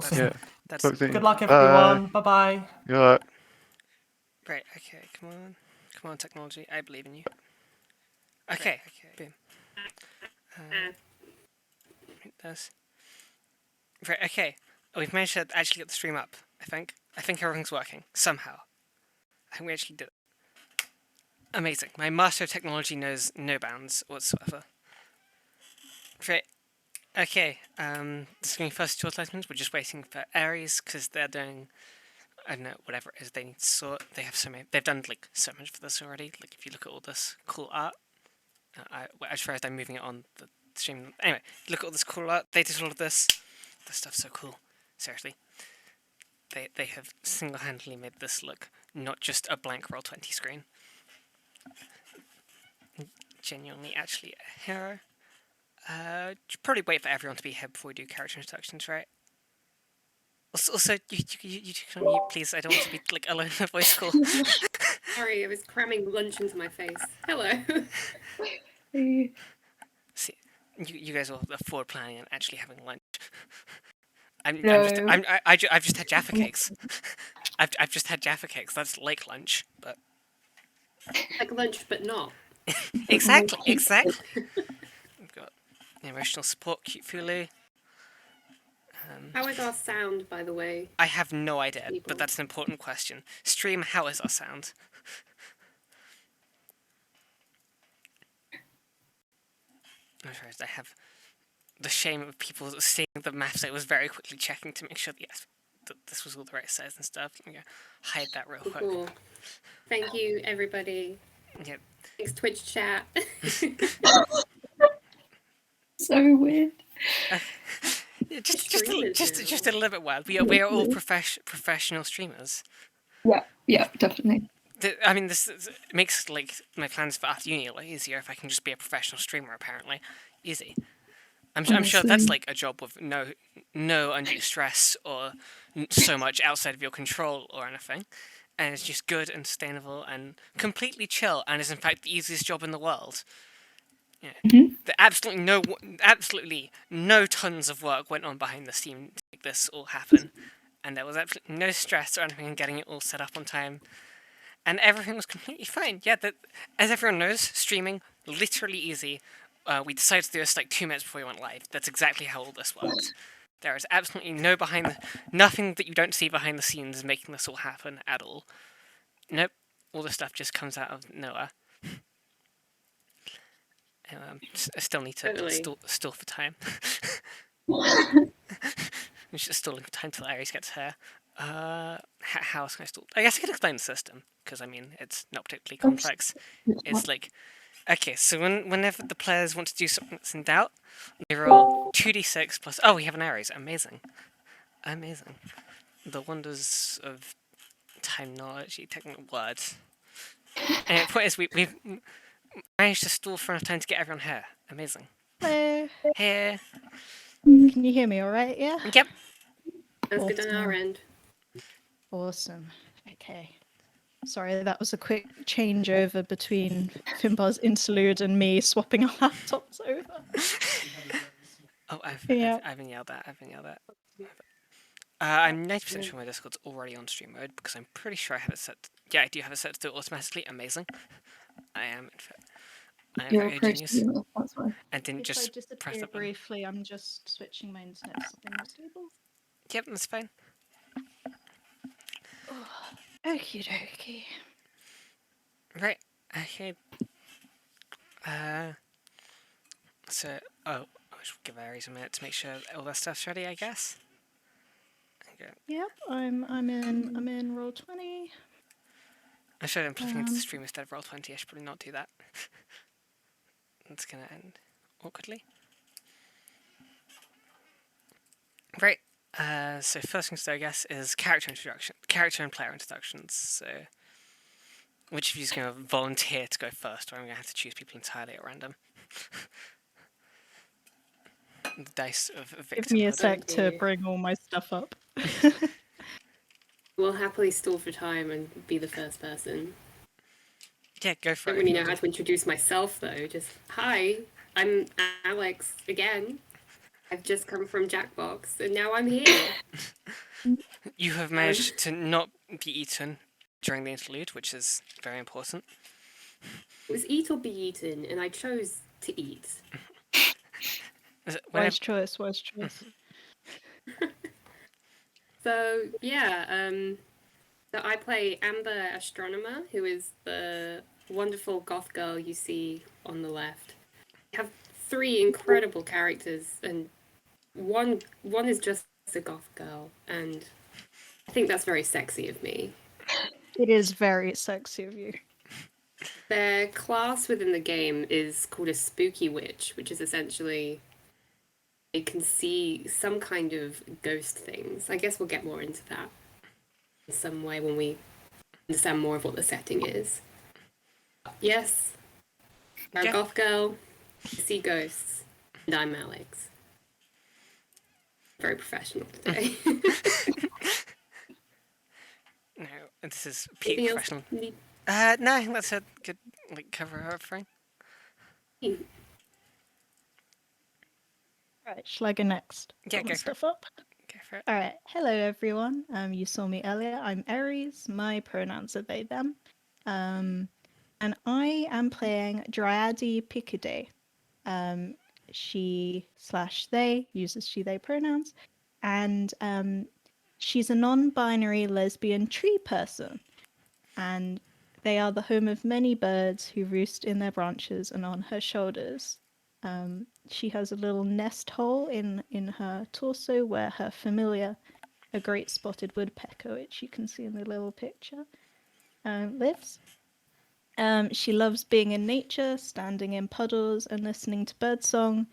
Awesome. Yeah. That's Talk soon. Good luck, everyone. Bye-bye. Yeah. Right, okay, come on, technology, I believe in you. Okay, boom. This. Right, okay, we've managed to actually get the stream up, I think. I think everything's working, somehow. I think we actually did it. Amazing, my master of technology knows no bounds whatsoever. Right, okay, this is going Thirsty Sword Lesbians, we're just waiting for Ares, because they're doing... I don't know, whatever it is they need to sort. They have so many. They've done like so much for this already. Like if you look at all this cool art, I just realized I'm moving it on the stream. Anyway, look at all this cool art. They did all of this. This stuff's so cool. Seriously, they have single-handedly made this look not just a blank Roll20 screen. Genuinely, actually a hero. Should probably wait for everyone to be here before we do character introductions, right? Also, you can unmute, please. I don't want to be like alone in a voice call. Sorry, I was cramming lunch into my face. Hello. See, you guys are forward planning and actually having lunch. I've just had Jaffa cakes. I've just had Jaffa cakes. That's like lunch, but Like lunch, but not. exactly. We've got emotional support, cute Fulu. How is our sound, by the way? I have no idea, People. but that's an important question. Stream, how is our sound? I'm sorry, I have the shame of people seeing the maps. I was very quickly checking to make sure that this was all the right size and stuff. I'm gonna hide that real quick. Cool. Thank you, everybody. Yep. Thanks, Twitch chat. So weird. Just a little bit wild. We are all professional streamers. Yeah, definitely. I mean, this makes like my plans for after uni a lot easier if I can just be a professional streamer. Apparently, easy. I'm sure that's like a job with no undue stress or so much outside of your control or anything, and it's just good and sustainable and completely chill, and is in fact the easiest job in the world. Yeah. Mm-hmm. Absolutely no tons of work went on behind the scene to make this all happen, and there was absolutely no stress or anything in getting it all set up on time, and everything was completely fine. Yeah, as everyone knows, streaming literally easy. We decided to do this like 2 minutes before we went live. That's exactly how all this worked. There is absolutely nothing that you don't see behind the scenes making this all happen at all. Nope, all the stuff just comes out of nowhere. I still need to stall for time. I'm just stalling for time till Ares gets here. How else can I stall? I guess I could explain the system, because I mean, it's not particularly complex. It's like, okay, so whenever the players want to do something that's in doubt, they roll 2d6 plus... Oh, we have an Ares. Amazing. The wonders of time knowledge, technical words. And the point is, we've managed to stall for enough time to get everyone here. Amazing. Hello. Here. Can you hear me all right? Yeah? Yep. That's good on our end. Awesome. Okay. Sorry, that was a quick changeover between Finbar's interlude and me swapping our laptops over. Oh, I've been yelled at. I'm 90% sure my Discord's already on stream mode, because I'm pretty sure I have it set... Yeah, I do have it set to do it automatically. Amazing. I am, in fact... You're a genius. That's why. And didn't If just I disappear press that button. briefly, I'm just switching my internet to something more stable. Yep, that's fine. Oh, okie dokie. Right, okay. So, I should give Ares a minute to make sure all that stuff's ready, I guess. Okay. Yep, I'm in roll 20. I should have flipping into the stream instead of Roll20. I should probably not do that. It's gonna end awkwardly. Right. So first thing to do, I guess, is character and player introductions. So, which of you is going to volunteer to go first, or I'm going to have to choose people entirely at random? The dice of victimhood. Give me a sec to bring all my stuff up. We'll happily stall for time and be the first person. Yeah, go for it. I don't really know how to introduce myself, though. Just, hi, I'm Alex again. I've just come from Jackbox, and now I'm here. You have managed to not be eaten during the interlude, which is very important. It was eat or be eaten, and I chose to eat. Wise choice, wise choice. So yeah, so I play Amber Astronomer, who is the wonderful goth girl you see on the left. We have 3 incredible characters, and one is just a goth girl, and I think that's very sexy of me. It is very sexy of you. Their class within the game is called a spooky witch, which is essentially they can see some kind of ghost things. I guess we'll get more into that in some way when we understand more of what the setting is. Yes, our Yeah. goth girl, we see ghosts, and I'm Alex. Very professional today. No, this is peak Anything else? professional. No, I think that's a good cover of everything. Right, shall I go next? Yeah, Got my go for it. stuff up. Go for it. All right, hello everyone. You saw me earlier. I'm Aries. My pronouns are they them. And I am playing Dryadi Picaday. She/they uses she/they pronouns, and she's a non-binary lesbian tree person, and they are the home of many birds who roost in their branches and on her shoulders. She has a little nest hole in her torso where her familiar, a great spotted woodpecker, which you can see in the little picture, lives. She loves being in nature, standing in puddles and listening to birdsong,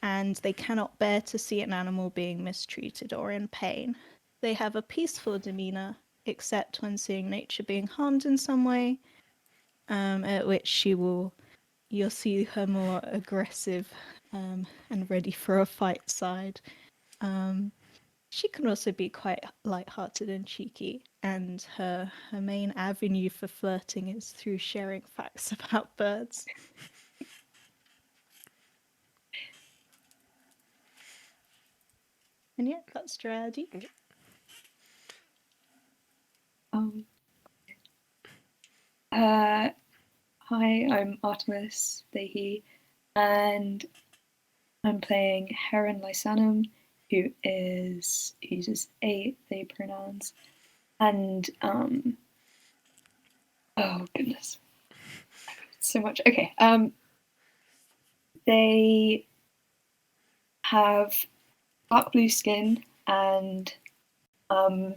and they cannot bear to see an animal being mistreated or in pain. They have a peaceful demeanor, except when seeing nature being harmed in some way, at which you'll see her more aggressive and ready for a fight side. She can also be quite light-hearted and cheeky, and her main avenue for flirting is through sharing facts about birds. And yeah, that's Dryadi. Hi, I'm Artemis, they, he, and I'm playing Heron Lysanum, who uses they pronouns, and oh goodness, so much. Okay, they have dark blue skin and a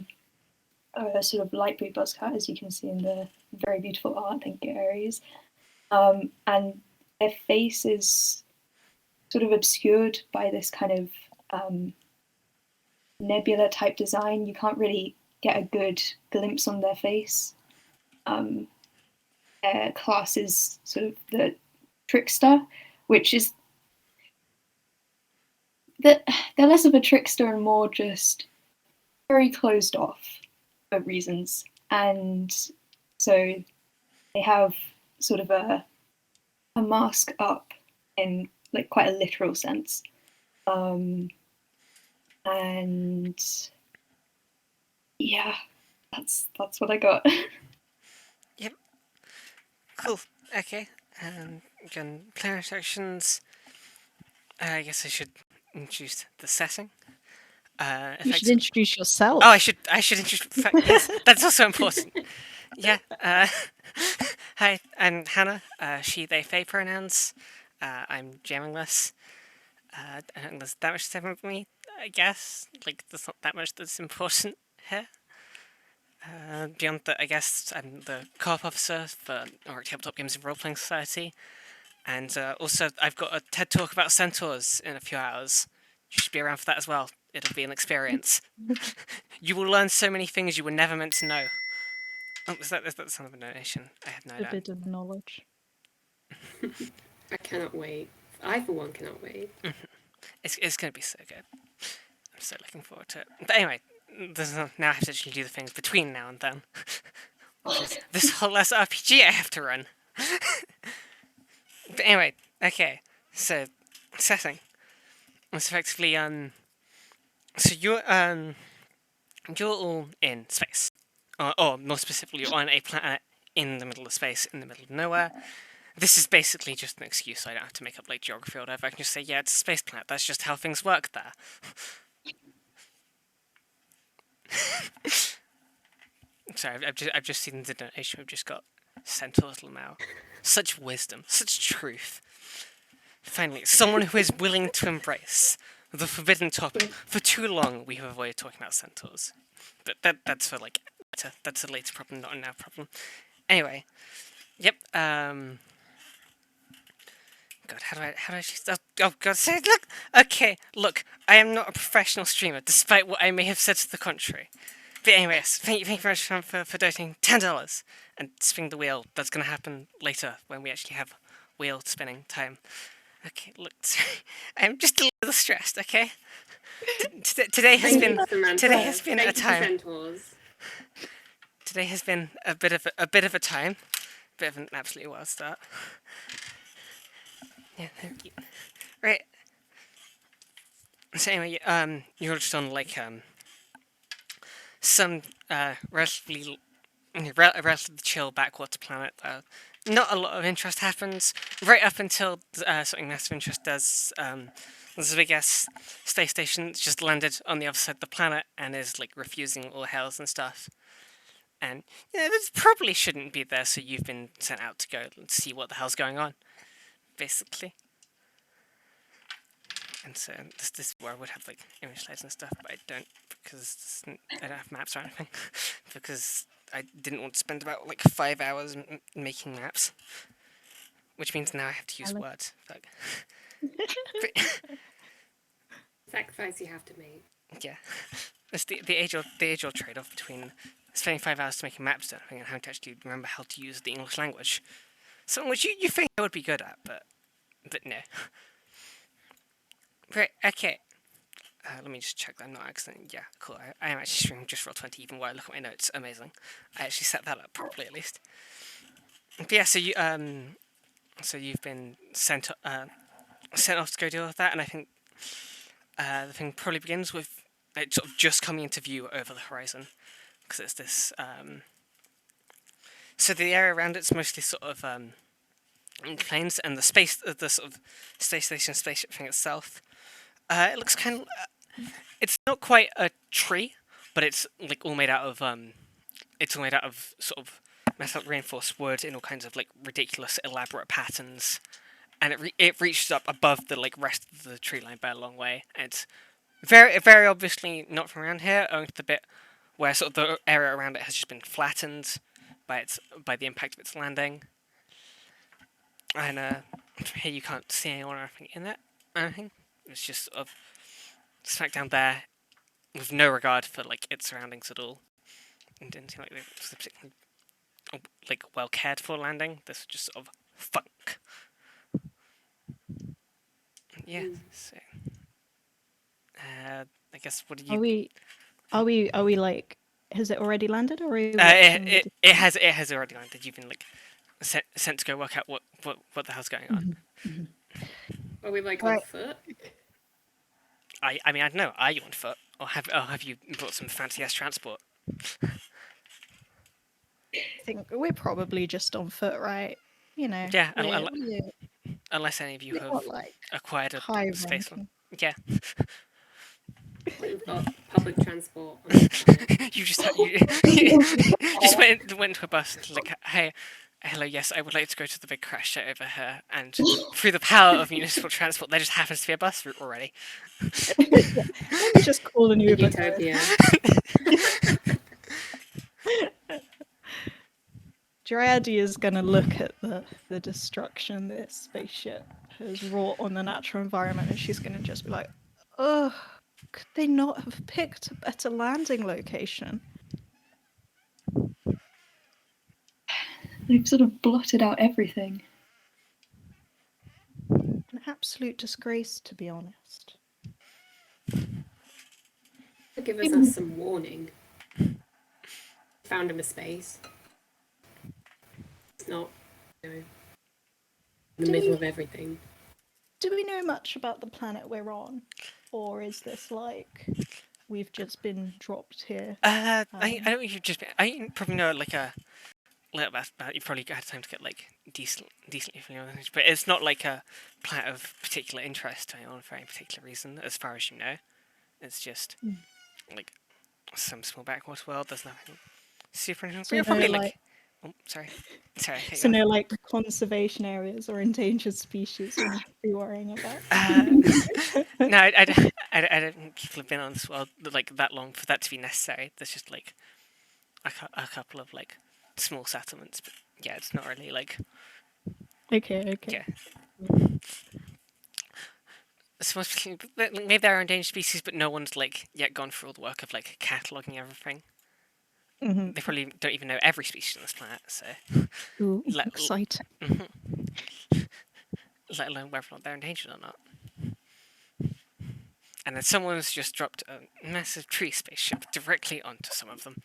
sort of light blue buzz cut, as you can see in the very beautiful art. Thank you, Aries. And their face is sort of obscured by this kind of nebula type design. You can't really get a good glimpse on their face. Their class is sort of the trickster, which is that they're less of a trickster and more just very closed off for reasons. And so they have sort of a mask up in like quite a literal sense. And yeah, that's what I got. Yep. Cool. Okay. Again, player instructions. I guess I should introduce the setting. You should introduce yourself. Oh, I should introduce. Yes, that's also important. Yeah. Hi, I'm Hannah. She, they, they pronouns. I'm jammingless. I don't think there's that much to say about me. I guess there's not that much that's important here. Beyond that, I guess I'm the co-op officer for Tabletop Games and Role Playing Society, and also I've got a TED talk about centaurs in a few hours. You should be around for that as well. It'll be an experience. You will learn so many things you were never meant to know. Oh, is that the sound of a donation? I have no A idea. bit of knowledge. I cannot wait. I, for one, cannot wait. It's going to be so good. I'm so looking forward to it. But anyway, now I have to actually do the things between now and then. This whole less RPG I have to run. But anyway, okay. So, setting. It's effectively, so you're, you're all in space. Or more specifically, you're on a planet in the middle of space, in the middle of nowhere. This is basically just an excuse, so I don't have to make up like geography or whatever. I can just say, yeah, it's a space planet. That's just how things work there. Sorry, I've just seen the donation we've just got sent a little now. Such wisdom, such truth. Finally, someone who is willing to embrace the forbidden topic. For too long, we have avoided talking about centaurs. But that's for like later. That's a later problem, not a now problem. Anyway, yep. God, how do I start? Oh God, say look. Okay, look. I am not a professional streamer, despite what I may have said to the contrary. But anyways, thank you very much for donating $10 and spinning the wheel. That's gonna happen later when we actually have wheel spinning time. Okay, look, I'm just a little stressed. Okay, today has been a time. Today has been a bit of a time, bit of an absolutely wild start. Yeah, thank you. Right. So anyway, you're just on like some relatively chill backwater planet. Not a lot of interest happens right up until something massive interest does. There's a big ass space station that's just landed on the other side of the planet and is like refusing all hails and stuff. And this probably shouldn't be there, so you've been sent out to go and see what the hell's going on, basically. And so this is where I would have like image slides and stuff, but I don't because I don't have maps or anything because I didn't want to spend about like 5 hours making maps, which means now I have to use words. Fuck. Sacrifice you have to make. Yeah, it's the age old trade-off between spending 5 hours to make maps and having to actually remember how to use the English language, something which you think I would be good at, but no. Right, okay. Let me just check that I'm not accident. Yeah, cool. I am actually streaming just Roll20 even while I look at my notes. Amazing. I actually set that up properly at least. But yeah, so you've been sent off to go deal with that, and I think the thing probably begins with it sort of just coming into view over the horizon, because it's this. So the area around it's mostly sort of plains, and the space, the sort of space station spaceship thing itself. It looks kind of. It's not quite a tree, but it's like all made out of It's all made out of sort of metal reinforced wood in all kinds of like ridiculous, elaborate patterns, and it reaches up above the like rest of the tree line by a long way. And it's very, very obviously not from around here, owing to the bit where sort of the area around it has just been flattened by the impact of its landing. And here you can't see anyone or anything in it. Anything. It's just sort of smack down there with no regard for like its surroundings at all. It didn't seem like it was a particularly like well cared for landing. This was just sort of funk. Yeah. So, I guess what do you? Are we like? Has it already landed, or are we it has already landed. You've been like sent to go work out what the hell's going on. Mm-hmm. Are we like on foot? I mean I don't know. Are you on foot, or have you brought some fancy ass transport? I think we're probably just on foot, right? You know. Yeah, unless any of you have like acquired a space one. Yeah. We've got public transport. You just went into a bus and like, hey, hello, yes, I would like to go to the big crash site over here, and through the power of municipal transport, there just happens to be a bus route already. Let me just call an Uber. Utopia. Dryadi is going to look at the destruction this spaceship has wrought on the natural environment, and she's going to just be like, ugh, could they not have picked a better landing location? They've sort of blotted out everything. An absolute disgrace, to be honest. Give us some warning. Found him a space. It's not, in the middle of everything. Do we know much about the planet we're on? Or is this like... we've just been dropped here. I don't think you've just been. I probably know like a little bit about. You've probably had time to get like decently familiar with it, but it's not like a planet of particular interest to anyone for any particular reason, as far as you know. It's just like some small backwater world. There's nothing super interesting. So You're probably no, like. Oh, sorry. Sorry. Okay, So no, like conservation areas or endangered species we need to be worrying about. No, I don't think people have been on this world like that long for that to be necessary. There's just like a couple of like small settlements, but yeah, it's not really like Okay. yeah. So maybe there are endangered species, but no one's like yet gone through all the work of like cataloguing everything. Mhm. They probably don't even know every species on this planet, so Ooh, Let- exciting. let alone whether or not they're endangered or not. And then someone's just dropped a massive tree spaceship directly onto some of them.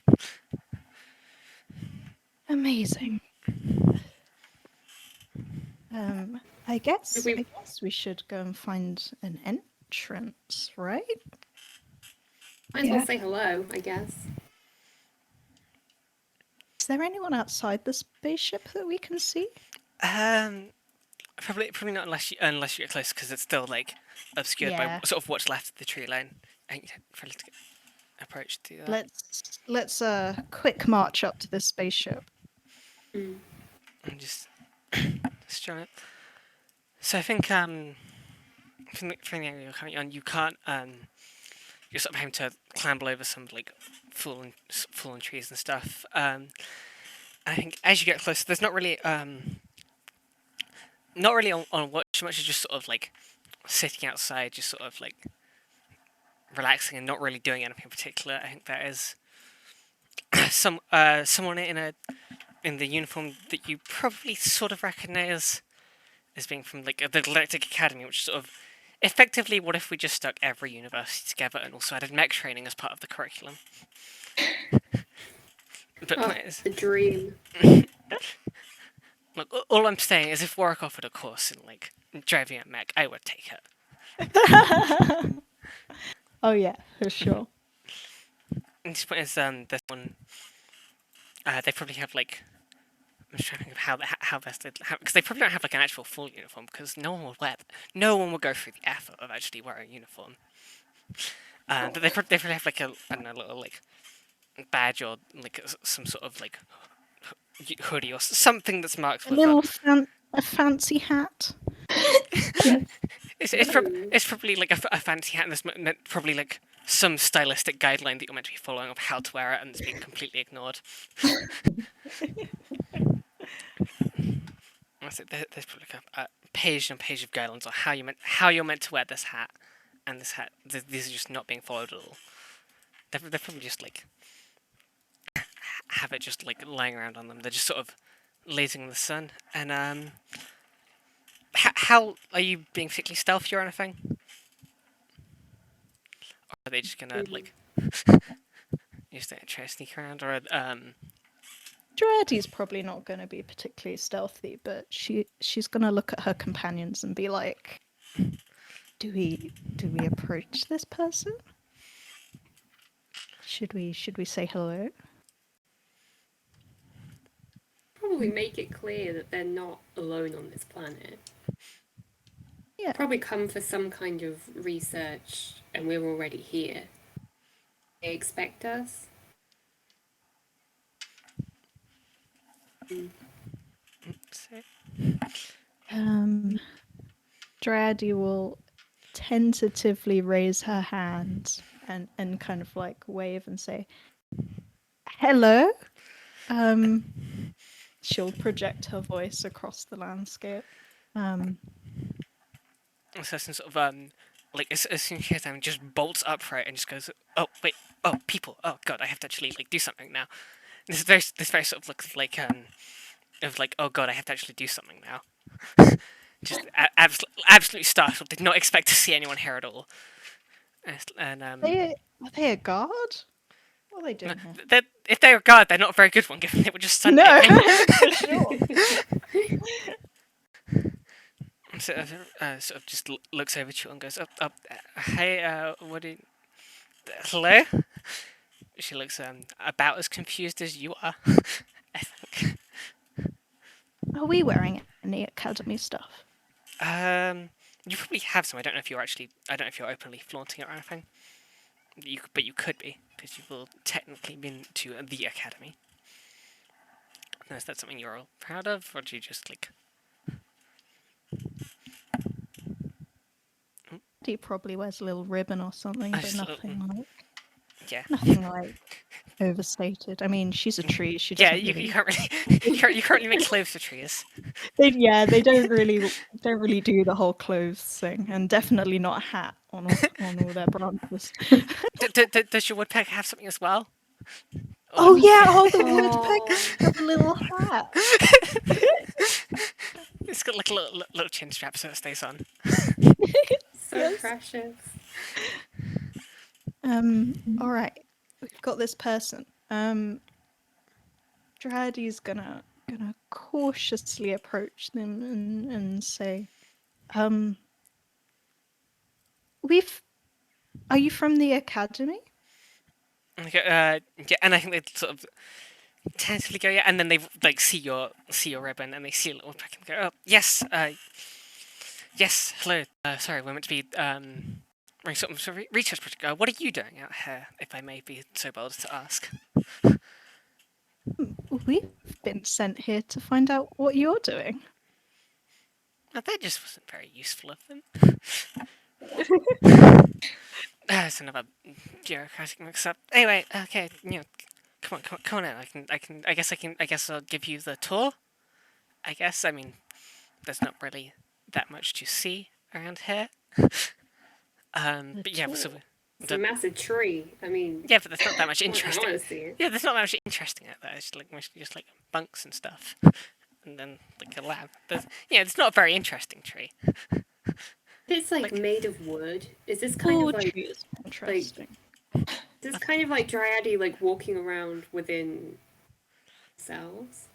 Amazing. I guess We- we should go and find an entrance, right? Might as well say hello, I guess. Is there anyone outside the spaceship that we can see? Probably not unless you get close, because it's still like obscured by Yeah. sort of what's left of the tree line. And probably to get approach to that. Let's quick march up to this spaceship. Mm. And just try it. So I think from the area you're coming on, you can't you're sort of having to clamber over some like fallen trees and stuff. I think as you get closer, there's not really on watch too much. It's just sort of like sitting outside, just sort of like relaxing and not really doing anything in particular. I think there is someone in the uniform that you probably sort of recognise as being from like the Galactic Academy, which is sort of effectively what if we just stuck every university together and also added mech training as part of the curriculum. But Oh, the dream. look, all I'm saying is if Warwick offered a course in like driving a mech, I would take it. Oh yeah, for sure. And this point is this one. They probably have like. I'm just trying to think of how best because they probably don't have like an actual full uniform because no one would wear that. No one would go through the effort of actually wearing a uniform. But they probably have like a little like badge or like some sort of like hoodie or something that's marked A with little a fancy hat. It's probably like a fancy hat, and there's probably like some stylistic guideline that you're meant to be following of how to wear it, and it's being completely ignored. There's probably like a page and page of guidelines on how you're meant to wear this hat, and this hat. These are just not being followed at all. They're probably just like have it just like lying around on them. They're just sort of lazing in the sun. And how are you being particularly stealthy or anything? Or are they just gonna like just try to sneak around? Or Dreddy's probably not going to be particularly stealthy, but she's going to look at her companions and be like, "Do we approach this person? Should we say hello?" Probably make it clear that they're not alone on this planet. Yeah. Probably come for some kind of research, and we're already here. They expect us. Dreddy will tentatively raise her hand and kind of like wave and say, "Hello." She'll project her voice across the landscape. So some sort of like as soon as she hears them, just bolts upright and just goes, "Oh wait, oh people, oh god, I have to actually like do something now." This very sort of looks like of like, oh god, I have to actually do something now. Just absolutely startled. Did not expect to see anyone here at all. And Are they a guard? What are they doing here? if they're a guard, they're not a very good one, given they were just No, sunbathing. for sure. Sort of just looks over to you and goes, "Hey, what do you?" hello? She looks about as confused as you are, I think. Are we wearing any academy stuff? You probably have some. I don't know if you're openly flaunting it or anything. But you could be, because you will technically been to the academy. Now, is that something you're all proud of, or do you just like? He probably wears a little ribbon or something, but Just a little- Yeah. nothing like overstated. I mean, she's a tree. She Yeah, doesn't you really. can't really you can't really make clothes for trees. They don't really do the whole clothes thing, and definitely not a hat on all their branches. Does your woodpecker have something as well? Oh yeah, all the Oh. woodpeckers have a little hat. It's got like a little chin strap so it stays on. So Yes. precious. All right, we've got this person. Dryaddy's gonna cautiously approach them and say, are you from the academy? Okay, yeah, and I think they sort of tentatively go, yeah, and then they like see your ribbon and they see a little woodpecker and go, oh yes, yes, hello. Sorry, we're meant to be running some sort of research project. What are you doing out here, if I may be so bold as to ask? We've been sent here to find out what you're doing. That just wasn't very useful of them. It's another bureaucratic mix-up. Anyway, okay, come on in. I guess I'll give you the tour. I guess. I mean, there's not really that much to see around here. But yeah, so It's a massive tree. I mean, yeah, but there's not that much I interesting. want to see it. Yeah, there's not that much interesting out there. It's like mostly just like bunks and stuff, and then like a lab. It's not a very interesting tree. It's like made of wood. Is this kind of like Poetry is interesting. this kind of like Dryaddy like walking around within cells?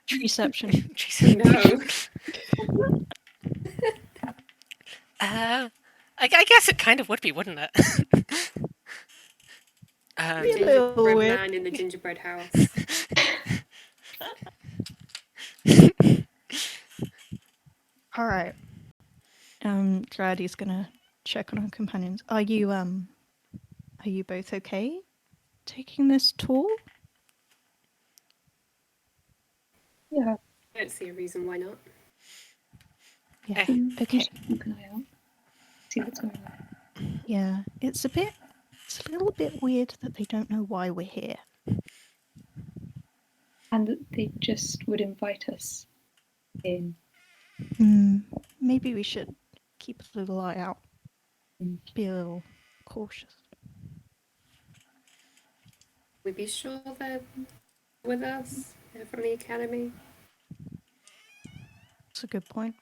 Treeception. No. I guess it kind of would be, wouldn't it? Gingerbread weird. man in the gingerbread house. All right. Dryaddy's gonna check on her companions. Are you both okay taking this tour? Yeah. I don't see a reason why not. Yeah. You Okay. should keep an eye out. See what's going on. Yeah. It's a little bit weird that they don't know why we're here. And that they just would invite us in. Maybe we should keep a little eye out. Be a little cautious. We be sure they're with us? They're from the academy? That's a good point.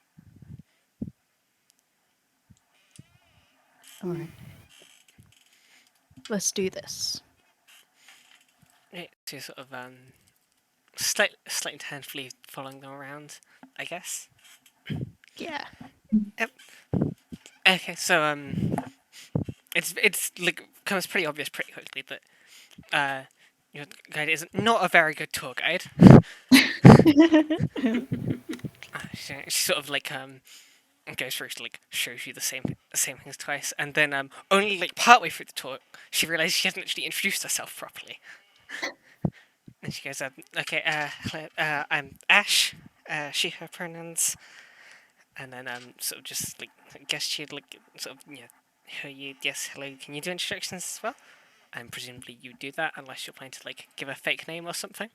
All right. Let's do this. To sort of slightly intently following them around, I guess. Yeah. Okay, so it's like becomes pretty obvious pretty quickly that your guide is not a very good tour guide. She sort of like goes through to like shows you the same things twice, and then only like partway through the tour she realizes she hasn't actually introduced herself properly. And she goes, okay, hello, I'm Ash, she, her pronouns, and then sort of just like I guess she'd like sort of who are you? Yes, hello. Can you do introductions as well? And presumably you do that unless you're planning to like give a fake name or something.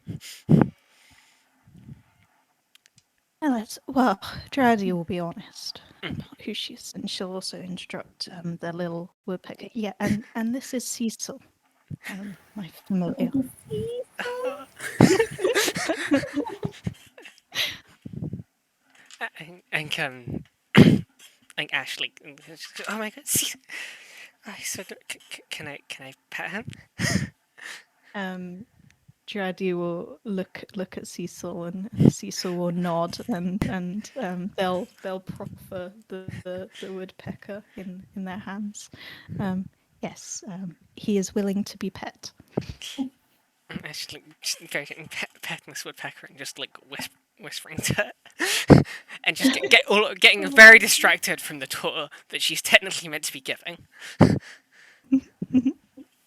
Well, Dryaddy will be honest about who she is, and she'll also instruct the little woodpecker. Yeah, and this is Cecil, my familiar. And and Ashley, oh my god, oh, he's so good. Can I pet him? Jaddy will look at Cecil, and Cecil will nod, and they'll proffer the woodpecker in their hands. Yes, he is willing to be pet. I should like just go getting petting this woodpecker and just like whispering to it, and just getting very distracted from the tour that she's technically meant to be giving.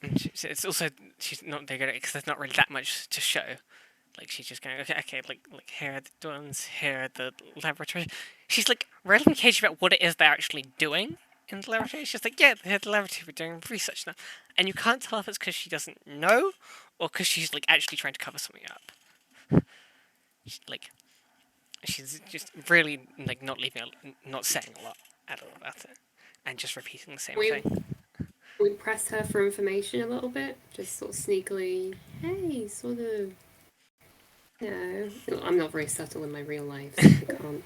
And it's also she's not very good at it because there's not really that much to show. Like she's just going, okay, like here are the dwellings, here are the laboratories. She's like relatively cagey about what it is they're actually doing in the laboratory. She's like, yeah, they're the laboratory, we're doing research now, and you can't tell if it's because she doesn't know or because she's like actually trying to cover something up. She's just really like not saying a lot at all about it, and just repeating the same thing. We press her for information a little bit, just sort of sneakily. Hey, sort of. No, I'm not very subtle in my real life. So I can't.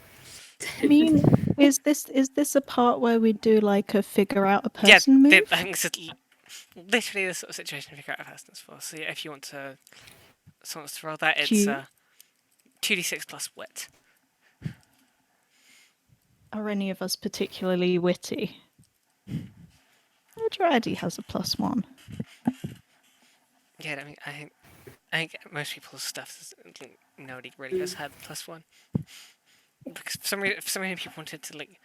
I mean, is this a part where we do like a figure out a person move? I think it's literally the sort of situation to figure out a person's for. So yeah, if you want to, someone wants to roll that, it's 2d6 plus wit. Are any of us particularly witty? Draddy has a +1. Yeah, I mean, I think most people's stuff nobody really goes had +1. Because for some reason people wanted to like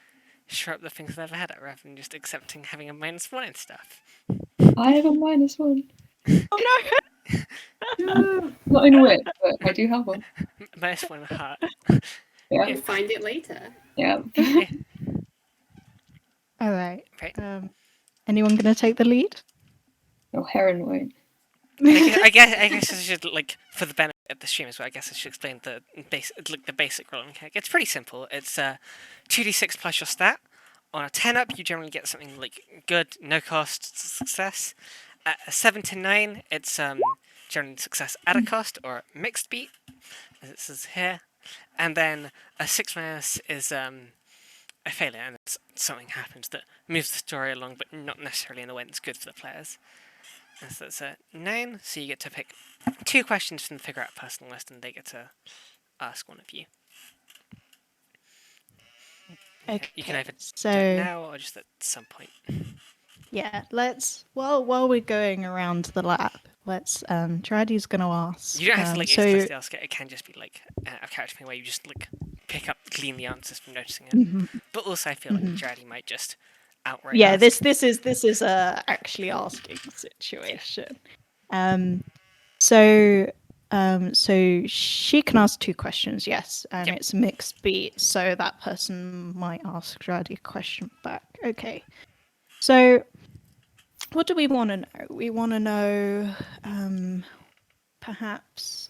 show up the things they've ever had rather than just accepting having a -1 and stuff. I have a -1. Oh no! Not in wit, but I do have one. -1 heart. Yeah. You'll find it later. Yeah. All right. Right. Anyone gonna take the lead? No, Heron won't. I guess I should like for the benefit of the streamers, I guess I should explain the basic rolling mechanic. It's pretty simple. It's 2d6 plus your stat. On a 10 up, you generally get something like good, no cost, success. At a 7 to 9, it's generally success at a cost or mixed beat, as it says here. And then a 6 minus is a failure, and something happens that moves the story along, but not necessarily in a way that's good for the players. And so that's a 9, so you get to pick 2 questions from the figure out personal list, and they get to ask one of you. Okay. You can either do So it now or just at some point. yeah, let's while we're going around the lab, let's Draddy's gonna ask. You don't have to like so explicitly ask it. It can just be like a character thing where you just like glean the answers from noticing it. Mhm. But also, I feel like Draddy might just outright. Yeah, ask. this is a actually asking situation. So she can ask 2 questions, yes, and Yep. it's mixed beat, so that person might ask Draddy a question back. Okay. So what do we want to know? We want to know perhaps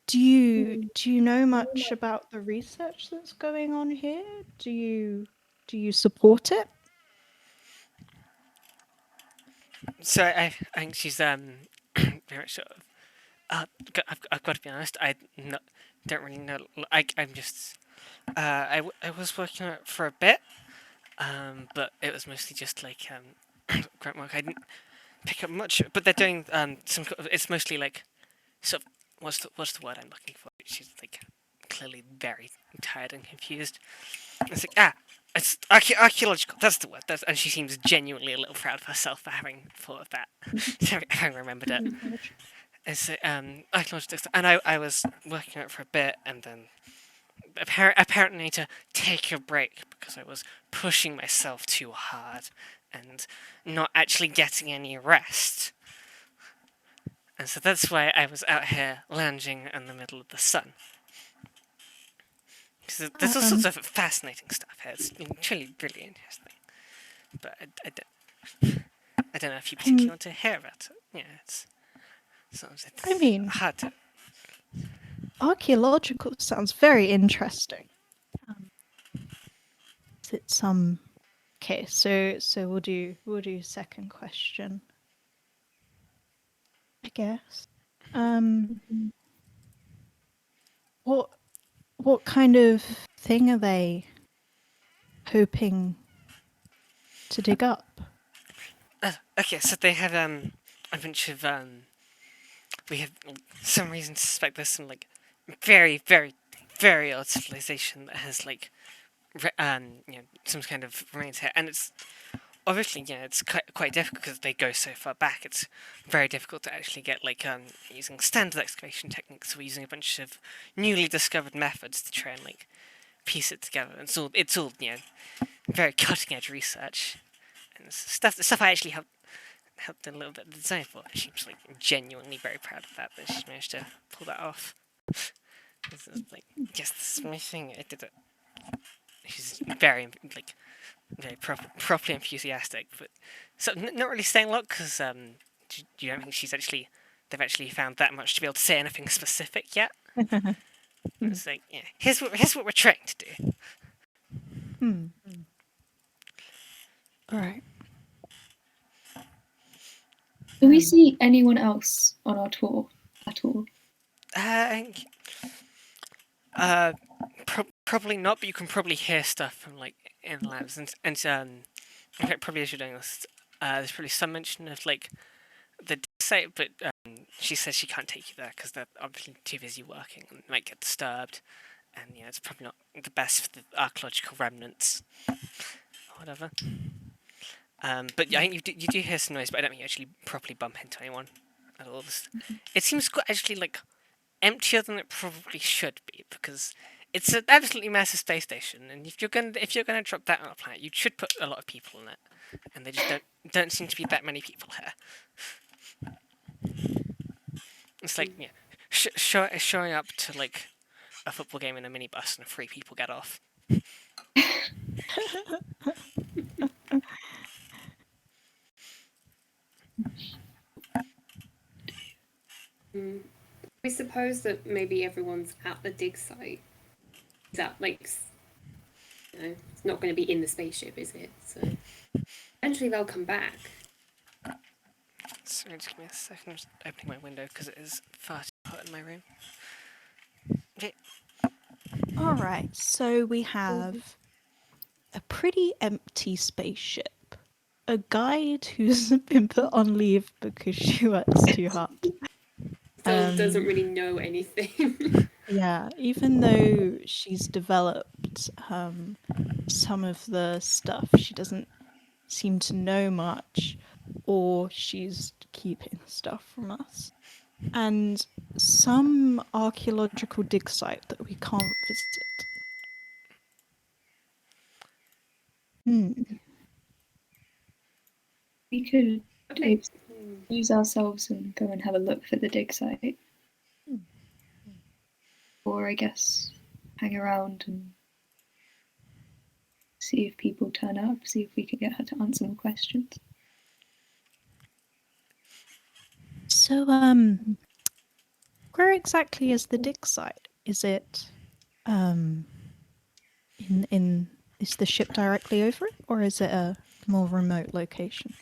do you know much about the research that's going on here? Do you support it? So I think she's very much sort of. I've got to be honest. Don't really know. I'm just. I was working on it for a bit, but it was mostly just like grunt work. I didn't pick up much, but they're doing some. It's mostly like sort of what's the word I'm looking for? She's like clearly very tired and confused. It's like it's archaeological. That's the word. And she seems genuinely a little proud of herself for having thought of that, having remembered it. It's archaeological, and I was working on it for a bit, and then apparently I need to take a break because I was pushing myself too hard and not actually getting any rest. And so that's why I was out here lounging in the middle of the sun. Because there's all sorts of fascinating stuff here. It's truly really interesting. But I don't know if you particularly want to hear about it. Yeah, it's I mean, hard to. Archaeological sounds very interesting. Is it some? Okay, so we'll do second question, I guess. What kind of thing are they hoping to dig up? Okay, so they have a bunch of we have some reason to suspect there's some like very, very, very old civilization that has like some kind of remains here, and it's obviously it's quite difficult because they go so far back. It's very difficult to actually get like using standard excavation techniques. We're using a bunch of newly discovered methods to try and like piece it together. It's all very cutting edge research and stuff I actually helped a little bit of the design for. She was like genuinely very proud of that she managed to pull that off. This is like, yes, this is my thing. I did it. She's very like very properly enthusiastic, but not really saying a lot because you don't think they've actually found that much to be able to say anything specific yet. It's like, here's what we're trying to do. All right. Do we see anyone else on our tour at all? Probably not, but you can probably hear stuff from like in labs and in fact, probably as you're doing this, there's probably some mention of like the site, but she says she can't take you there because they're obviously too busy working and might get disturbed, and it's probably not the best for the archaeological remnants or whatever. But I think you do hear some noise, but I don't think you actually properly bump into anyone at all. It seems actually like emptier than it probably should be because it's an absolutely massive space station, and if you're gonna drop that on a planet, you should put a lot of people in it, and they just don't seem to be that many people here. It's like showing up to like a football game in a minibus and 3 people get off. We suppose that maybe everyone's at the dig site. Is that like, it's not going to be in the spaceship, is it? So eventually they'll come back. Sorry, just give me a second. I'm just opening my window because it is far too hot in my room. Okay. All right. So we have a pretty empty spaceship, a guide who's been put on leave because she works too hard. Still doesn't really know anything. Yeah, even though she's developed some of the stuff, she doesn't seem to know much, or she's keeping stuff from us. And some archaeological dig site that we can't visit. We could use ourselves and go and have a look for the dig site. Or I guess hang around and see if people turn up, see if we can get her to answer more questions. So, where exactly is the dig site? Is it is the ship directly over it, or is it a more remote location?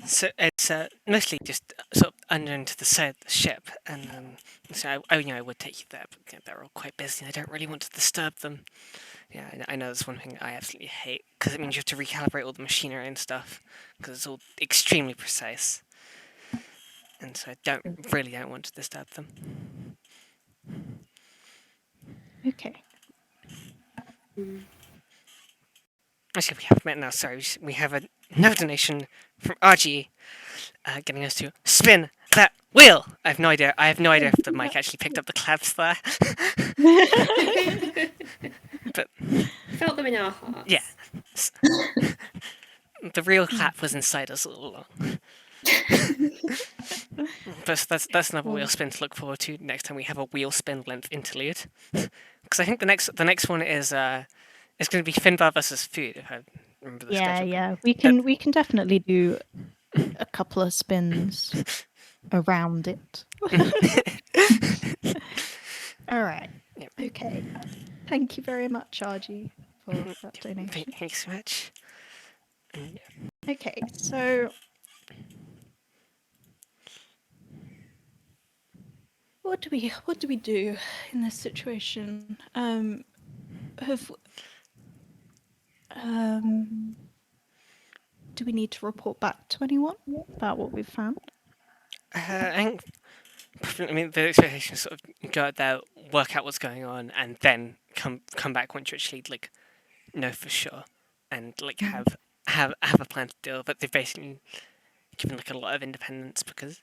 So it's mostly just sort of under into the side of the ship, and so I would take you there, but they're all quite busy. And I don't really want to disturb them. Yeah, I know that's one thing I absolutely hate because it means you have to recalibrate all the machinery and stuff because it's all extremely precise, and so I don't want to disturb them. Okay. Actually, we haven't met now. Sorry, we have another donation from RG, getting us to spin that wheel. I have no idea if the mic actually picked up the claps there. But Felt them in our hearts. yeah, the real clap was inside us all along. But that's another wheel spin to look forward to next time we have a wheel spin length interlude. Because I think the next one is it's going to be Finbar versus food. If I remember the schedule. Yeah. We can definitely do a couple of spins around it. All right. Yep. Okay. Thank you very much, RG, for that donation. Thanks so much. Okay, so what do we do in this situation? do we need to report back to anyone about what we've found? I mean, the expectation is sort of go out there, work out what's going on, and then come back once you actually like know for sure, and like have a plan to deal. But they've basically given like a lot of independence because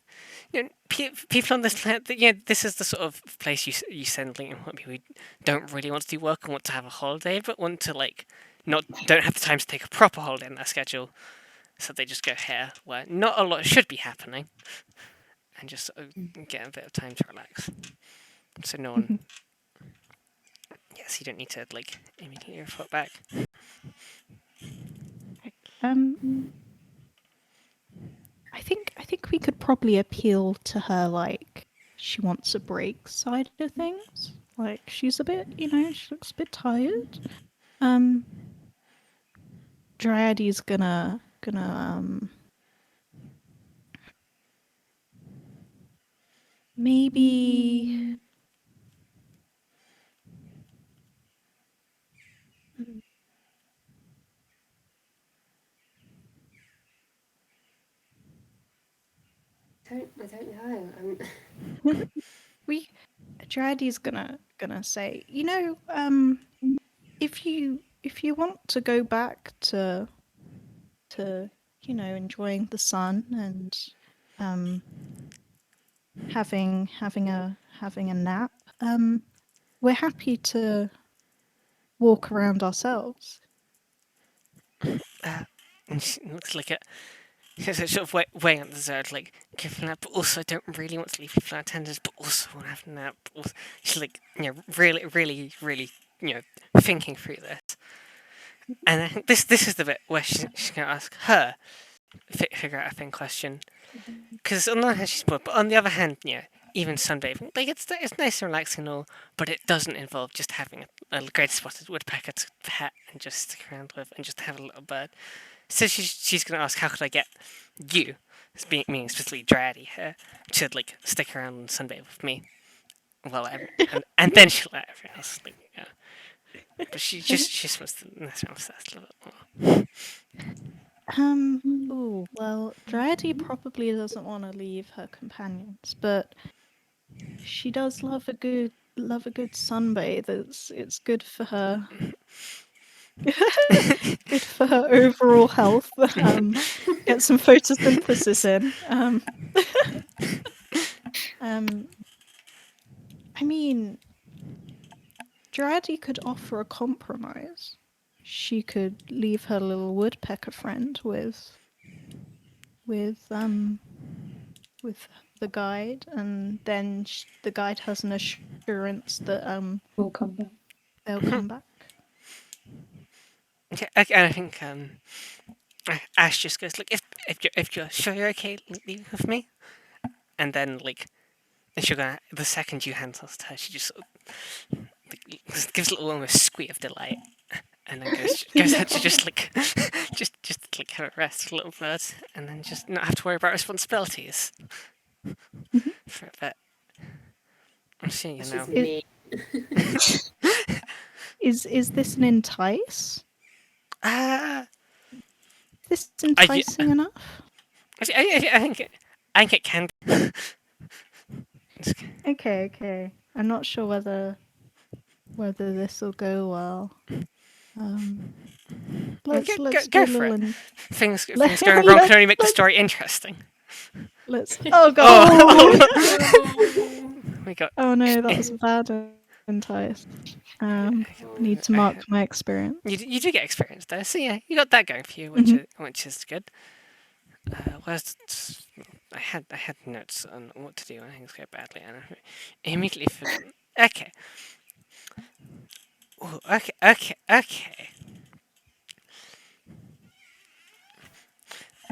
people on this planet, this is the sort of place you send like people who don't really want to do work and want to have a holiday, but want to like don't have the time to take a proper holiday in their schedule, so they just go here where not a lot should be happening, and just sort of get a bit of time to relax. So no one, yes, you don't need to like immediately report back. I think we could probably appeal to her like she wants a break side of things. Like she's a bit, she looks a bit tired. Dryade's gonna maybe I don't know. Dryade's gonna say, if you want to go back to enjoying the sun and having a nap, we're happy to walk around ourselves. And she looks like it. She's sort of weighing up the zerd, like give a nap, but also don't really want to leave people unattended, but also want to have a nap. She's like, really, really, really, thinking through this. And I think this is the bit where she's going to ask her figure out a thing question, because on the one hand she's bored, but on the other hand, even sunbathing, like it's nice and relaxing and all, but it doesn't involve just having a great spotted woodpecker to pet and just stick around with and just have a little bird. So she's going to ask, how could I get you, meaning specifically Dryade here, to like stick around and sunbathe with me? Well, and then she'll let everyone else sleep. But she just wants to mess around with that a little bit more. Oh well, Dryade probably doesn't want to leave her companions, but she does love a good sunbathe. It's good for her. Good for her overall health. Get some photosynthesis in. I mean, Dryade could offer a compromise. She could leave her little woodpecker friend with the guide, and then the guide has an assurance that We'll come back. they'll come back. Okay, and I think Ash just goes, look, if you're sure you're okay leaving with me, and then like, the second you hand us to her, she just sort of, like, gives a little almost squeak of delight, and then goes out to just like just like have a rest, a little bird, and then just not have to worry about responsibilities for a bit. I'm seeing you This now. is me. Is this an entice? Is this enticing enough? I think it can be. Okay. I'm not sure whether this will go well. Let's go do for a it. little. Things going wrong can only make the story interesting. Let's. Oh god! We got. Oh no, that was a bad entice. Need to mark my experience. You do get experience there, so yeah, you got that going for you, which is good. I had notes on what to do when things go badly, and I immediately forgot. Okay. Ooh, okay.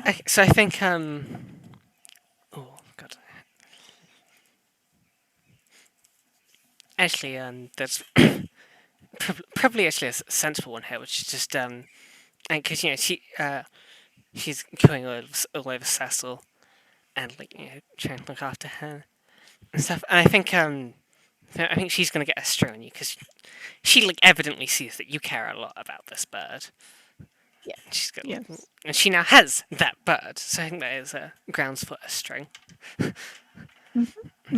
Okay, so I think oh god. Actually, there's probably actually a sensible one here, which is just because she's going all over Cecil, and like trying to look after her and stuff. And I think she's gonna get a string on you because she like evidently sees that you care a lot about this bird, Yeah. She's got, Yes. and she now has that bird, so I think that is grounds for a string. Mhm.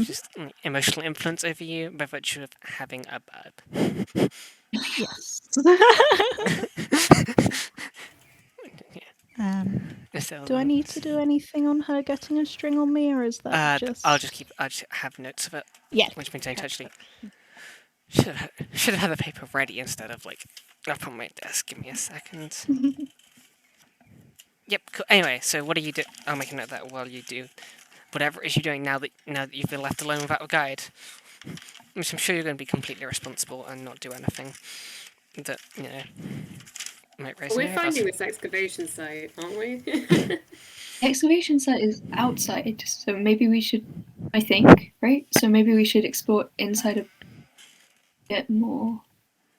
Just emotional influence over you by virtue of having a bird. Yes. So, Do I need to do anything on her getting a string on me, or is that just? I'll just have notes of it. Yeah. Which means I actually should have had the paper ready instead of like up on my desk. Give me a second. Yep. Cool. Anyway, so what do you do? I'll make a note of that while you do whatever it is you're doing now that you've been left alone without a guide. Which I'm sure you're going to be completely responsible and not do anything that might raise. We're any finding fuss. this excavation site, aren't we? The excavation site is outside, so maybe we should, I think, right? So maybe we should explore inside a bit more.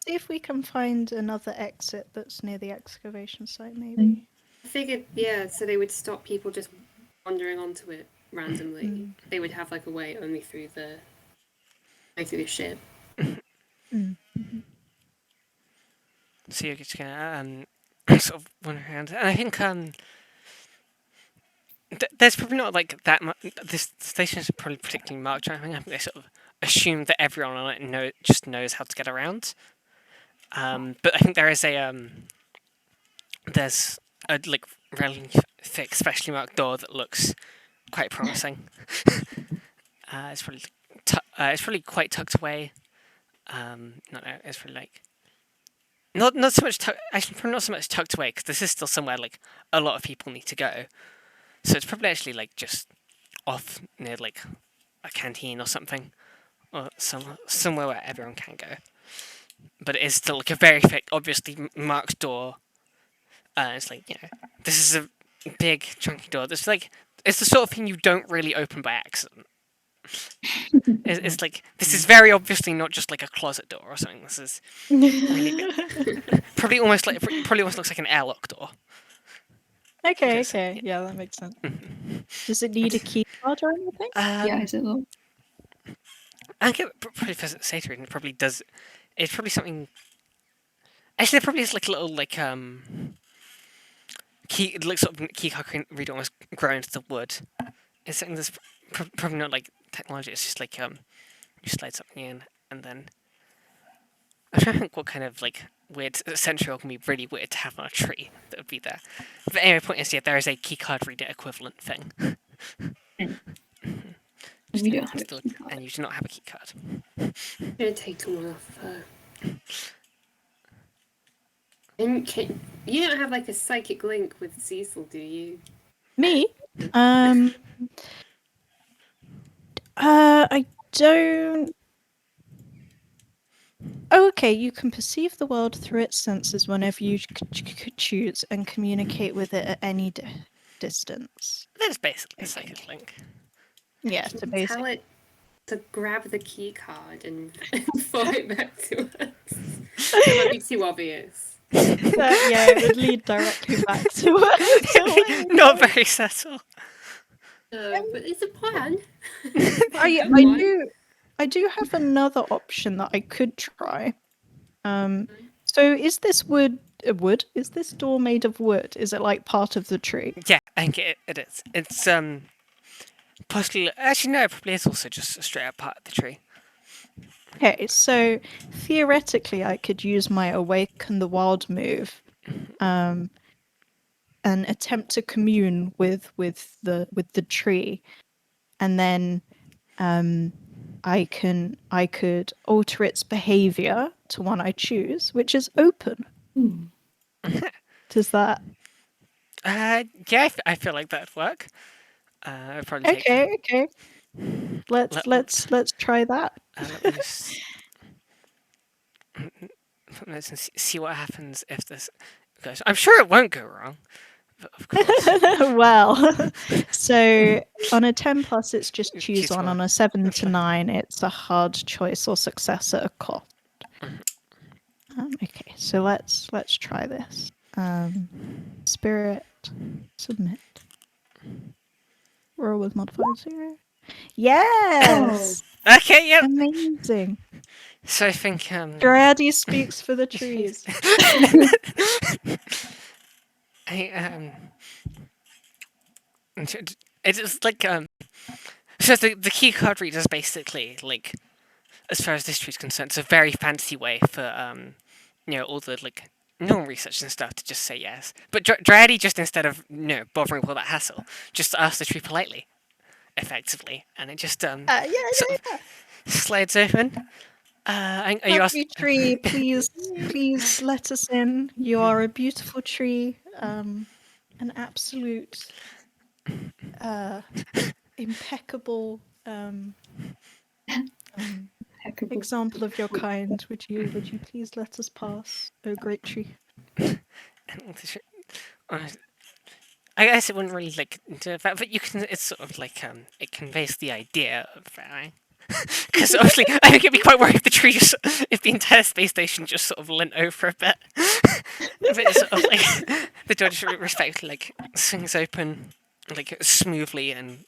See if we can find another exit that's near the excavation site, maybe. I figured, yeah, so they would stop people just wandering onto it randomly. They would have like a way only through the ship. So you're just gonna sort of wander around, and I think there's probably not like that much. This station is probably particularly marked. I think they sort of assume that everyone on it just knows how to get around. But I think there is there's a like really thick, specially marked door that looks quite promising. It's probably quite tucked away. It's probably like not so much actually probably not so much tucked away because this is still somewhere like a lot of people need to go. So it's probably actually like just off near like a canteen or something, or somewhere where everyone can go. But it is still like a very thick, obviously marked door. It's like this is a big chunky door. It's the sort of thing you don't really open by accident. It's like this is very obviously not just like a closet door or something. This is really big. Probably almost looks like an airlock door. Okay, Because, okay. Yeah, that makes sense. Does it need a key card or anything? Yeah, is it locked? I think it probably say to it, it probably does. It's probably something. Actually, there probably is like a little like key, like sort of key card reader almost grown into the wood. It's something that's probably not like technology. It's just like you slide something in and then. I'm trying to think what kind of like weird central can be really weird to have on a tree that would be there. But anyway, point is, there is a keycard reader equivalent thing. We don't have a key card. And you do not have a keycard. I'm gonna take one off of her. And you don't have like a psychic link with Cecil, do you? Me? I don't. Oh, okay, you can perceive the world through its senses whenever you choose and communicate with it at any distance. That is basically a psychic link. Yeah, so Tell basically. it to grab the key card and fall it back to us. That might be too obvious. Yeah, it would lead directly back to us. Not very subtle. But it's a plan. I do have another option that I could try. So is this wood? Is this door made of wood? Is it like part of the tree? Yeah, I think it is. It's possibly actually no, it probably is also just a straight up part of the tree. Okay, so theoretically, I could use my awaken the wild move, and attempt to commune with the tree, and then I could alter its behavior to one I choose, which is open. Does that? Yeah, I feel like that'd work. It'd probably take, Okay. Let's try that. let me just put notes and see what happens if this goes. I'm sure it won't go wrong. But of course. Well, so on a 10 plus, it's just choose Choose one. one. On a 7 to 9, it's a hard choice or success at a cost. Okay, so let's try this. Spirit, submit. Roll with modifier 0. Yes! Okay, yep. Amazing. So I think Grady speaks for the trees. It's like so the key card reader is basically like, as far as this tree is concerned, it's a very fancy way for all the like normal research and stuff to just say yes. But Dryady just, instead of bothering with all that hassle, just asked the tree politely, effectively, and it just Yeah. slides open. Are you Lovely asking? tree, please let us in. You are a beautiful tree. An absolute impeccable Impeccable. example of your kind. Would you please let us pass, oh great tree? I guess it wouldn't really like do that, but you can. It's sort of like it conveys the idea of that. Because obviously, I think it'd be quite worried if the tree just, if the entire space station just sort of leant over a bit. But it's sort of like the door just respectfully like swings open, like smoothly and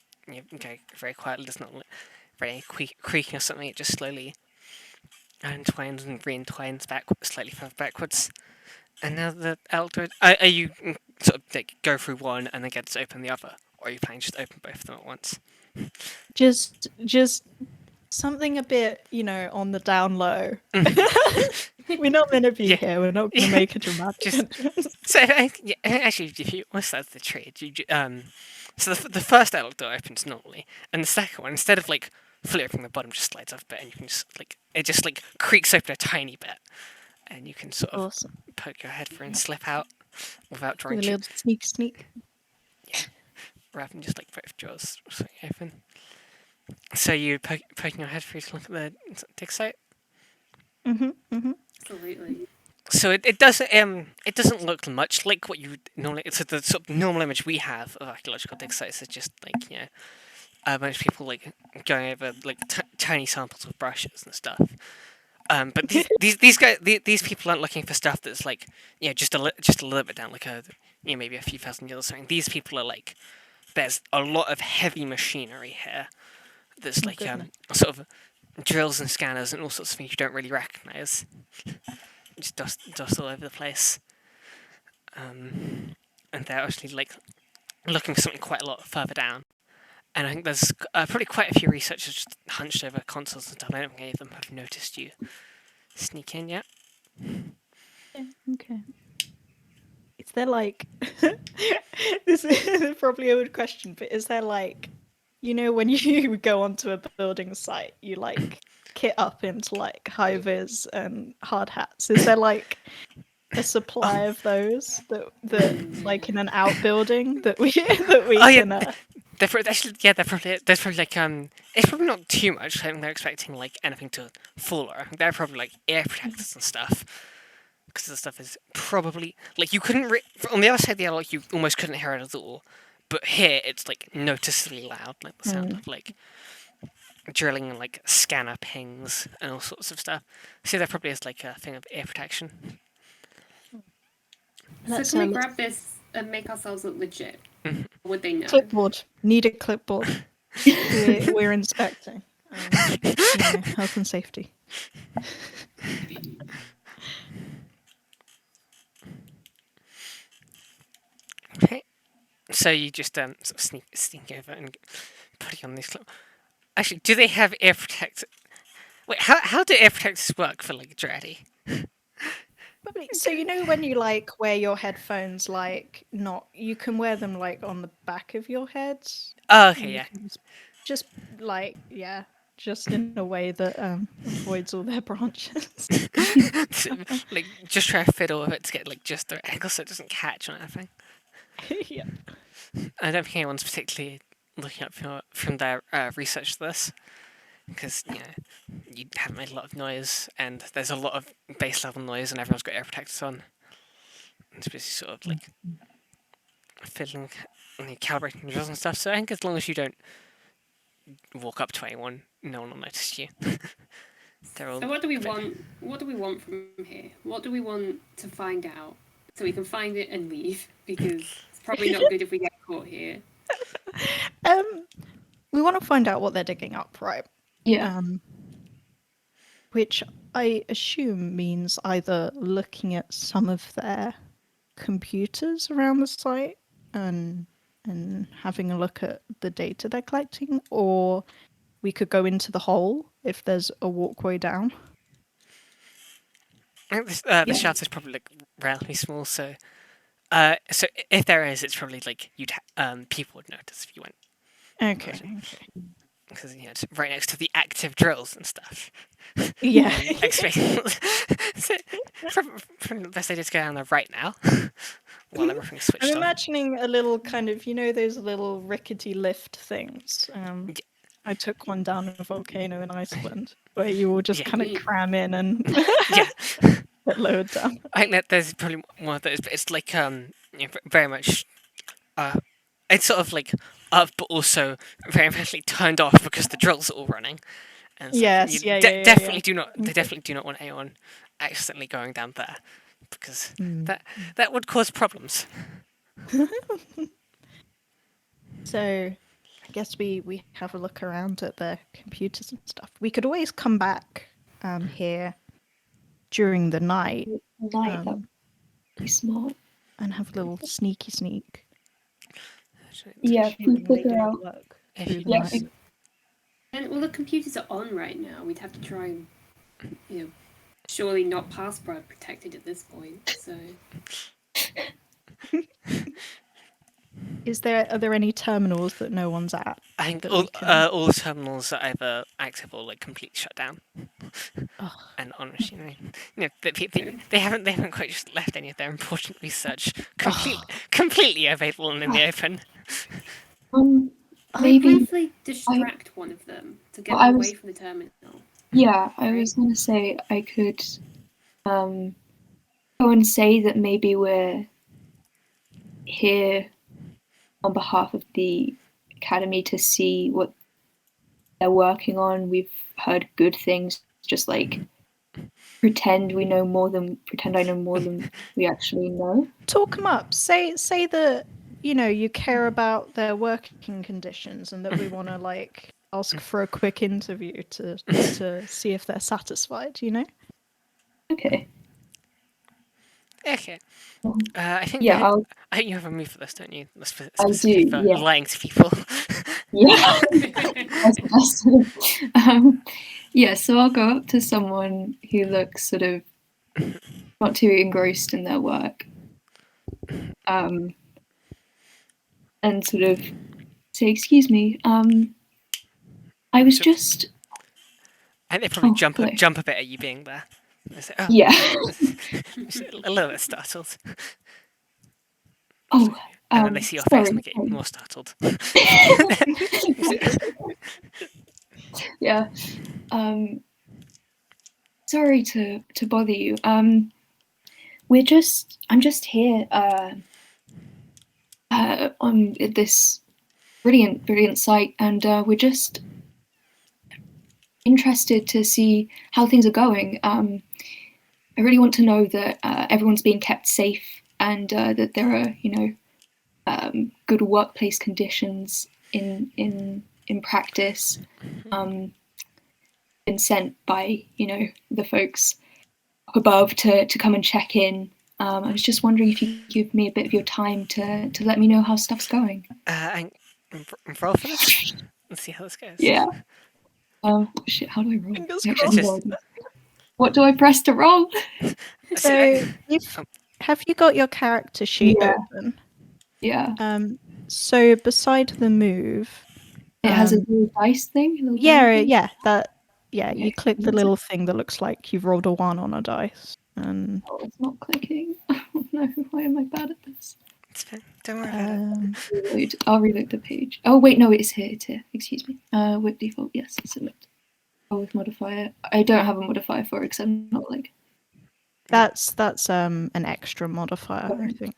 very quietly. Does not look very creaking or something. It just slowly entwines and re-entwines back slightly further backwards. And now the outdoor. Are you sort of like go through one and then get to open the other, or are you planning just to open both of them at once? Just something a bit, on the down low. We're not going to be here. We're not going to make a dramatic entrance. So actually, if you what's that the trade? So the first outdoor opens normally, and the second one, instead of like fully opening the bottom, just slides off a bit, and you can just it just creaks open a tiny bit, and you can sort of Awesome. poke your head through and slip out without Do a drawing little sneak. rather than just like both jaws swinging open. So you poking your head through to look at the dig site. Absolutely. So it doesn't look much like what you would normally. It's the sort of normal image we have of archaeological dig sites is just like a bunch of people like going over like tiny samples with brushes and stuff. But these people aren't looking for stuff that's like just a little bit down, like maybe a few thousand years or something. These people are like, there's a lot of heavy machinery here. There's like sort of drills and scanners and all sorts of things you don't really recognize. Just dust all over the place. And they're actually like looking for something quite a lot further down. And I think there's probably quite a few researchers just hunched over consoles and stuff. I don't think any of them have noticed you sneak in yet. Yeah, okay. Is there like this is probably a good question, but is there like when you go onto a building site, you like kit up into like high vis and hard hats? Is there like a supply of those that like in an outbuilding that we can? They're probably there's probably like it's probably not too much. I think they're expecting like anything to fall, or they're probably like air protectors and stuff. Because the stuff is probably like you couldn't on the other side of the air, like you almost couldn't hear it at all. But here it's like noticeably loud, like the sound of like drilling and like scanner pings and all sorts of stuff. So there probably is like a thing of air protection. So can we grab this and make ourselves look legit? Would they know? Clipboard. Need a clipboard. we're inspecting. Health and safety. Okay. So you just sort of sneak over and put it on this clip. Actually, do they have air protectors? Wait, how do air protectors work for like Draddy? So when you like wear your headphones, like you can wear them like on the back of your head. Oh, okay, yeah. Just like just in a way that avoids all their branches. Like just try to fiddle with it to get like just the angle so it doesn't catch on anything. Yeah. I don't think anyone's particularly looking up from their research to this, because you haven't made a lot of noise, and there's a lot of base level noise, and everyone's got air protectors on. It's basically sort of like fiddling and calibrating drills and stuff. So I think as long as you don't walk up to anyone, no one will notice you. So what do we want? What do we want from here? What do we want to find out so we can find it and leave? Because it's probably not good if we get caught here. We want to find out what they're digging up, right? Yeah. Which I assume means either looking at some of their computers around the site and having a look at the data they're collecting, or we could go into the hole if there's a walkway down. I think Yeah. the shaft is probably like relatively small, so so if there is, it's probably like people would notice if you went, Okay. because it's right next to the active drills and stuff. Yeah. So, probably the best idea to go down there right now while everything's switched I'm on. imagining a little kind of, those little rickety lift things. Yeah. I took one down a volcano in Iceland where you all just Yeah. kind of cram in and Yeah, get lowered down. I think that there's probably one of those, but it's like very much it's sort of like up, but also very much like turned off because the drills are all running. And so Yes, you yeah. definitely do not. They definitely do not want anyone accidentally going down there, because that would cause problems. So I guess we have a look around at the computers and stuff. We could always come back here during the night Night, that would be smart. and have a little sneak. Yeah, if we Maybe figure do out. work If through you the Yeah, night. And well, the computers are on right now. We'd have to try and, surely not password protected at this point. So Are there any terminals that no one's at? I think that we can- all the terminals are either active or like completely shut down. Ugh. And honestly, they haven't quite just left any of their important research completely available and in the open. I'd Maybe. briefly distract one of them to get Well, I them was- away from the terminal. Yeah, I was gonna say I could go and say that maybe we're here on behalf of the academy to see what they're working on. We've heard good things, just like pretend I know more than we actually know. Talk them up. Say that you care about their working conditions and that we want to like ask for a quick interview to see if they're satisfied. Okay. Okay. Um, I think Yeah, I think you have a move for this, don't you? I do, Specifically for yeah. lying to people. Yeah. That's the best. Yeah, so I'll go up to someone who looks sort of not too engrossed in their work, and sort of say, "Excuse me, I was So- just." I think they probably Oh, jump hello. a bit at you being there. They say, oh, Yeah. just a little bit startled. Oh, And then they see your face and they sorry. get more startled. Yeah. Sorry to bother you. I'm just here on this brilliant site, and we're just interested to see how things are going. I really want to know that everyone's being kept safe, and that there are, good workplace conditions in practice. Been sent by the folks up above to come and check in. I was just wondering if you could give me a bit of your time to let me know how stuff's going. And roll for this. Let's see how this goes. Yeah. Shit, how do I roll? Fingers I crossed. actually have no idea. What do I press to roll? So, have you got your character sheet Yeah. open? Yeah. So beside the move, It has a little dice thing. A little yeah, dice thing? yeah. Yeah, You click the little thing that looks like you've rolled a 1 on a dice, and Oh, it's not clicking. Oh no, why am I bad at this? It's fine. Don't worry about it. I'll reload the page. Oh wait, no, it's here. It's here. Excuse me. Whip default. Yes, select. Oh, with modifier. I don't have a modifier for it because I'm not like. that's an extra modifier, I think.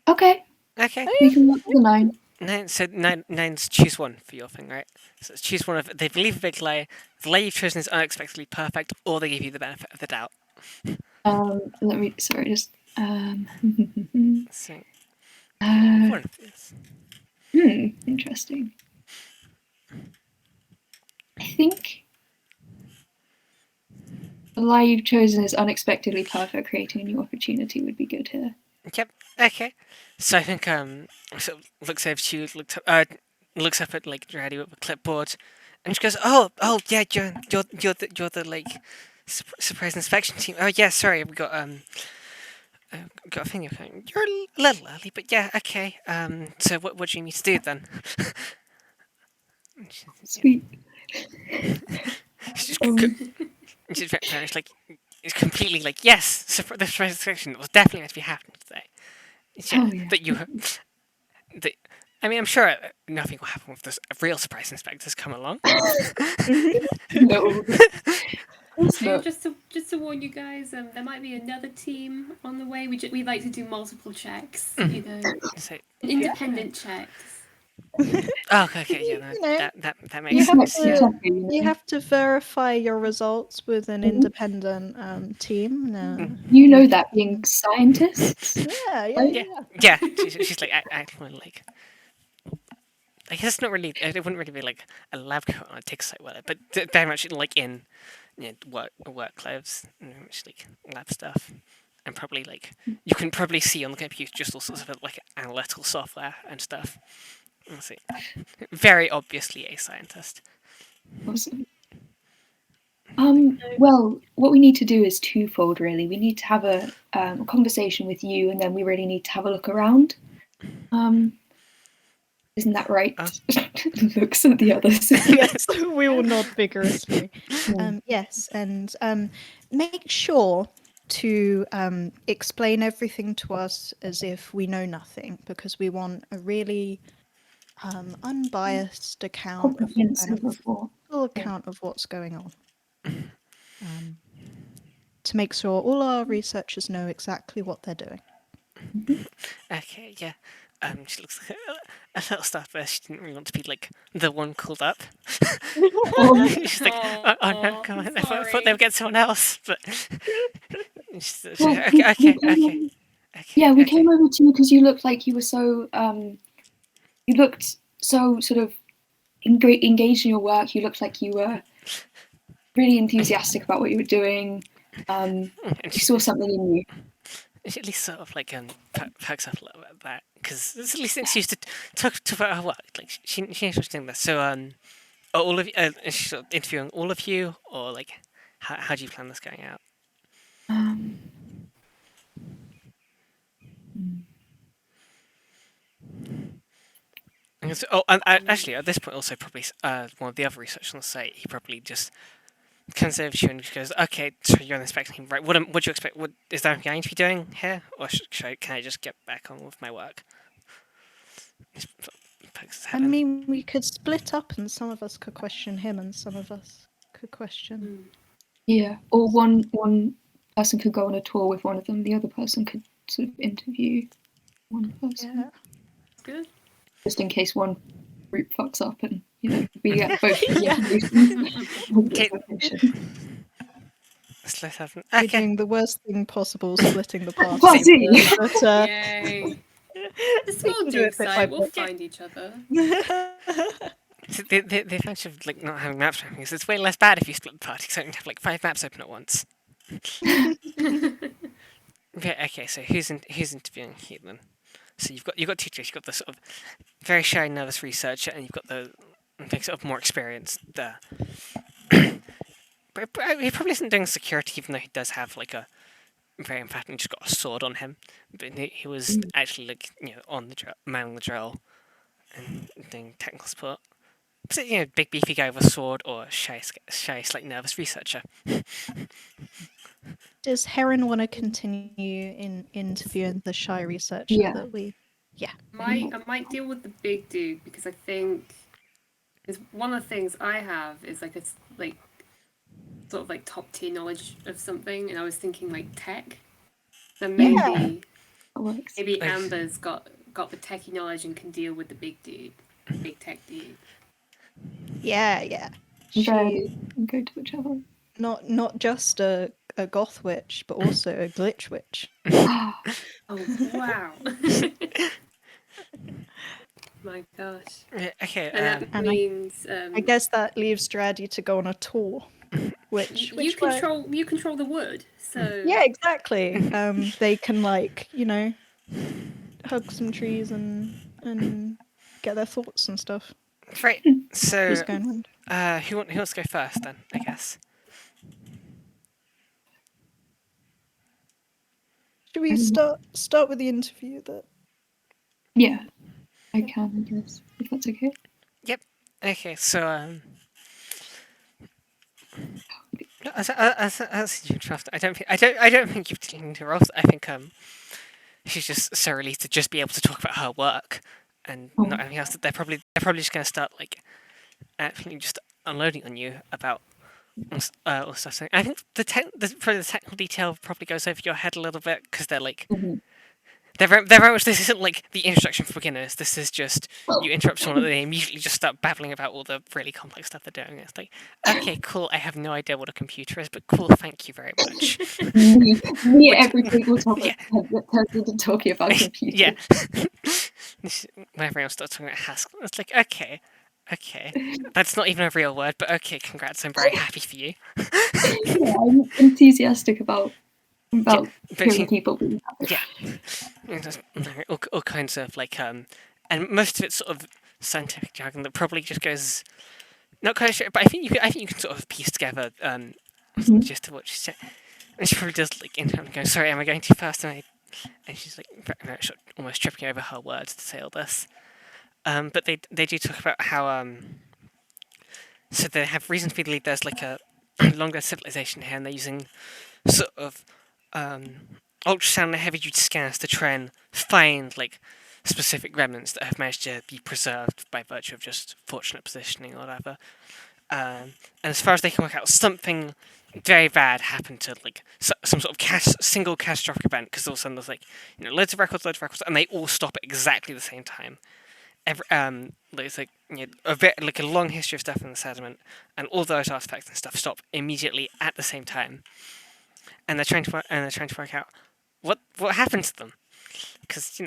Okay, Okay. we can look at the 9. Nine's choose one for your thing, right? So it's choose one of. They believe a big lie. The lie you've chosen is unexpectedly perfect, or they give you the benefit of the doubt. Let me. Sorry, just. So uh, one of these. Interesting. I think the lie you've chosen is unexpectedly perfect. Creating a new opportunity would be good here. Yep. Okay. So I think sort of looks over to you, looks up at like Draddy with a clipboard, and she goes, "Oh, yeah, you're the like surprise inspection team. Oh yeah, sorry, we got got a thing you're going. You're a little early, but yeah, okay. So what do you need to do then?" And Sweet. she's Um, she's very much like it's completely like yes, the surprise inspection was definitely meant to be happening today. Yeah, Oh, yeah. that you. That, I mean, I'm sure nothing will happen with this real surprise inspectors come along. No. Of course So not. just to warn you guys, there might be another team on the way. We like to do multiple checks, you know, So, independent checks. okay, yeah, no, You know, that You makes have sense. to, Yeah. you have to verify your results with an independent team. No. You know that being scientists. Yeah, Right? Yeah. She's like acting like. I guess it's not really. It wouldn't really be like a lab coat on a tick site, will it? But very much like in work clothes, which like lab stuff, and probably like you can probably see on the computer just all sorts of like analytical software and stuff. Let's see. Very obviously a scientist. Awesome. Well, what we need to do is twofold, really. We need to have a conversation with you, and then we really need to have a look around. Isn't that right? Looks at the others. Yes, we will nod vigorously. Mm. Yes, and make sure to explain everything to us as if we know nothing, because we want a really unbiased account of Comprehensive report. full account of what's going on. To make sure all our researchers know exactly what they're doing. Okay, yeah. She looks like a little starburst. She didn't really want to be like the one called up. She's like, oh no, come on! I thought they would get someone else, but Well, okay. Yeah, we okay. came over to you because you looked like you were so you looked so sort of engaged in your work. You looked like you were really enthusiastic about what you were doing. And We she saw something in you. at least sort of like perks up a little bit at that because at least she used to talk about her work. Like she knows what's doing this. So are all of you is she sort of interviewing all of you, or like how do you plan this going out? And actually, at this point, also probably one of the other researchers on the site, he probably just comes over to you and just goes, "Okay, so you're on the inspection team, right? What do you expect? What is there anything I need to be doing here, or can I just get back on with my work?" I mean, we could split up, and some of us could question him, and some of us could question. Yeah, or one person could go on a tour with one of them. The other person could sort of interview one person. Yeah. Good. Just in case one group fucks up and we get both Yeah. Split up. We're Okay. doing the worst thing possible, splitting the party. Party! But, Yay. The we small can do it dig bit by site, we'll bit. find each other. So the advantage of like not having maps open is it's way less bad if you split the party, so you don't have like 5 maps open at once. Okay, so who's interviewing here then? So you've got 2 choices. You've got the sort of very shy, nervous researcher, and you've got the sort of more experienced. But he probably isn't doing security, even though he does have like a very emphatic. Just got a sword on him, but he was actually like on the drill, manning the drill, and doing technical support. So, big beefy guy with a sword, or shy, slightly nervous researcher. Does Heron want to continue in interviewing the shy researcher that we? Yeah. I might deal with the big dude because I think is one of the things I have is like it's like sort of like top tier knowledge of something, and I was thinking like tech. So maybe maybe Amber's got the techie knowledge and can deal with the big dude, big tech dude. Yeah. She go to whichever. Not just a goth witch, but also a glitch witch. Oh wow! My gosh. Okay. And that means I guess that leaves Draddy to go on a tour. Which you control the wood, so yeah, exactly. They can hug some trees and get their thoughts and stuff. Right. So, Who's going around? who wants to go first then? I guess. Should we start with the interview? Yeah, I can, I guess, if that's okay. Yep. Okay. So, no, as you trust, I don't think you've taken her off. I think she's just so relieved to just be able to talk about her work and Oh. not anything else. That they're probably just going to start like actually just unloading on you about all stuff. So I think probably the technical detail probably goes over your head a little bit because they're like Mhm. they're very much. This isn't like the introduction for beginners. This is just Well, you interrupt someone and they immediately just start babbling about all the really complex stuff they're doing. It's like, okay, cool. I have no idea what a computer is, but cool. Thank you very much. me Which- every single topic yeah. that turns into talking about computers. Yeah. When everyone starts talking about Haskell, it's like, okay. That's not even a real word, but okay, congrats. I'm very happy for you. Yeah, I'm enthusiastic about But hearing she- people being happy. Yeah. And just, all kinds of like and most of it's sort of scientific jargon that probably just goes not quite sure, but I think you can sort of piece together Mhm. just to what she said. And she probably does like interrupt and go, "Sorry, am I going too fast?" And she's like very sort of almost tripping over her words to say all this. But they do talk about how so they have reason to believe there's like a longer civilization here, and they're using sort of ultrasound and heavy duty scans to try and find like specific remnants that have managed to be preserved by virtue of just fortunate positioning or whatever. And as far as they can work out, something very bad happened to like some sort of single catastrophic event because all of a sudden there's like loads of records, and they all stop at exactly the same time. There's like a long history of stuff in the sediment, and all those artifacts and stuff stop immediately at the same time. And they're trying to work out what happened to them, because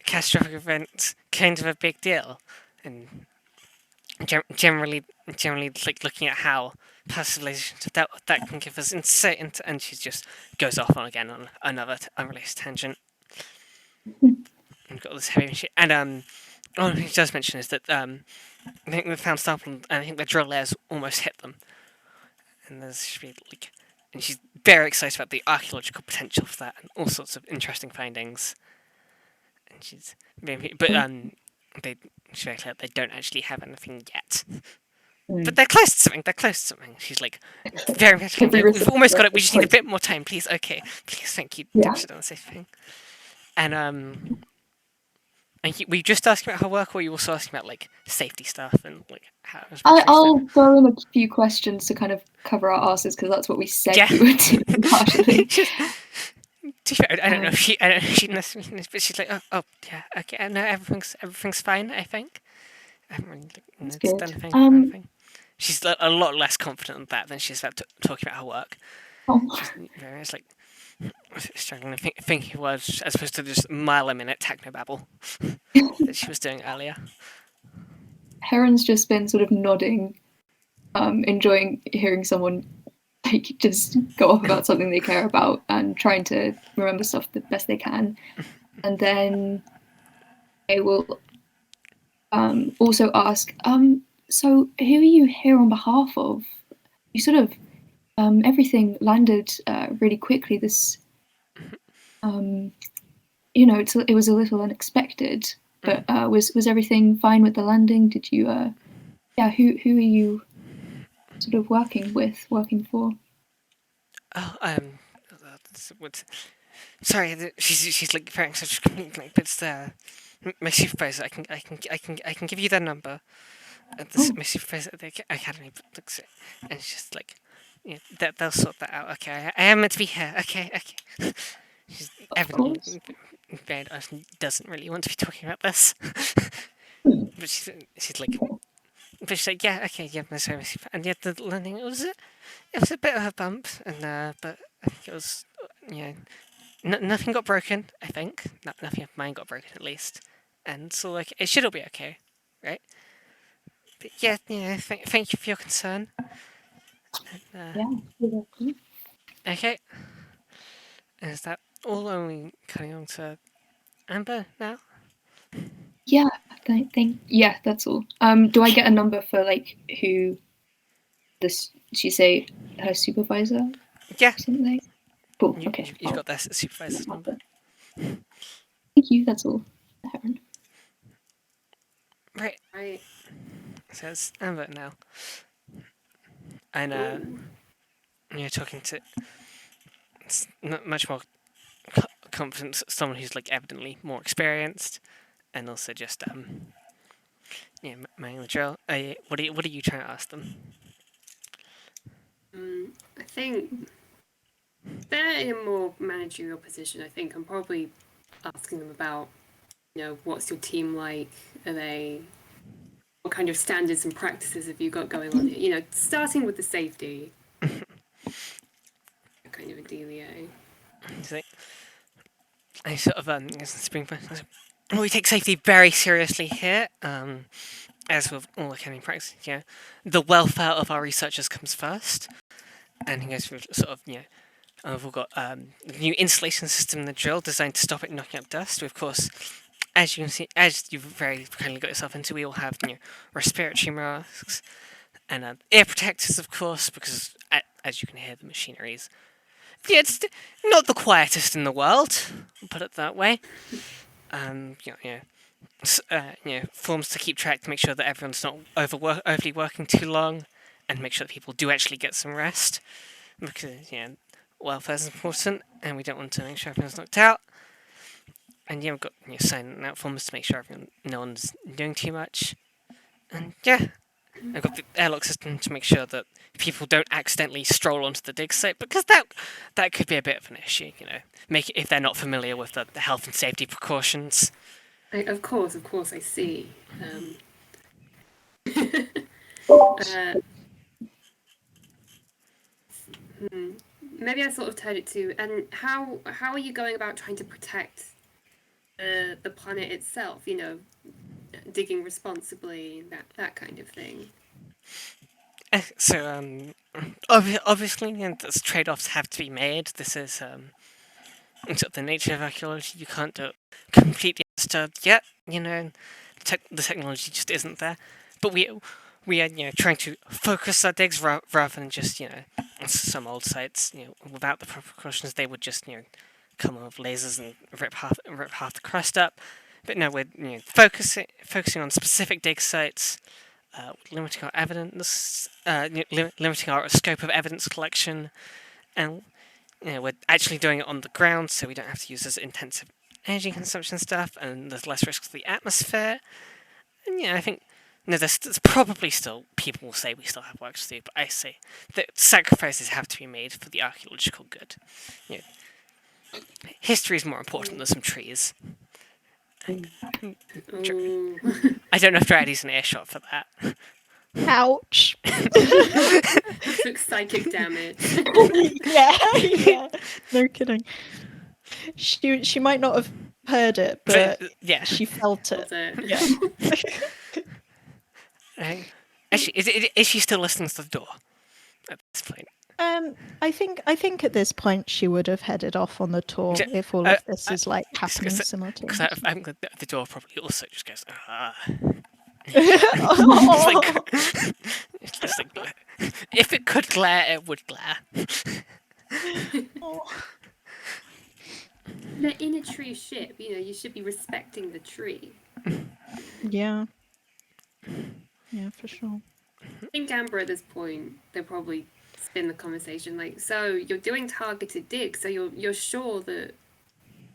catastrophic events kind of a big deal, and generally like looking at how past civilizations have dealt with that can give us insight. And she just goes off on another unrelated tangent. And got all this heavy shit. And one thing she does mention is that I think they found sample, and I think the drill layers almost hit them. And there's like, and she's very excited about the archaeological potential for that, and all sorts of interesting findings. And she's but she's very clear they don't actually have anything yet. But they're close to something. She's like, very much. We've almost got it. We just need a bit more time, please. Okay, please, thank you. Yeah. Touched on the safe thing. And were you just asking about her work, or were you also asking about like safety stuff and like how? I'll throw in a few questions to kind of cover our asses because that's what we said we would do partially. I don't know if she necessarily, but she's like, oh yeah, okay, no, everything's fine. I think. I haven't really That's done good. anything. She's a lot less confident in that than she's about talking about her work. Oh. She's very much like struggling to think it was, as opposed to just mile a minute technobabble that she was doing earlier. Heron's just been sort of nodding, enjoying hearing someone like just go off about something they care about and trying to remember stuff the best they can. And then they will also ask, so who are you here on behalf of? You sort of everything landed really quickly. This it was a little unexpected, but was everything fine with the landing? Did you who are you sort of working for? Oh, sorry, she's like very such like, but it's my supervisor. I can give you their number. My supervisor at the academy, and it's just like, they'll sort that out. Okay, I am meant to be here. Okay. She's evidently very doesn't really want to be talking about this, but she's like. But she's like, yeah, okay, yeah, no, sorry, and yet the landing, it was a bit of a bump, and but I think it was, nothing got broken. I think nothing of mine got broken at least, and so like it should all be okay, right? But yeah, thank you for your concern. And, okay, and is that all? Only coming on to Amber now? Yeah, yeah, that's all. Do I get a number for like who this? She say her supervisor Yeah. or something. Cool. Okay. You've got that supervisor's number. Thank you. That's all. Heron. Right. Right. So it's Amber now. And you're talking to much more confident, someone who's like evidently more experienced, and also just manning the drill. What are you trying to ask them? I think they're in a more managerial position. I think I'm probably asking them about, what's your team like? What kind of standards and practices have you got going on here? Starting with the safety. Kind of a dealio. So I sort of we take safety very seriously here. As with all academy practice, the welfare of our researchers comes first, and he goes through sort of we've got a new installation system in the drill designed to stop it knocking up dust. We, of course, as you can see, as you've very kindly got yourself into, we all have respiratory masks and ear protectors, of course, because as you can hear, the machineries. Yeah, it's not the quietest in the world. I'll put it that way. Forms to keep track to make sure that everyone's not overly working too long, and make sure that people do actually get some rest, because welfare is important, and we don't want to make sure everyone's knocked out. And we've got signing out forms to make sure no one's doing too much, and I've got the airlock system to make sure that people don't accidentally stroll onto the dig site, because that could be a bit of an issue, make it if they're not familiar with the health and safety precautions. Of course, I see. Maybe I sort of turn it to, and how are you going about trying to protect the planet itself? Digging responsibly, that kind of thing. So obviously, those trade-offs have to be made. This is sort of the nature of archaeology. You can't do it completely undisturbed yet. The technology just isn't there. But we are trying to focus our digs rather than just some old sites without the proper precautions, they would just come on with lasers and rip half the crust up. But no, we're focusing on specific dig sites, limiting our evidence, limiting our scope of evidence collection, and we're actually doing it on the ground, so we don't have to use as intensive energy consumption stuff, and there's less risk to the atmosphere. And I think there's probably still people will say we still have work to do, but I say that sacrifices have to be made for the archaeological good. History is more important than some trees. Ooh. I don't know if Draddy's an earshot for that. Ouch. Took psychic damage. yeah. No kidding. She might not have heard it, but yeah, she felt it. Yeah. Actually, is she still listening to the door at this point? I think at this point she would have headed off on the tour if all of this is happening simultaneously. Because I think the door probably also just goes. It's just like, if it could glare, it would glare. They're in a tree ship. You should be respecting the tree. Yeah, for sure. I think Amber at this point, they'll probably spin the conversation so you're doing targeted digs, so you're sure that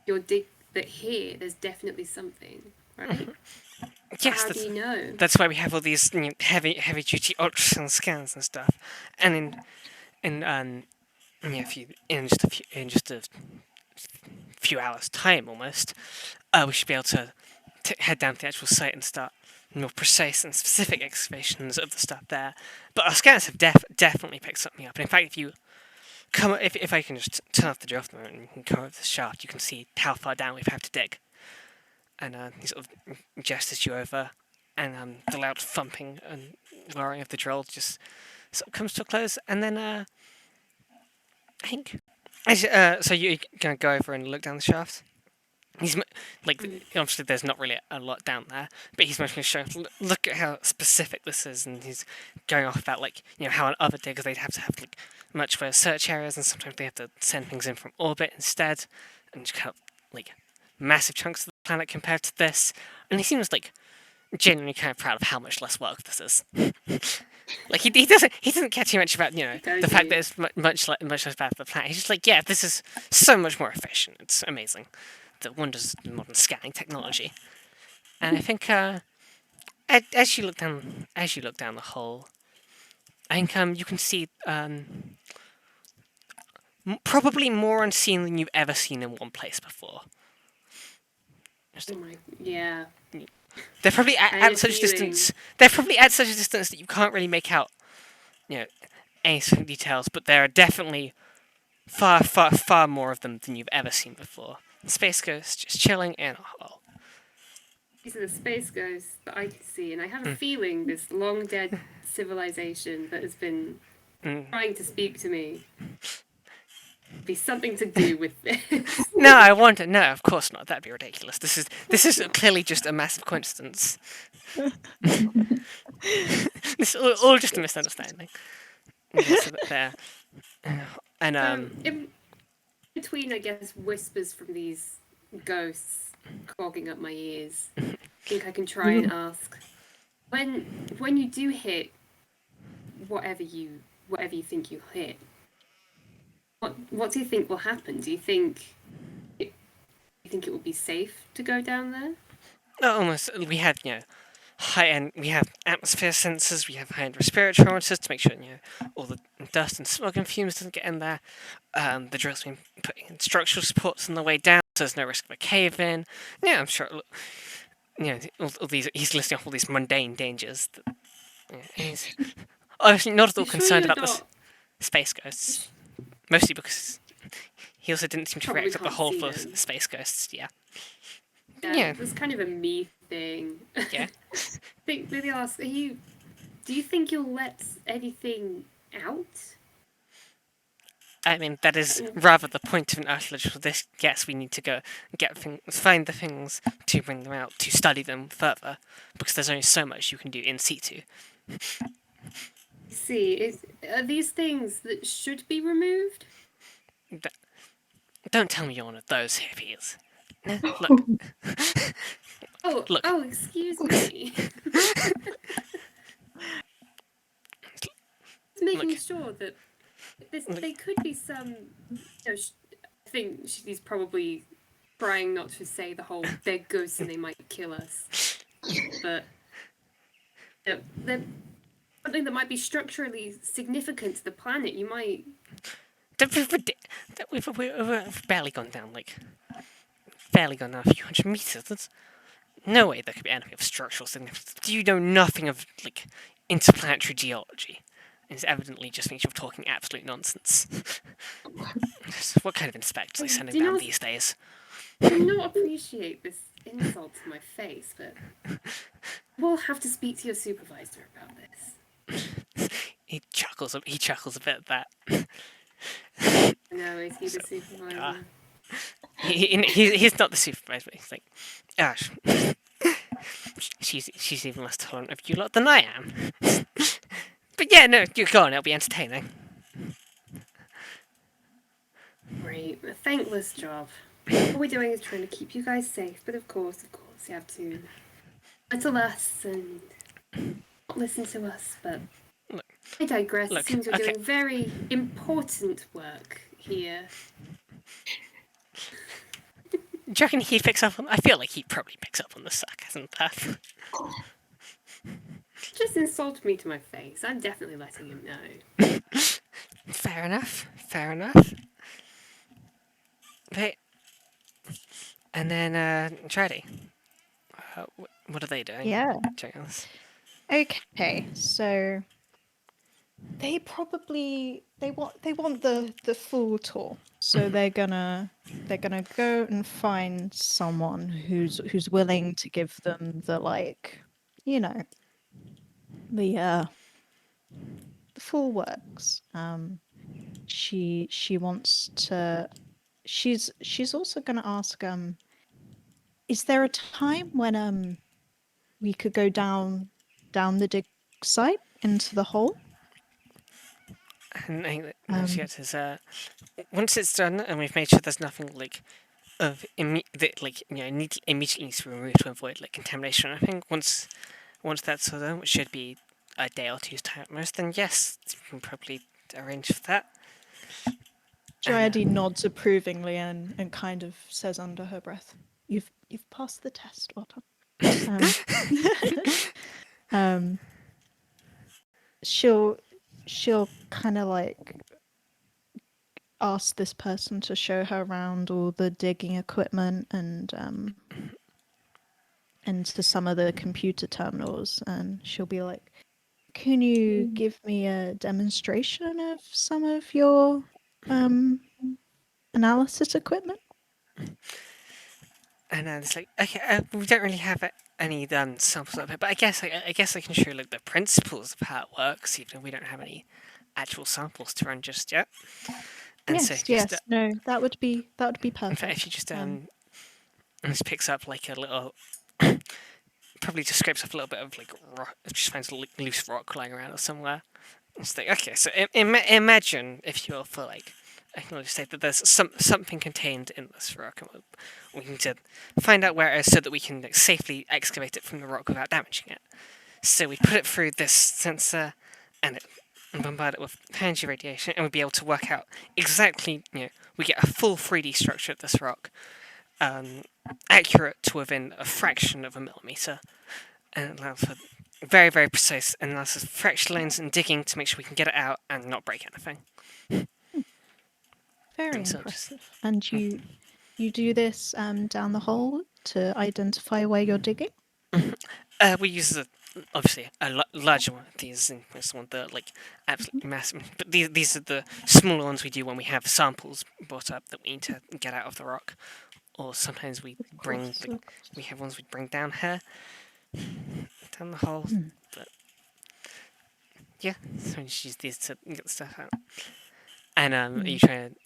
that here there's definitely something, right? Yes, how do you know? That's why we have all these heavy duty ultrasound scans and stuff, and in just a few hours time almost, we should be able to head down to the actual site and start more precise and specific excavations of the stuff there. But our scanners have definitely picked something up. And in fact, if you if I can just turn off the drill for a moment and you can come over the shaft, you can see how far down we've had to dig. And he sort of gestures you over, and the loud thumping and roaring of the drill just sort of comes to a close. And then I think, so you're gonna go over and look down the shaft. He's like, obviously there's not really a lot down there, but he's mostly showing, look at how specific this is, and he's going off about, like, how on other diggers they'd have to have, like, much further search areas, and sometimes they have to send things in from orbit instead, and just kind of, like, massive chunks of the planet compared to this, and he seems, like, genuinely kind of proud of how much less work this is. Like, he doesn't care too much about, the fact that it's much less bad for the planet. He's just like, yeah, this is so much more efficient. It's amazing. The wonders of modern scanning technology. And I think as you look down the hole, I think you can see probably more unseen than you've ever seen in one place before. Yeah. They're probably I had at a such feeling. distance. They're probably at such a distance that you can't really make out, any specific details. But there are definitely far, far, far more of them than you've ever seen before. Space Ghost just chilling in a hole. These are the space ghosts that I can see, and I have a feeling this long dead civilization that has been trying to speak to me be something to do with this. No, no, of course not. That'd be ridiculous. This is clearly just a massive coincidence. This is all just a misunderstanding. So there. And in between, I guess, whispers from these ghosts clogging up my ears, I think I can try and ask, when you do hit whatever you think you hit, what do you think will happen? Do you think it will be safe to go down there? almost, we have high-end. We have atmosphere sensors. We have high-end respirometers to make sure all the dust and smoke and fumes doesn't get in there. The drill's been putting in structural supports on the way down, so there's no risk of a cave-in. Yeah, I'm sure. All these. He's listing off all these mundane dangers. He's obviously not at all concerned about the space ghosts. Mostly because he also didn't seem to react up the whole for space ghosts. Yeah. Yeah, it's kind of a me thing. Yeah. Maybe I'll ask, do you think you'll let anything out? I mean, that is rather the point of an archaeological disc. Yes, we need to go find the things to bring them out, to study them further, because there's only so much you can do in situ. See, are these things that should be removed? Don't tell me you're one of those hippies. Look. Look. Oh, excuse me. Just making sure that there could be some. I think she's probably trying not to say the whole "they're ghosts and they might kill us," but they're something that might be structurally significant to the planet. You might. We've barely gone down a few hundred meters. There's no way there could be anything of structural significance. Do you know nothing of interplanetary geology? It evidently just thinks you're talking absolute nonsense. What kind of inspectors are they sending down these days? I do not appreciate this insult to my face, but we'll have to speak to your supervisor about this. He chuckles a bit at that. No, is he the supervisor? He's not the supervisor. But he's like, Ash, she's even less tolerant of you lot than I am. But yeah, no, you're gone. It'll be entertaining. Great, a thankless job. All we're doing is trying to keep you guys safe, but of course, you have to listen to us and not listen to us. But I digress. It seems we're doing very important work here. Do you reckon he picks up on? I feel like he probably picks up on the sarcasm path. Just insult me to my face. I'm definitely letting him know. Fair enough. But, and then Trady. What are they doing? Yeah. Jails. Okay, so they want the full tour. So they're gonna go and find someone who's willing to give them the the full works. She wants to. She's also gonna ask Is there a time when we could go down the dig site into the hole? And I think that Um, she says, once it's done and we've made sure there's nothing like that like immediately needs to be removed to avoid like contamination. I think once that's all done, which should be a day or two's time at most, then yes, we can probably arrange for that. Dryady nods approvingly and kind of says under her breath, "You've passed the test, well done." She'll kind of like ask this person to show her around all the digging equipment and to some of the computer terminals, and she'll be like, "Can you give me a demonstration of some of your analysis equipment?" And it's like, okay, we don't really have any samples of it, but I guess I can show you like the principles of how it works, even if we don't have any actual samples to run just yet. And Yes, so just, yes, no, that would be in perfect. fact, if you just picks up like a little, probably just scrapes up a little bit of like rock, just finds a loose rock lying around or somewhere. It's like, okay, so imagine, if you will, for like, I can only say that there's something contained in this rock, and we need to find out where it is so that we can like, safely excavate it from the rock without damaging it. So we put it through this sensor and bombard it with energy radiation, and we'd be able to work out exactly, we get a full 3D structure of this rock, accurate to within a fraction of a millimeter, and it allows for very, very precise analysis of fracture lines and digging to make sure we can get it out and not break anything. Very And so impressive. And you do this down the hole to identify where you're digging? We use obviously a larger one of these, and this one the like absolutely massive. But these are the smaller ones we do when we have samples brought up that we need to get out of the rock, or sometimes we bring we have ones we bring down here, down the hole. But yeah, so we just use these to get the stuff out. And are you trying to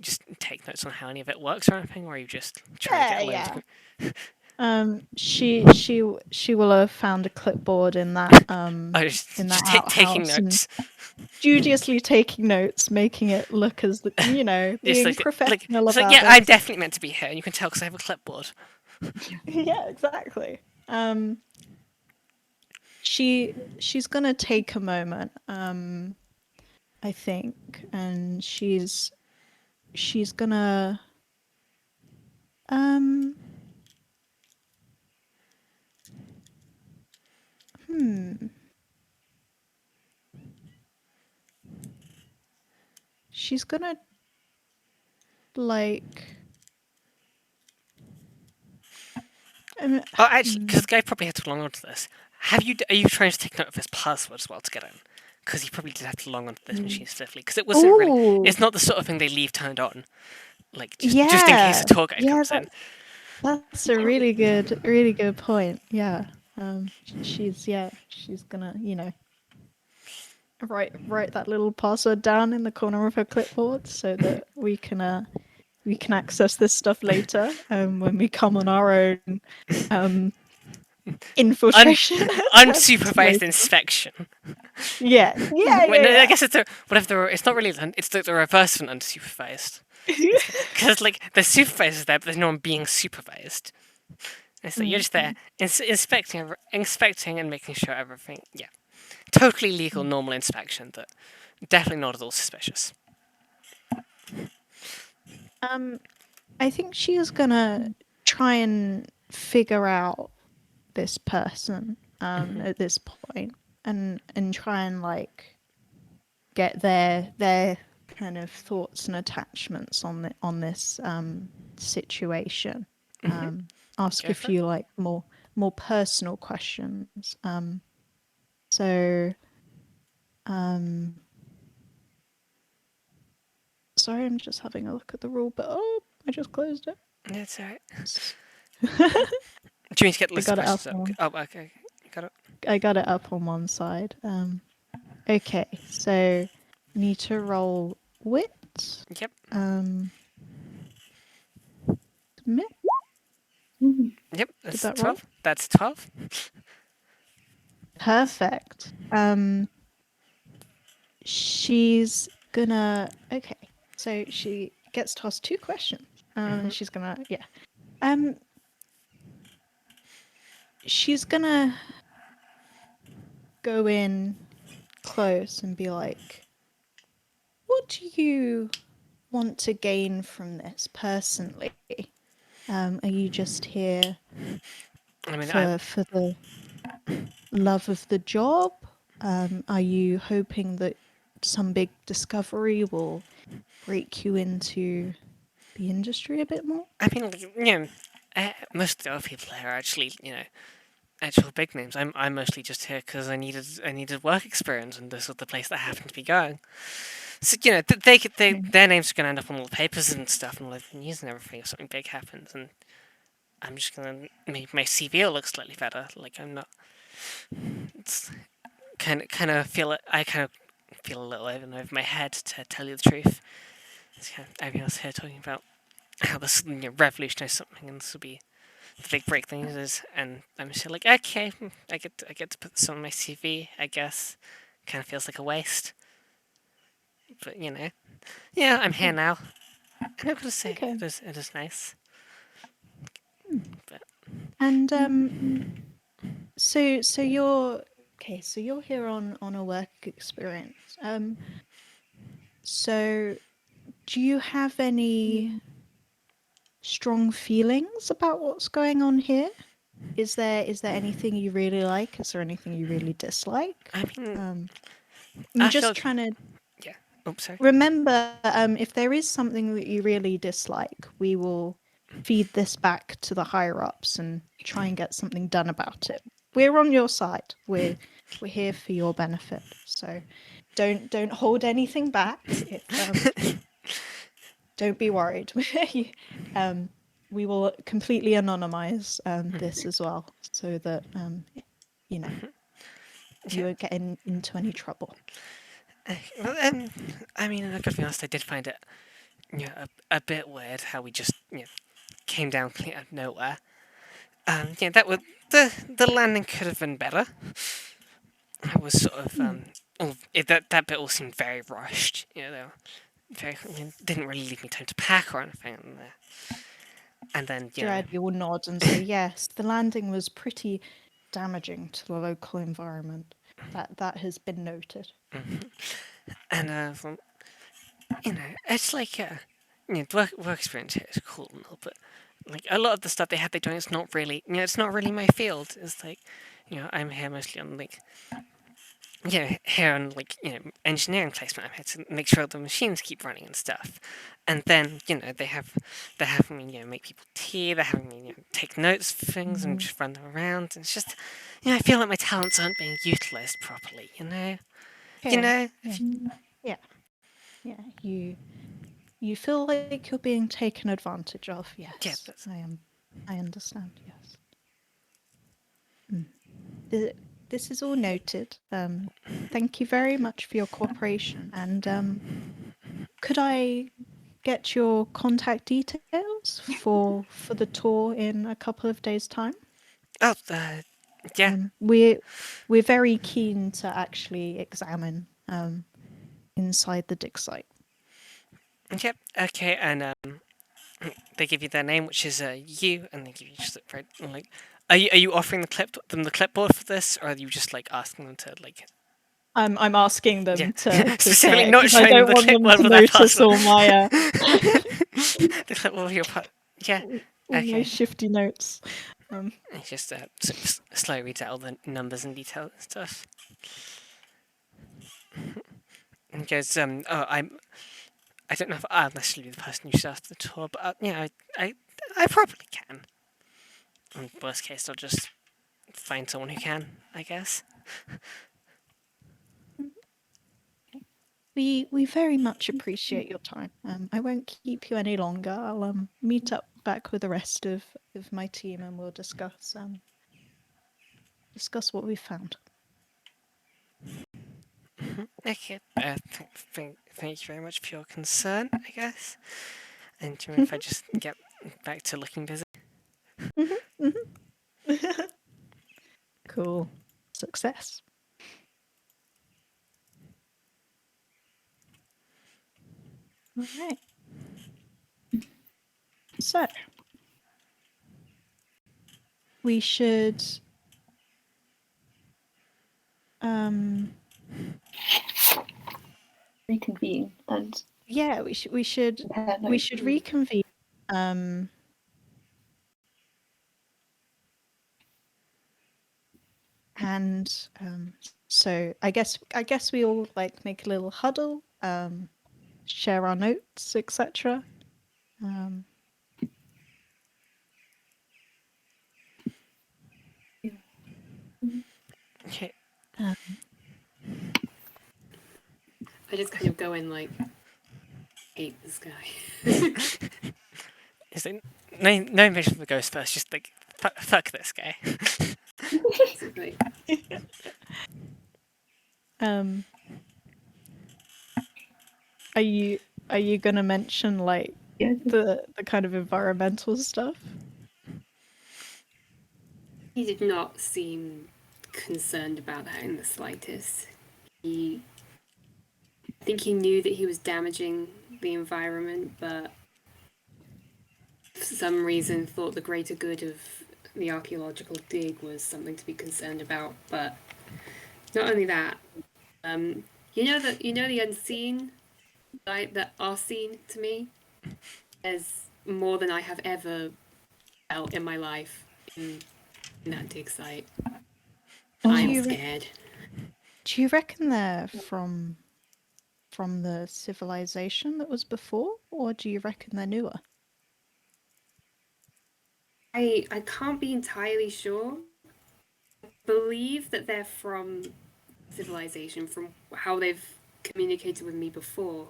just take notes on how any of it works or anything, or are you just trying to get a load? She will have found a clipboard in that taking outhouse, notes, studiously taking notes, making it look as being professional it's about yeah, it. I'm definitely meant to be here, and you can tell because I have a clipboard. Yeah, exactly. She's gonna take a moment, I think, and she's gonna she's gonna like Oh, actually, because the guy probably had to log on to this. Are you trying to take note of his password as well to get in? Because he probably did have to log on to this machine swiftly. Because it wasn't really. It's not the sort of thing they leave turned on, like just in case a tour guide comes in. That's a really good point. Yeah. She's gonna write that little password down in the corner of her clipboard so that we can access this stuff later when we come on our own infiltration. Unsupervised inspection. Yeah. Wait, no, I guess it's it's not really. It's the reverse of an unsupervised. Because like the supervisor's there, but there's no one being supervised. And so you're just there inspecting and making sure everything. Yeah, totally legal, normal inspection. That definitely not at all suspicious. I think she is gonna try and figure out this person at this point, and try and like get their kind of thoughts and attachments on this situation. Ask a few like more personal questions. Sorry, I'm just having a look at the rule, but I just closed it. That's alright. Do you need to get the list of questions up? Oh, okay. Got it. I got it up on one side. Okay, so need to roll wit. Yep. Submit. Yep, that's that roll? 12. That's 12. Perfect. She's gonna. Okay, so she gets tossed 2 questions. And she's gonna. Yeah. She's gonna go in close and be like, "What do you want to gain from this personally? Are you just here I mean, for the love of the job? Are you hoping that some big discovery will break you into the industry a bit more?" I mean, like, most of the other people here are actually, actual big names. I'm mostly just here because I needed work experience, and this was the place that I happened to be going. So their names are gonna end up on all the papers and stuff, and all the news and everything if something big happens. And I'm just gonna make my CV will look slightly better. Like I'm not. It's kind of feel it. I kind of feel a little over my head to tell you the truth. It's kind of everyone else here talking about how this revolutionize something, and this will be the big break things is, and I'm just like, okay, I get to put this on my CV. I guess kind of feels like a waste, but yeah, I'm here now. And I've got to say, Okay. it is nice. But And so you're okay. So you're here on a work experience. So do you have any strong feelings about what's going on here? Is there anything you really like? Is there anything you really dislike? I mean, I'm I just feel trying to yeah. Oops, sorry. remember. If there is something that you really dislike, we will feed this back to the higher ups and try and get something done about it. We're on your side. We're here for your benefit. So don't hold anything back. Don't be worried. We will completely anonymize this as well, so that you know you won't get into any trouble. Well, I mean, I gotta be honest. I did find it, a bit weird how we just, came down clean out of nowhere. Yeah, that was the landing could have been better. It was sort of that bit all seemed very rushed. They were very didn't really leave me time to pack or anything. And then Gerard will nod and say, "Yes, the landing was pretty damaging to the local environment. That has been noted." and well, it's like the work experience here is cool and all, but like a lot of the stuff they're doing, it's not really it's not really my field. It's like I'm here mostly on like here on like engineering placement. I'm here to make sure the machines keep running and stuff. And then they're having me make people tea. They're having me take notes of things and just run them around. And it's just I feel like my talents aren't being utilized properly. Yeah, yeah, yeah. You feel like you're being taken advantage of. Yes, that's I understand. Yes. This is all noted. Thank you very much for your cooperation. And could I get your contact details for the tour in a couple of days' time? oh yeah. We're very keen to actually examine inside the dig site. Yep. Okay. And they give you their name, which is you, and they give you just right like. Are you offering them the clipboard for this, or are you just like asking them to like? I'm asking them to specifically say it, not 'cause I showing them don't the want them clipboard to with their notice password. all my The clipboard with your yeah. all my Okay. shifty notes. It just slowly reads out all the numbers and details and stuff. And goes, I don't know if I'm necessarily the person who should ask the tour, but I probably can. In worst case, I'll just find someone who can, I guess. We very much appreciate your time. I won't keep you any longer. I'll meet up back with the rest of my team and we'll discuss what we found. Okay. Thank you very much for your concern, I guess. And do you mind if I just get back to looking busy? Mm-hmm. success. All right. So we should Reconvene and yeah, we should compare we notes. should reconvene. And so I guess we all like make a little huddle, share our notes, etc. Okay. I just kind of go in like, hate this guy. Is it no mention of the ghost first? Just like fuck this guy. Basically. Are you gonna mention like Yeah, the kind of environmental stuff? He did not seem concerned about that in the slightest. I think he knew that he was damaging the environment, but for some reason thought the greater good of the archaeological dig was something to be concerned about. But not only that, you know the unseen, like that are seen to me as more than I have ever felt in my life in that dig site. I'm scared. Do you reckon they're from the civilization that was before, or do you reckon they're newer? I can't be entirely sure. I believe that they're from civilization, from how they've communicated with me before.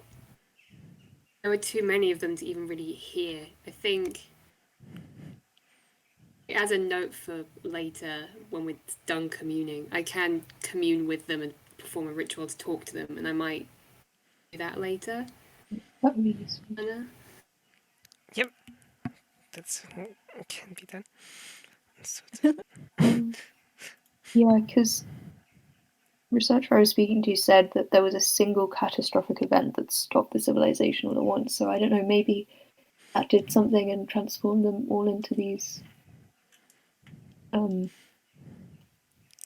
There were too many of them to even really hear. I think, as a note for later, when we're done communing, I can commune with them and perform a ritual to talk to them, and I might do that later. that would be useful. Anna? Yep. That's can be done. Yeah, because researcher I was speaking to said that there was a single catastrophic event that stopped the civilization all at once. So I don't know, maybe that did something and transformed them all into these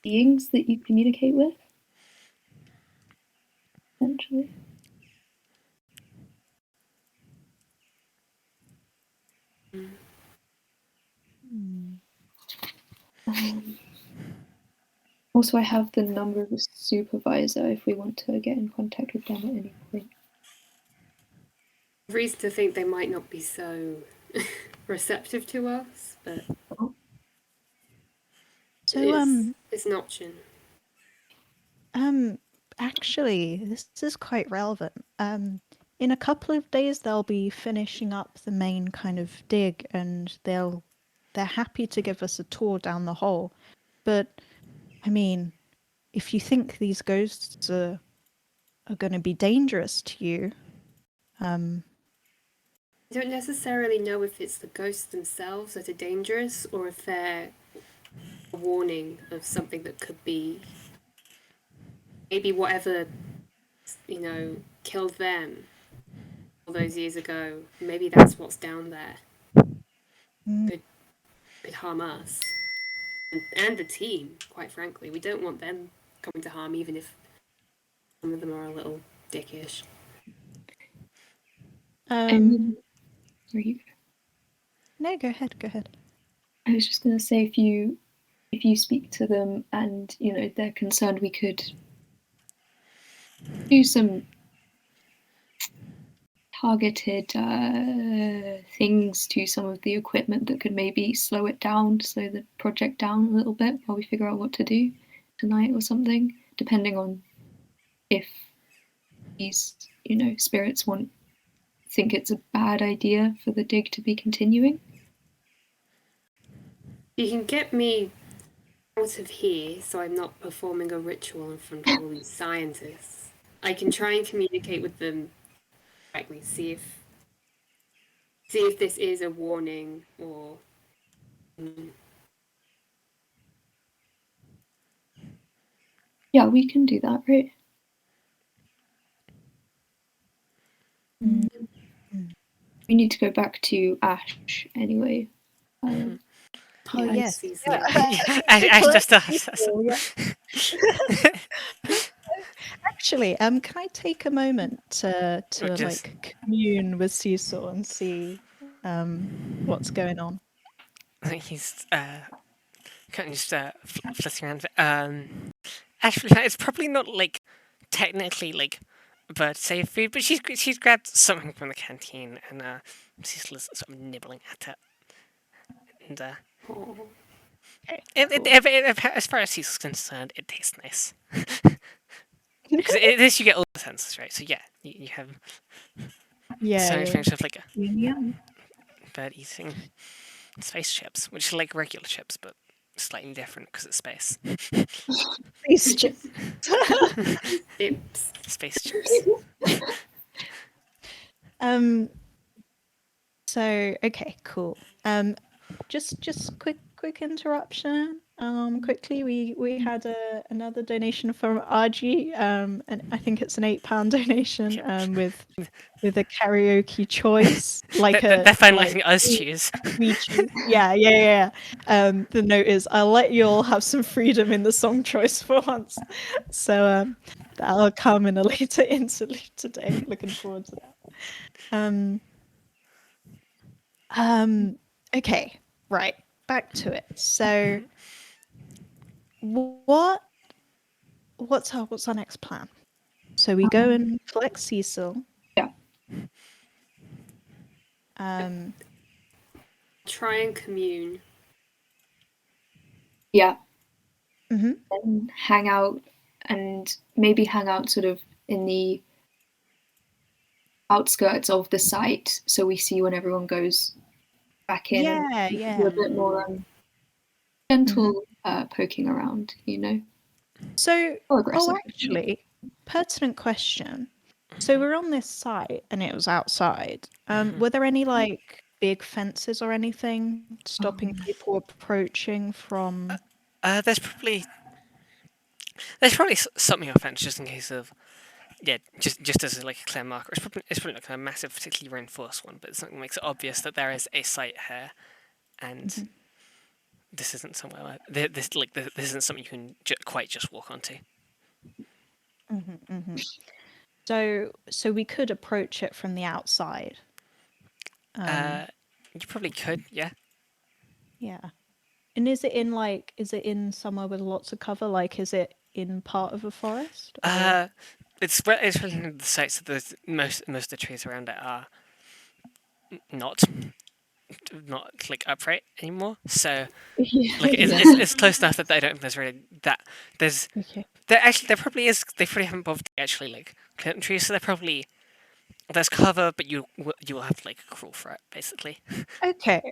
beings that you communicate with, essentially. Also, I have the number of the supervisor if we want to get in contact with them at any point. Reason to think they might not be so receptive to us, but So it's an option. actually, this is quite relevant. In a couple of days, they'll be finishing up the main kind of dig, and they're happy to give us a tour down the hole. But I mean, if you think these ghosts are going to be dangerous to you, I don't necessarily know if it's the ghosts themselves that are dangerous or if they're a warning of something that could be maybe whatever, killed them all those years ago. Maybe that's what's down there. Could harm us and the team, quite frankly. We don't want them coming to harm, even if some of them are a little dickish. Sorry, you go. No, go ahead. Go ahead. I was just going to say, if you speak to them and they're concerned, we could do some targeted things to some of the equipment that could maybe slow it down, slow the project down a little bit while we figure out what to do tonight or something, depending on if these spirits think it's a bad idea for the dig to be continuing. You can get me out of here so I'm not performing a ritual in front of all these scientists. I can try and communicate with them directly, see if this is a warning or Yeah, we can do that, right? Mm. We need to go back to Ash anyway. Oh Yeah, yes. Cecil. Yeah, Ash does still have Cecil, yeah. Actually, can I take a moment to Just- like commune with Cecil and see what's going on? I think he's kind of just flitting around. Actually, it's probably not like technically like bird safe food, but she's grabbed something from the canteen and Cecil is sort of nibbling at it. And Oh. as far as Cecil's concerned, it tastes nice because this you get all the senses, right? So yeah, you have Yeah, some yeah. experience of like a Yeah. bird eating space chips, which are like regular chips but slightly different because it's space. Space chips. Chips. Space chips. So okay, cool. Just quick interruption. Quickly, we had another donation from RG. And I think it's an £8 donation. Yep. With a karaoke choice, like They're a finally like letting us choose. we choose. Yeah. The note is, I'll let you all have some freedom in the song choice for once. So that'll come in a later interlude today. Looking forward to that. Okay, right, back to it. So what's our next plan? So we go and collect Cecil. Yeah. Try and commune. Yeah. Mhm. And hang out, and maybe hang out sort of in the outskirts of the site, so we see when everyone goes back in. Yeah, and yeah. do a bit more gentle poking around, you know. So, Or aggressive. actually, pertinent question. So we're on this site and it was outside. Were there any like big fences or anything stopping people approaching from? There's probably something off fence just in case of just as like a clear marker. It's probably not kind of massive, particularly reinforced one, but it's something that makes it obvious that there is a site here, and this isn't somewhere where this isn't something you can quite just walk onto. So we could approach it from the outside. You probably could, yeah. Yeah. And is it in somewhere with lots of cover? Like, is it in part of a forest? Or... It's really near the site, so there's most of the trees around it are not like upright anymore. So like it's close enough that I don't think there's really that there's Okay. there probably is. They probably haven't bothered to actually like clear the trees, so there's cover, but you will have to like crawl for it basically. Okay.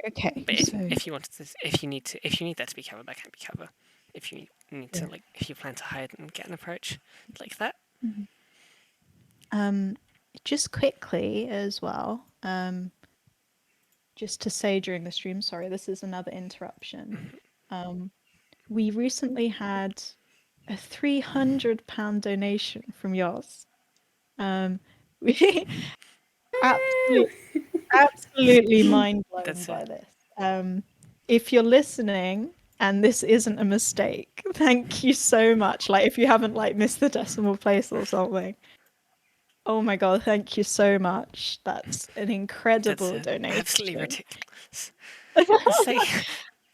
But So, if you want to, if you need that to be covered, that can be cover. If you need to like, if you plan to hide and get an approach like that. just quickly as well, just to say during the stream, sorry, this is another interruption. We recently had a £300 donation from yours. We absolutely mind blown That's by it. this. If you're listening and this isn't a mistake, thank you so much. Like, if you haven't like missed the decimal place or something. Oh my god, thank you so much. That's an incredible donation. Absolutely ridiculous. Thank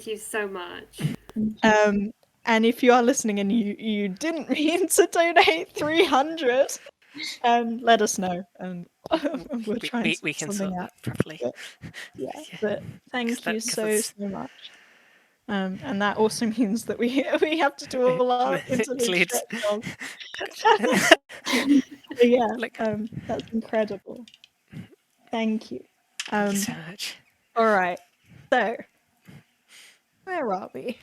you so much. And if you are listening and you didn't mean to donate 300, let us know and we'll try and we sort can something sort out. that properly. Yeah, but thank you so that's- much. And that also means that we have to do all our interlude Interludes. stretch songs. But yeah, Like- that's incredible. Thank you. Thank you so much. All right. So, where are we?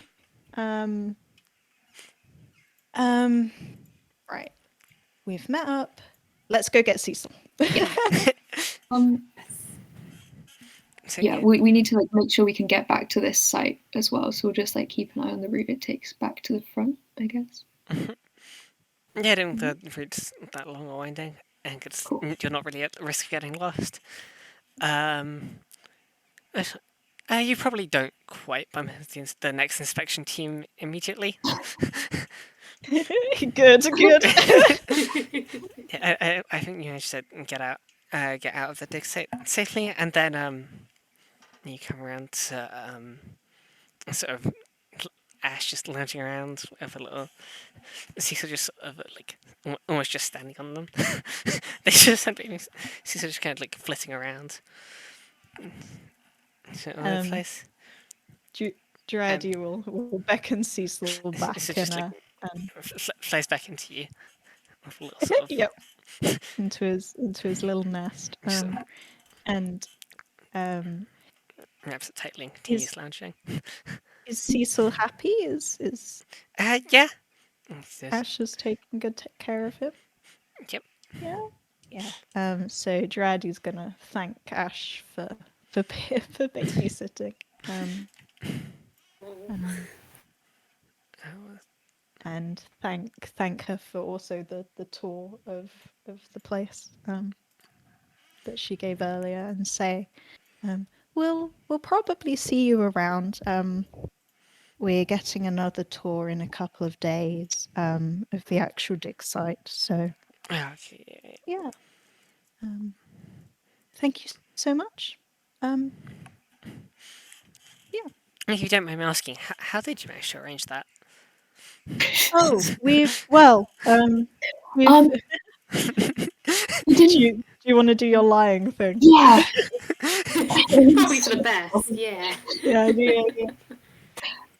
Right. We've met up. Let's go get Cecil. So, Yeah, we need to like make sure we can get back to this site as well. So we'll just like keep an eye on the route it takes back to the front, I guess. Yeah, I don't think the route's that long or winding, and Cool. you're not really at risk of getting lost. Um, but, you probably don't quite bump into the next inspection team immediately. Good, good. Yeah, I think you managed to get out of the dig site safely, and then you come around to sort of Ash just lounging around with a little Cecil just sort of like almost just standing on them. They just Cecil just kind of like flitting around all over the place. Gerardi will beckon Cecil back So and just like flies back into you with a little sort of yep, into his little nest. Just sort of And wraps it tightly and is continues lounging. is Cecil happy? Is Yeah. It's just- Ash is taking good care of him? Yep. Yeah. Yeah. So Gerardi's gonna thank Ash for babysitting. Um, Oh, and thank her for also the tour of the place that she gave earlier, and say, we'll probably see you around. We're getting another tour in a couple of days of the actual dig site. So okay. yeah, thank you so much. Yeah. If you don't mind me asking, how did you manage to arrange that? Oh, we've Um, we do didn't. you want to do your lying thing? Yeah. Probably for the best, yeah. Yeah.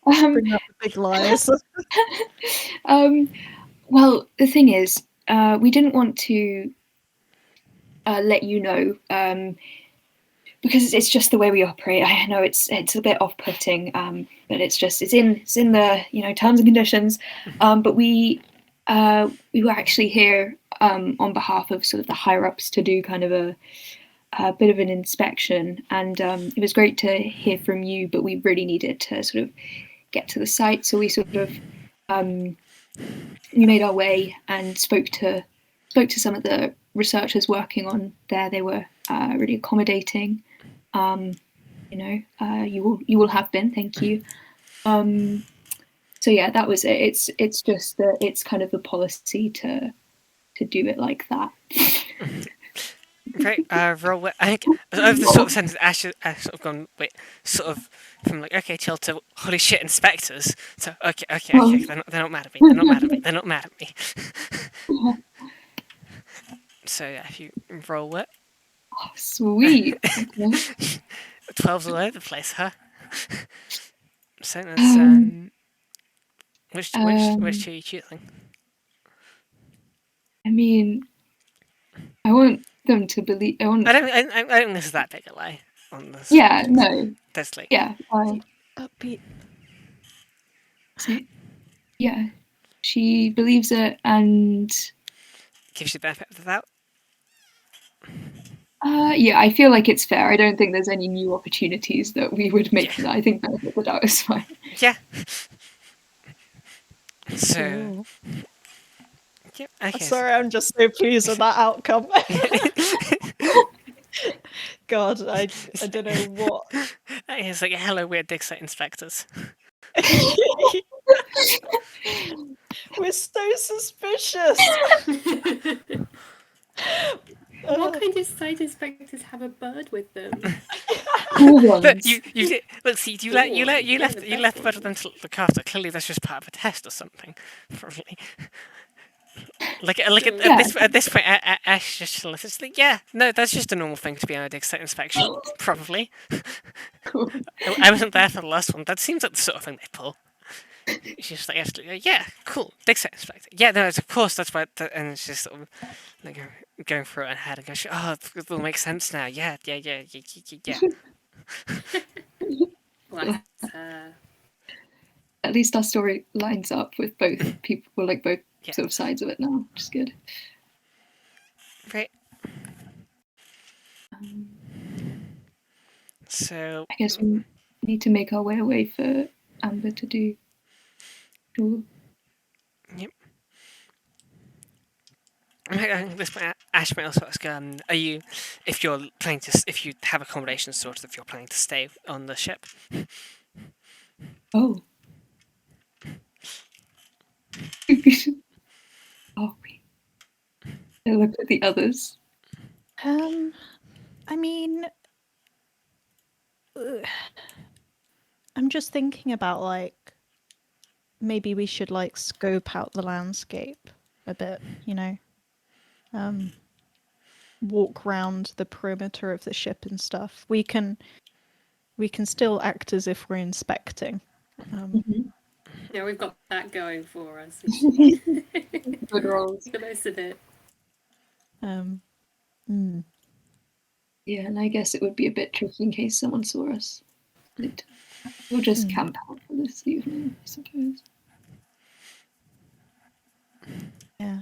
Um, Bring up the big lies. well, the thing is, we didn't want to let you know because it's just the way we operate. I know it's a bit off-putting, but it's in the terms and conditions. But we were actually here on behalf of sort of the higher ups to do kind of a bit of an inspection, and it was great to hear from you. But we really needed to sort of get to the site, so we sort of we made our way and spoke to some of the researchers working on there. They were really accommodating. You will have been. Thank you. So yeah, that was it. It's just that it's kind of the policy to do it like that. Right, roll it. I think over the sort of sentence, Ash sort of gone, wait, sort of from like, okay, chill to, holy shit, inspectors. So, okay, they're not mad at me, they're not mad at me, they're not mad at me. So, yeah, if you roll it. Oh, sweet. Okay. 12's all over the place, huh? So, that's, which two are you choosing? I mean, I want them to believe. I don't think this is that big a lie on this. Yeah, no. That's like, Yeah. Upbeat. So, yeah, she believes it, and gives you the benefit of the doubt. yeah, I feel like it's fair. I don't think there's any new opportunities that we would make from that. I think benefit of the doubt is fine. Yeah. So, Cool. yeah, okay. Sorry, I'm just so pleased with that outcome. God, I don't know what. It's like, hello, we're dig site inspectors. We're so suspicious. What kind of site inspectors have a bird with them? Cool Look, ones. see, you left the bird for them to look after. Clearly, that's just part of a test or something. Probably. At this point, Ash just like, yeah, no, that's just a normal thing to be on a dig site inspection. Probably. Cool. I wasn't there for the last one. That seems like the sort of thing they pull. She's just like, absolutely, yeah, cool, dig site inspector. Yeah, no, of course, that's why. And it's just sort of like going through it in her head and going, oh, it all makes sense now. Yeah. Bless Yeah. her. At least our story lines up with both people, like both Yeah. sort of sides of it now, which is good. Right. So I guess we need to make our way away for Amber to do. Cool. Yep. This point, Ash might also ask, are you, if you're planning to, if you have accommodation sorted, if you're planning to stay on the ship? Oh. Oh, I look at the others. I mean, I'm just thinking about like maybe we should like scope out the landscape a bit, you know. Walk round the perimeter of the ship and stuff. We can still act as if we're inspecting. Yeah, we've got that going for us. Good rolls. The most of it. Yeah, and I guess it would be a bit tricky in case someone saw us. We'll just camp out for this evening, I suppose. Yeah.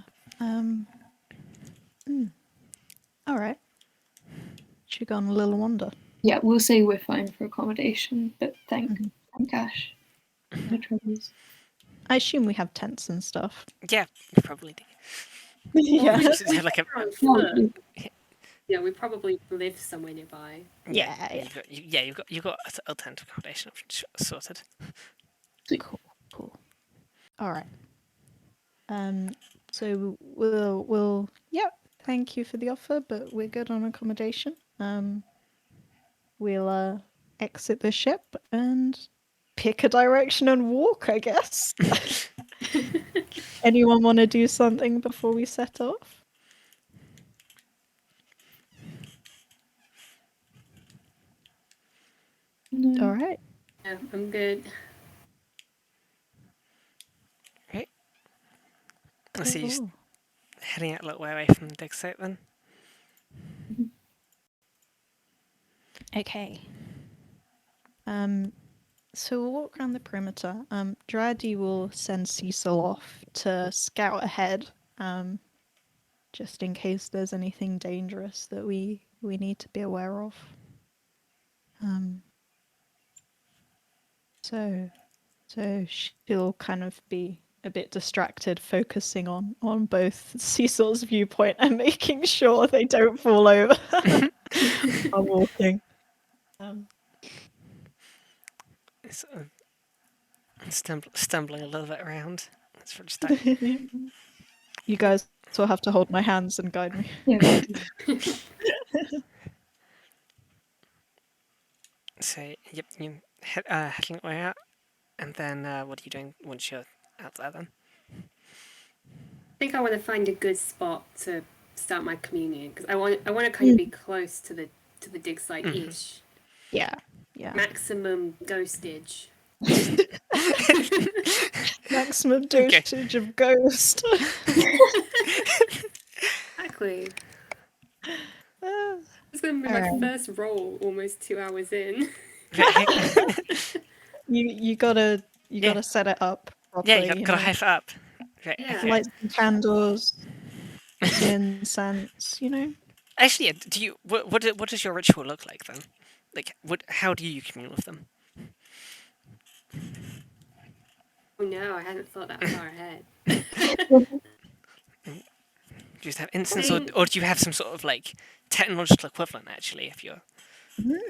All right. Should go on a little wander. Yeah, we'll say we're fine for accommodation, but thank Ash. No troubles. I assume we have tents and stuff. Yeah, you probably do. Yeah. You should have like a, On foot. Yeah, we probably live somewhere nearby. Yeah. you've got alternative accommodation sorted. Cool. All right. So we'll thank you for the offer, but we're good on accommodation. We'll exit the ship and pick a direction and walk, I guess. Anyone want to do something before we set off? No. All right. Yeah, I'm good. Right. I see you Cool. heading out a little way away from the dig site then. Okay. So we'll walk around the perimeter. Dradi will send Cecil off to scout ahead, just in case there's anything dangerous that we need to be aware of. So she'll kind of be a bit distracted, focusing on both Cecil's viewpoint and making sure they don't fall over while walking. It's, stumbling a little bit around. It's really stuck. You guys will have to hold my hands and guide me. Yeah. So, yep, you heading way out, and then what are you doing once you're out there then? I think I want to find a good spot to start my communion because I want to kind of be close to the dig site ish. Yeah. Maximum ghostage. Maximum dosage of ghost. Exactly. It's gonna be my first roll almost 2 hours in. You gotta set it up properly. Yeah, you gotta hype it up. Right. Yeah. light some candles, some incense. You know. Actually, yeah, do you? What does your ritual look like then? Like, how do you commune with them? Oh no, I hadn't thought that far ahead. Do you just have incense, or do you have some sort of like technological equivalent? Actually, if you're, I'm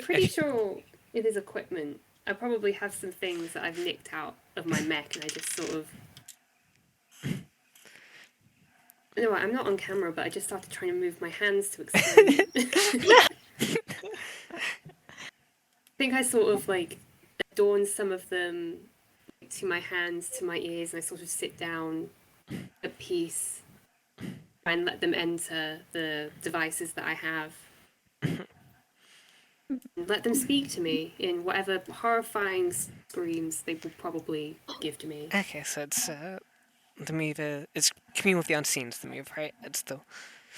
pretty sure it is equipment. I probably have some things that I've nicked out of my mech, and I just sort of. You know what? I'm not on camera, but I just started trying to move my hands to explain. I think I sort of like adorn some of them to my hands, to my ears, and I sort of sit down a piece and let them enter the devices that I have. And let them speak to me in whatever horrifying screams they will probably give to me. okay, so it's the move. It's commune with the unseen. Is the move, right? It's the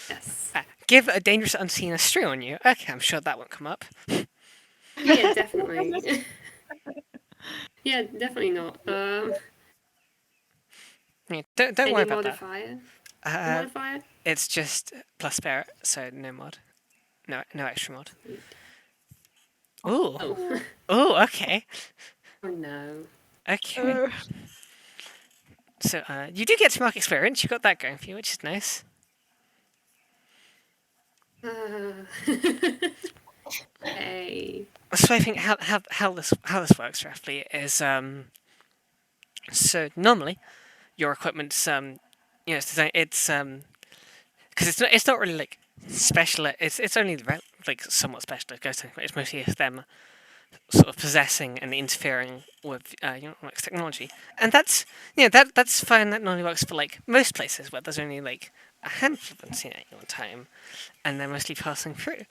Yes. give a dangerous unseen a string on you. Okay, I'm sure that won't come up. Yeah, definitely. Yeah, definitely not. Yeah, don't Any worry about modifier? that. Modifier? It's just plus spirit, so no mod, no extra mod. Ooh, Oh. oh, okay, Oh no. okay. So you do get to mark experience. You got that going for you, which is nice. Hey. So I think how this works roughly is so normally your equipment's it's designed, it's because it's not really like special, it's only like somewhat special. It goes to, it's mostly them sort of possessing and interfering with like technology, and that's that's fine. That normally works for like most places where there's only like a handful of them seen at any one time, and they're mostly passing through.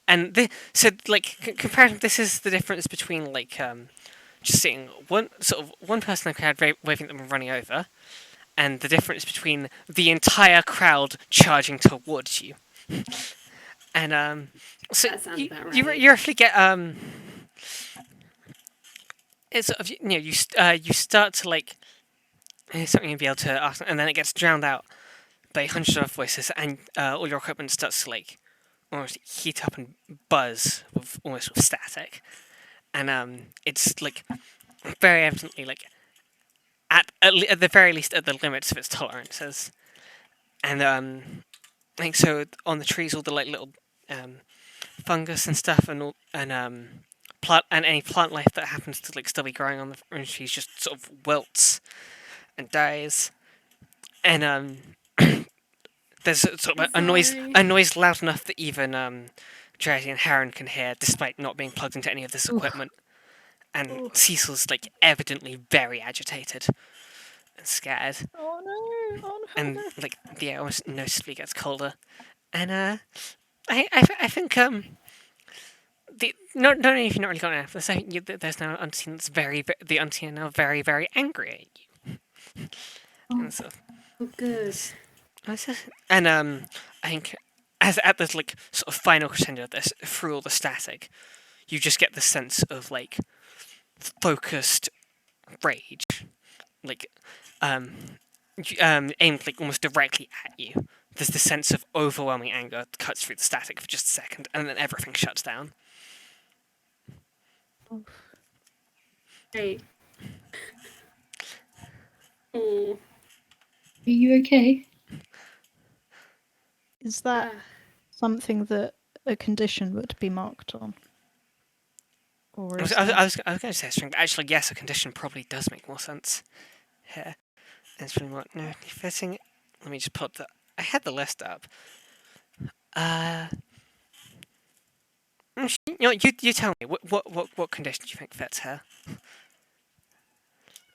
And so like comparative, this is the difference between like just seeing one person in the crowd waving at them and running over, and the difference between the entire crowd charging towards you. And so That sounds you, about you right. you roughly get it's sort of you start to like something you'll be able to ask, and then it gets drowned out by hundreds of voices, and all your equipment starts to like almost heat up and buzz with almost with static, and it's like very evidently like at the very least at the limits of its tolerances, and like so on the trees all the like little fungus and stuff and plant and any plant life that happens to like still be growing on the trees just sort of wilts and dies, and there's sort of Sorry. a noise loud enough that even Jazzy and Heron can hear, despite not being plugged into any of this equipment. And Cecil's like evidently very agitated and scared, Oh no! Oh and no! like the air almost noticeably gets colder. And I think the not only have you not really gotten out, there's now an unseen that's the unseen are now very very angry at you. And so Oh, good. and I think as at this like sort of final crescendo of this, through all the static, you just get the sense of like focused rage, like um aimed like almost directly at you. There's the sense of overwhelming anger that cuts through the static for just a second, and then everything shuts down. Hey. Oh. Are you okay? Is that something that a condition would be marked on? Or is that... I was going to say string, but actually, yes, a condition probably does make more sense here. It's really more no fitting. Let me just put the. I had the list up. You tell me what condition do you think fits her?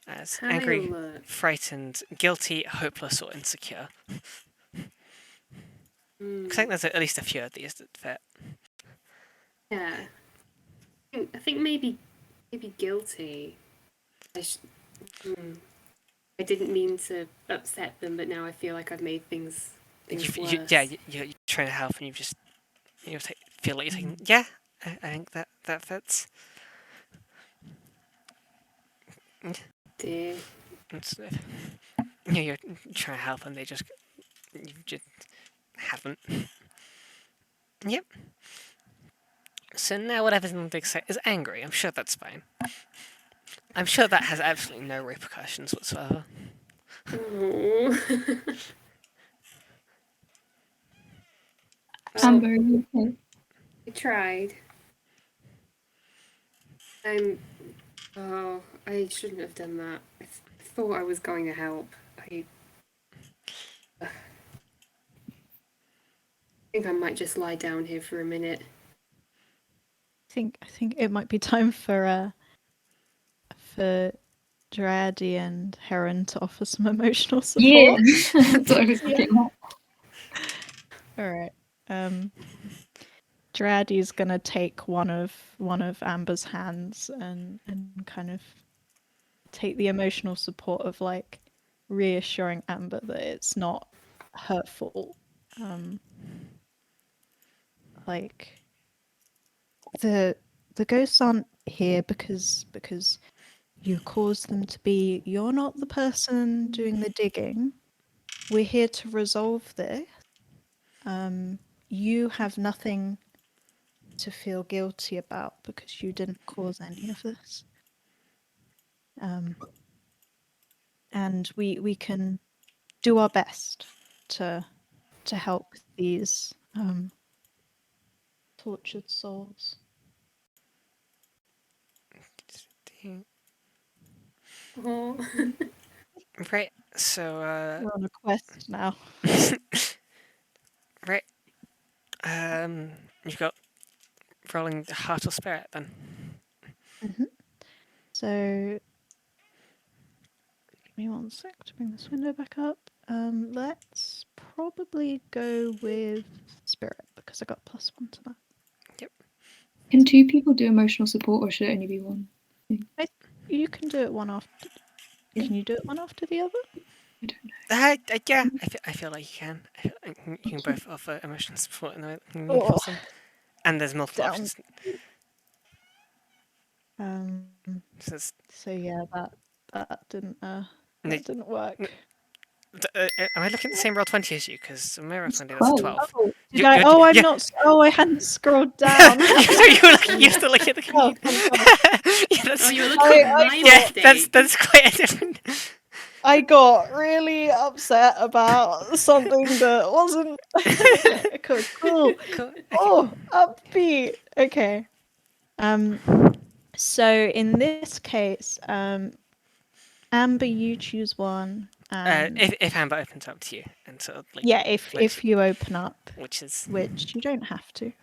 As Having a angry, look. frightened, guilty, hopeless, or insecure. Mm, I think there's at least a few of these that fit. yeah. I think maybe guilty. I didn't mean to upset them, but now I feel like I've made things worse. You're trying to help, and feel like you're taking. Yeah, I think that fits. Dear. You're trying to help, and you just haven't. Yep. So now whatever's in the big set is angry. I'm sure that's fine. I'm sure that has absolutely no repercussions whatsoever. Oh. Amber, are you okay? I tried. Oh, I shouldn't have done that. I thought I was going to help. I think I might just lie down here for a minute. I think it might be time for Drady and Heron to offer some emotional support. Yeah, that's what I was looking at. All right. Drady's gonna take one of Amber's hands and kind of take the emotional support of like reassuring Amber that it's not her fault. Like the ghosts aren't here because you caused them to be. You're not the person doing the digging. We're here to resolve this. You have nothing to feel guilty about because you didn't cause any of this. And we can do our best to help these tortured souls. Oh. Right. So We're on a quest now. right. You've got rolling the heart or spirit then. So, give me 1 sec to bring this window back up. Let's probably go with spirit because I got +1 to that. Can 2 people do emotional support, or should it only be 1? You can do it one after. Yeah. Can you do it one after the other? I don't know. Yeah, I feel like you can. You can both offer emotional support in one Oh. person. And there's multiple Down. options. So it's- So yeah, that didn't No, didn't work. am I looking at the same roll 20 as you? Because my roll It's 20 that's a 12. 12. Oh, did You- I? you're- Oh, I'm yeah. not. Oh, I hadn't scrolled down. You're still looking at the Oh, computer. thank God. Yeah, that's, Oh, you were I- looking at I- my yeah, mistake. that's quite a different. I got really upset about something that wasn't. Okay, cool. Cool. Oh, upbeat. Okay. So in this case, Amber, you choose one. And If Amber opens up to you and sort of like yeah, if which- you open up, which is which you don't have to.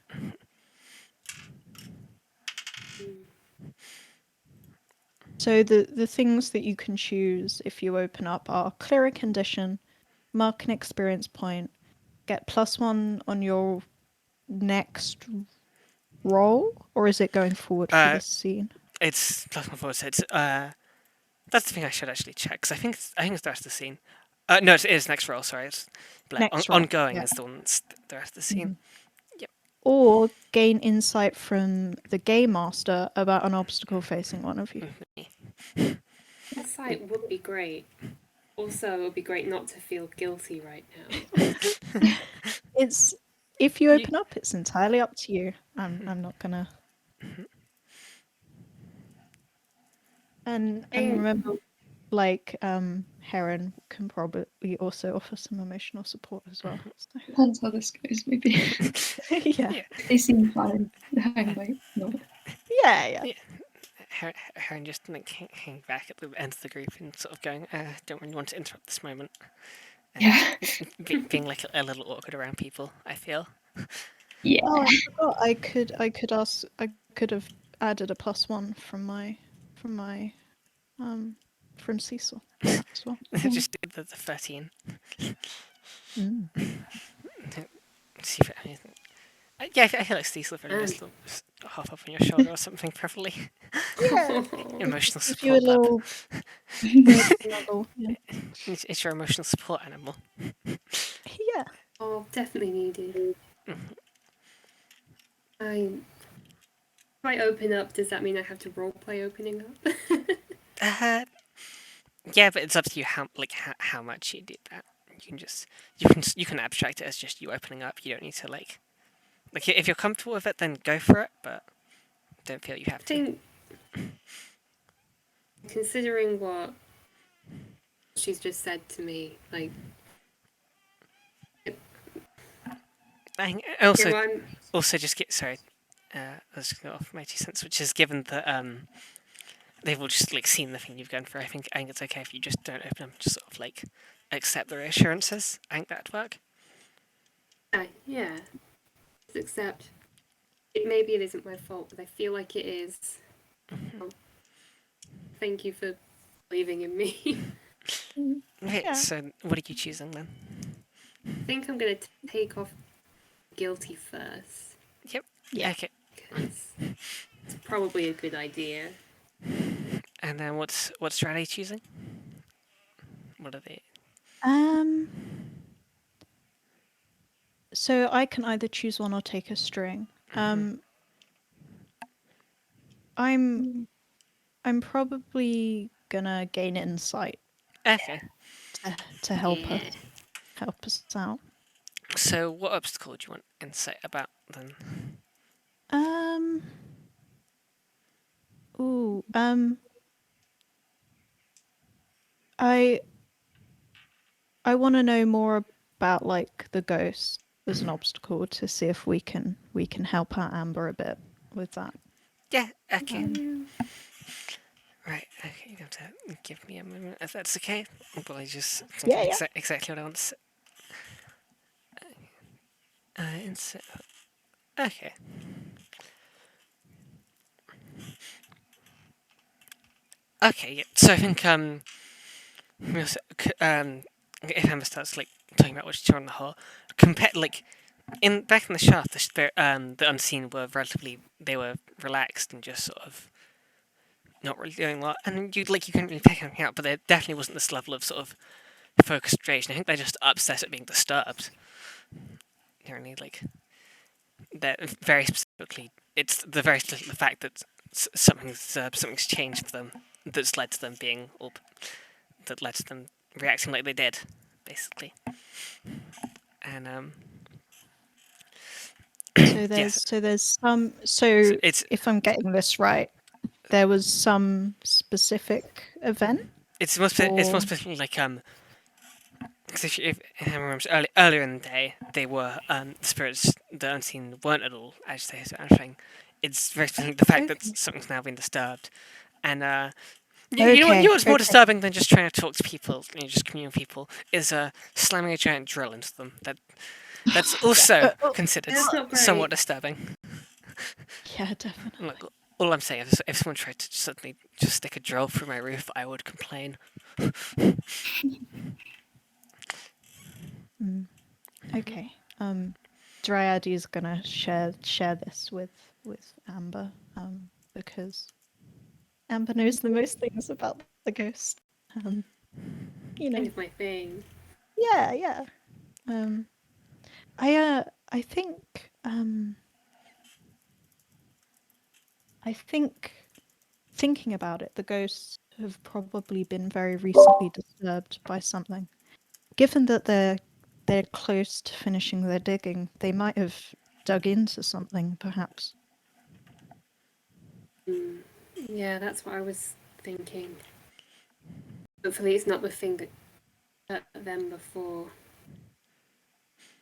So the things that you can choose if you open up are clear a condition, mark an experience point, get +1 on your next roll, or is it going forward for this scene? it's +1 forward. So it's that's the thing I should actually check because I think it's the rest of the scene. No, it is next roll. Sorry, it's Next roll, ongoing yeah. is the one that's the rest of the scene. Or gain insight from the game master about an obstacle facing one of you. Insight would be great. Also, it would be great not to feel guilty right now. It's if you open up, it's entirely up to you. I'm not gonna. And remember, like Heron can probably also offer some emotional support as well. So. Depends how this goes, maybe. Yeah. They seem fine. I might not. Yeah. Heron just like hang back at the end of the group and sort of going, don't really want to interrupt this moment. And Yeah. being like a little awkward around people, I feel. Yeah. Oh, I forgot. I could have added a +1 from Cecil as well. Just do the 13. Mm. See if it, yeah, I feel like Cecil for just hop up on your shoulder or something, preferably. Yeah. Emotional Give you a support lab. little snuggle. Yeah. It's your emotional support animal. Yeah. Oh, definitely needed. If I open up, does that mean I have to roleplay opening up? Yeah, but it's up to you how much you did that. You can abstract it as just you opening up. You don't need to like if you're comfortable with it, then go for it. But don't feel you have I to. think, considering what she's just said to me, like, I think also you know, I'm also just get sorry. Let's go off my 2 cents, which is given that they've all just like seen the thing you've gone for. I think it's okay if you just don't open them, just sort of like accept the reassurances. I think that'd work. yeah. Just accept. Maybe it isn't my fault, but I feel like it is. Oh, thank you for believing in me. Okay, Yeah. so what are you choosing then? I think I'm gonna take off guilty first, Yep. Yeah. Okay. because it's probably a good idea. And then what strat are you choosing? What are they? So I can either choose one or take a string. I'm probably gonna gain insight Okay. to help Yeah. us out. So what obstacle do you want insight about then? I want to know more about like the ghost as an obstacle to see if we can help out Amber a bit with that. Yeah, okay. Right, okay, you have to give me a moment if that's okay. Well, I just think Yeah, yeah. exactly what I want to say. Okay. Okay, yeah. So I think we also, if Amber starts like talking about what she's doing on the whole, compared like back in the shaft, the unseen were they were relaxed and just sort of not really doing what, and you couldn't really pick anything out, but there definitely wasn't this level of sort of focused rage. I think they're just upset at being disturbed. Apparently, they're very specifically, it's the fact that something's changed for them that's led to them that led to them reacting like they did, basically. And there's some. So it's if I'm getting this right, there was some specific event. it's more specifically because if I remember earlier in the day, they were the spirits, the unseen, weren't at all agitated or anything. It's very specifically the fact that something's now been disturbed, and you know what's more disturbing than just trying to talk to people, just commune with people, is slamming a giant drill into them. That's also considered somewhat disturbing. Yeah, definitely. Like, all I'm saying is, if someone tried to suddenly just stick a drill through my roof, I would complain. Okay. Dryad is gonna share this with Amber, because Amber knows the most things about the ghost. You know. Kind of my thing. Yeah. I think thinking about it, the ghosts have probably been very recently disturbed by something. Given that they're close to finishing their digging, they might have dug into something, perhaps. Yeah, that's what I was thinking. Hopefully it's not the thing that hurt them before.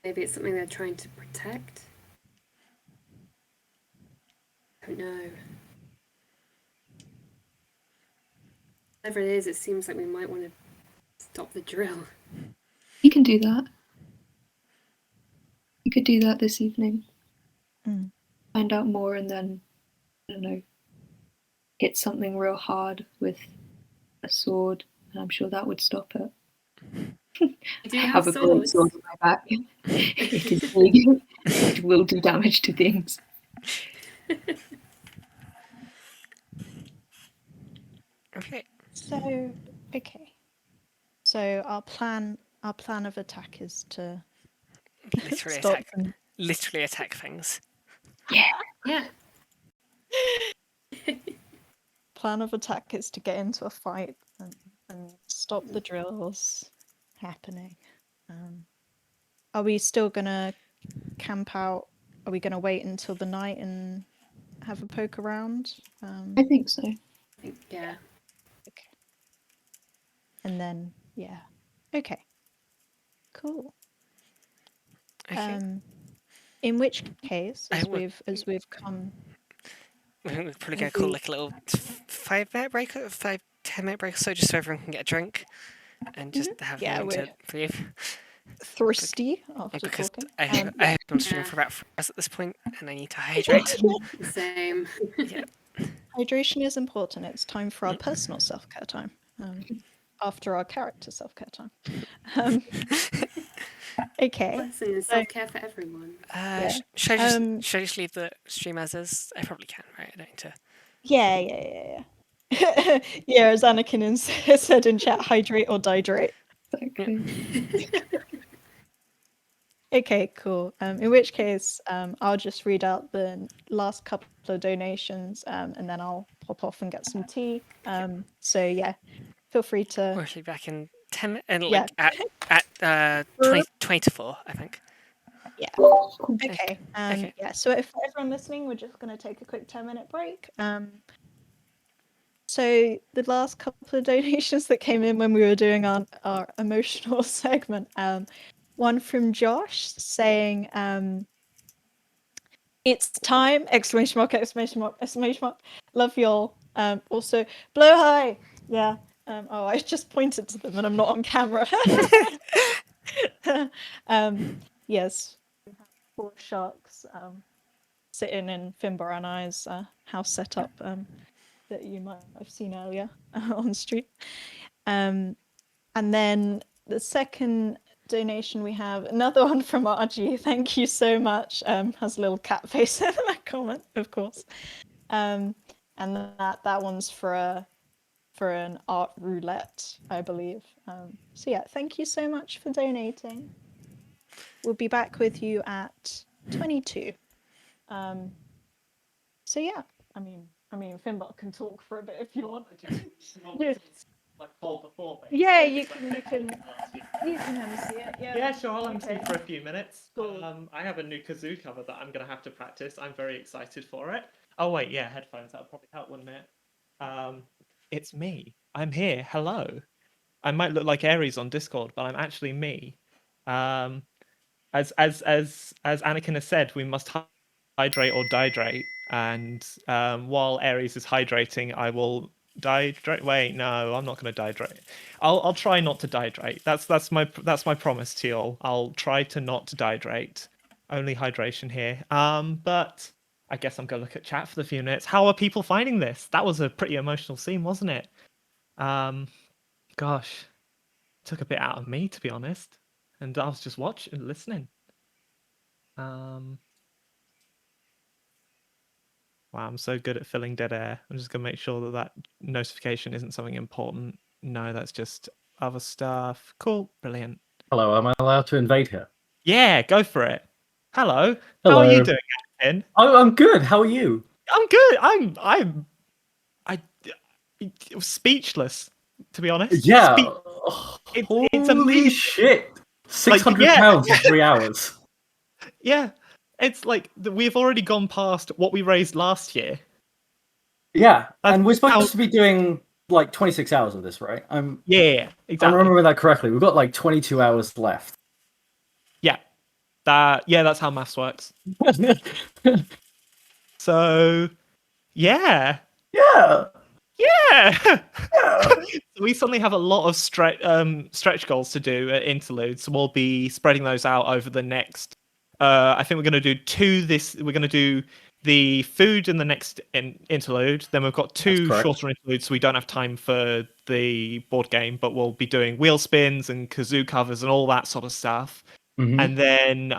Maybe it's something they're trying to protect. I don't know. Whatever it is, it seems like we might want to stop the drill. You can do that. You could do that this evening. Find out more and then, I don't know, hit something real hard with a sword, and I'm sure that would stop it. I do I have have a blade swords. sword on my back. It is big. It will do damage to things. Okay. So our plan of attack is to Literally attack things. Yeah. Plan of attack is to get into a fight and stop the drills happening. Are we still gonna camp out? Are we gonna wait until the night and have a poke around? I think so. Yeah. Okay. And then okay, cool. Okay. In which case, as we've come, I think we're probably going to call like a little 5-minute break, 5-10-minute break or so, just so everyone can get a drink and just have a moment to breathe. Thirsty after Because talking. I have been streaming for about 4 hours at this point, and I need to hydrate. Same. Yeah. Hydration is important. It's time for our personal self-care time. After our character self-care time. Okay. Lesson is self-care for everyone. Should I just leave the stream as is? I probably can, right? I don't need to. Yeah. Yeah, as Anakin said in chat, hydrate or dihydrate. Exactly. Okay, cool. In which case, I'll just read out the last couple of donations, and then I'll pop off and get some tea. So yeah, feel free to. We're actually back in 10 minutes, at 20 to 4, I think. Yeah. Cool. Okay. Okay. Yeah. So if everyone listening, we're just going to take a quick 10-minute break. So the last couple of donations that came in when we were doing our emotional segment, one from Josh saying, "It's time!" Exclamation mark! Exclamation mark! Exclamation mark! Love y'all. Also, blow high. Yeah. Oh, I just pointed to them and I'm not on camera. Yes. Four sharks sitting in Finbar and I's house setup that you might have seen earlier on the street. And then the second donation we have, another one from RG. Thank you so much. Has a little cat face in that comment, of course. And that one's for an art roulette, I believe. So yeah, thank you so much for donating. We'll be back with you at 22. So yeah, I mean, Finbar can talk for a bit if you want. Yeah. Like hold the fort. Yeah, you can MC it. Yeah. Yeah, sure. I'll MC Okay. for a few minutes. Cool. I have a new kazoo cover that I'm gonna have to practice. I'm very excited for it. Oh wait, yeah, headphones. That'll probably help, wouldn't it? It's me. I'm here. Hello. I might look like Ares on Discord, but I'm actually me. As Anakin has said, we must hydrate or dihydrate. And while Ares is hydrating, I will dihydrate. Wait, no, I'm not going to dihydrate. I'll try not to dihydrate. That's my promise to you all. I'll try to not to dihydrate. Only hydration here. But I guess I'm gonna look at chat for the few minutes. How are people finding this? That was a pretty emotional scene, wasn't it? Gosh, took a bit out of me, to be honest. And I was just watching, listening. Wow, I'm so good at filling dead air. I'm just gonna make sure that notification isn't something important. No, that's just other stuff. Cool, brilliant. Hello, am I allowed to invade here? Yeah, go for it. Hello. Hello. How are you doing, Anakin? Oh, I'm good. How are you? I'm good. I was speechless, to be honest. Yeah. It's Holy amazing. shit. 600 yeah. pounds in 3 hours. Yeah, it's like we've already gone past what we raised last year. Yeah, That's and we're supposed how- to be doing like 26 hours of this, right? Yeah, I'm exactly. remembering that correctly. We've got like 22 hours left. Yeah, that's how maths works. So, yeah. Yeah. Yeah. Yeah. We suddenly have a lot of stretch goals to do at interludes. So we'll be spreading those out over the next. I think we're going to do two. We're going to do the food in the next interlude. Then we've got two correct. shorter interludes, so we don't have time for the board game. But we'll be doing wheel spins and kazoo covers and all that sort of stuff. Mhm. And then